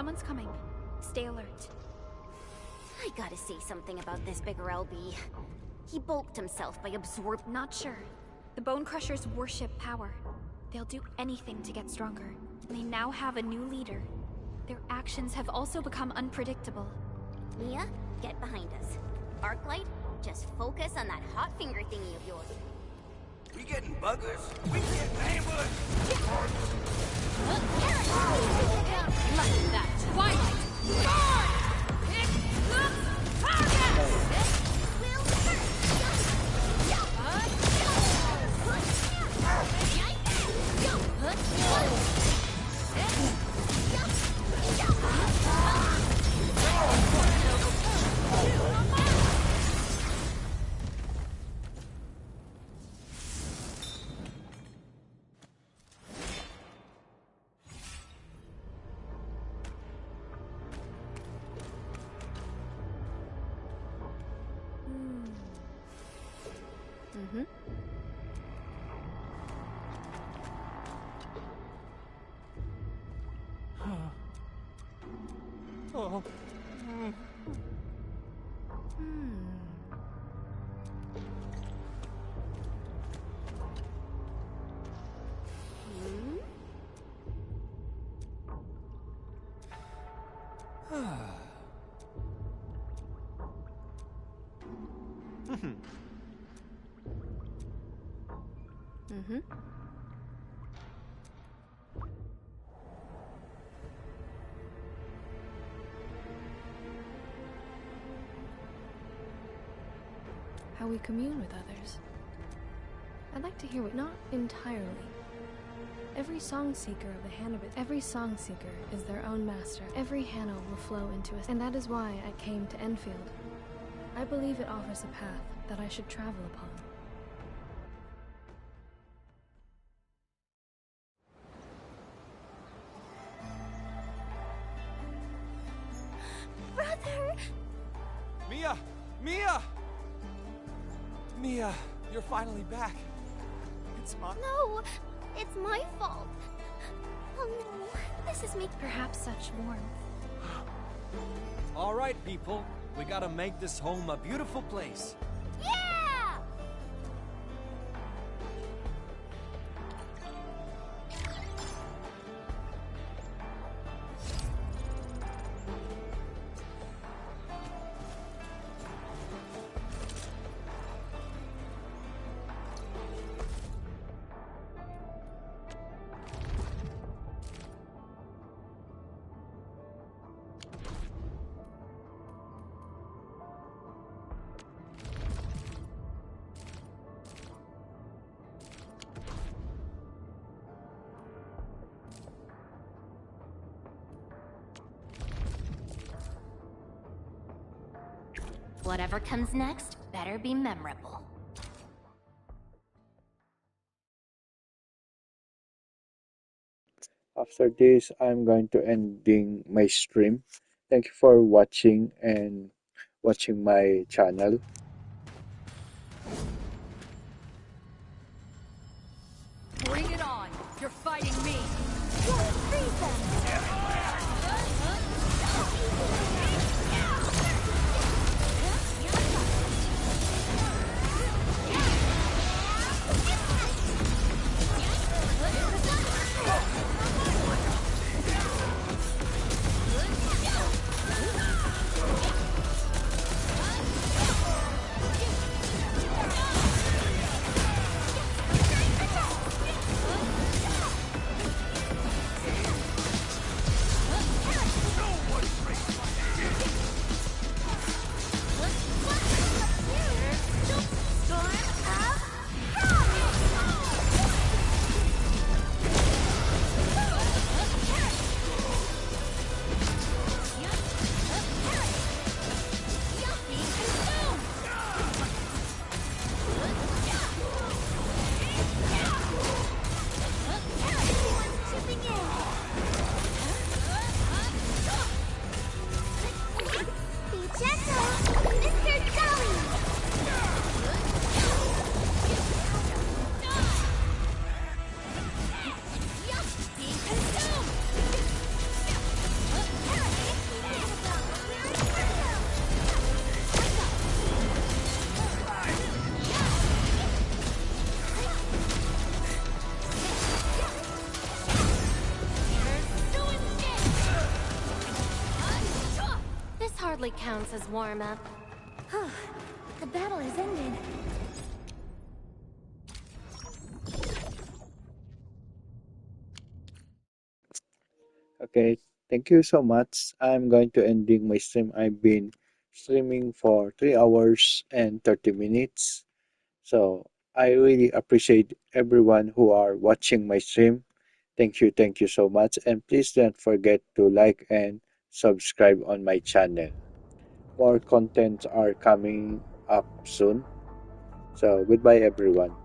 Speaker 3: Someone's coming. Stay alert.
Speaker 13: I gotta say something about this bigger LB. He bulked himself by absorbing.
Speaker 3: Not sure. The Bone Crushers worship power. They'll do anything to get stronger. They now have a new leader. Their actions have also become unpredictable.
Speaker 13: Mia, get behind us. Arclight, just focus on that hot finger thingy of yours.
Speaker 1: We getting buggers? We getting ambushed!
Speaker 7: Like that, Twilight! Guard! Pick the target!
Speaker 5: Oh.
Speaker 22: How we commune with others. I'd like to hear what not entirely. Every song seeker of the Hannibal, every song seeker is their own master. Every Hanno will flow into us, and that is why I came to Enfield. I believe it offers a path that I should travel upon.
Speaker 10: Brother!
Speaker 17: Mia! Mia! Mia, you're finally back. It's my...
Speaker 10: No! It's my fault. Oh no, this is me.
Speaker 3: Perhaps such warmth.
Speaker 1: All right, people. We gotta make this home a beautiful place.
Speaker 10: Yeah!
Speaker 8: Whatever comes next better be memorable.
Speaker 6: After this, I'm going to ending my stream. Thank you for watching and watching my channel.
Speaker 7: Bring it on! You're fighting me!
Speaker 10: You're free them!
Speaker 8: hardly counts as warm-up.
Speaker 10: The battle has ended.
Speaker 6: Okay, thank you so much. I'm going to ending my stream. I've been streaming for 3 hours and 30 minutes. So I really appreciate everyone who are watching my stream. Thank you so much. And please don't forget to like and subscribe on my channel. More contents are coming up soon. So goodbye everyone.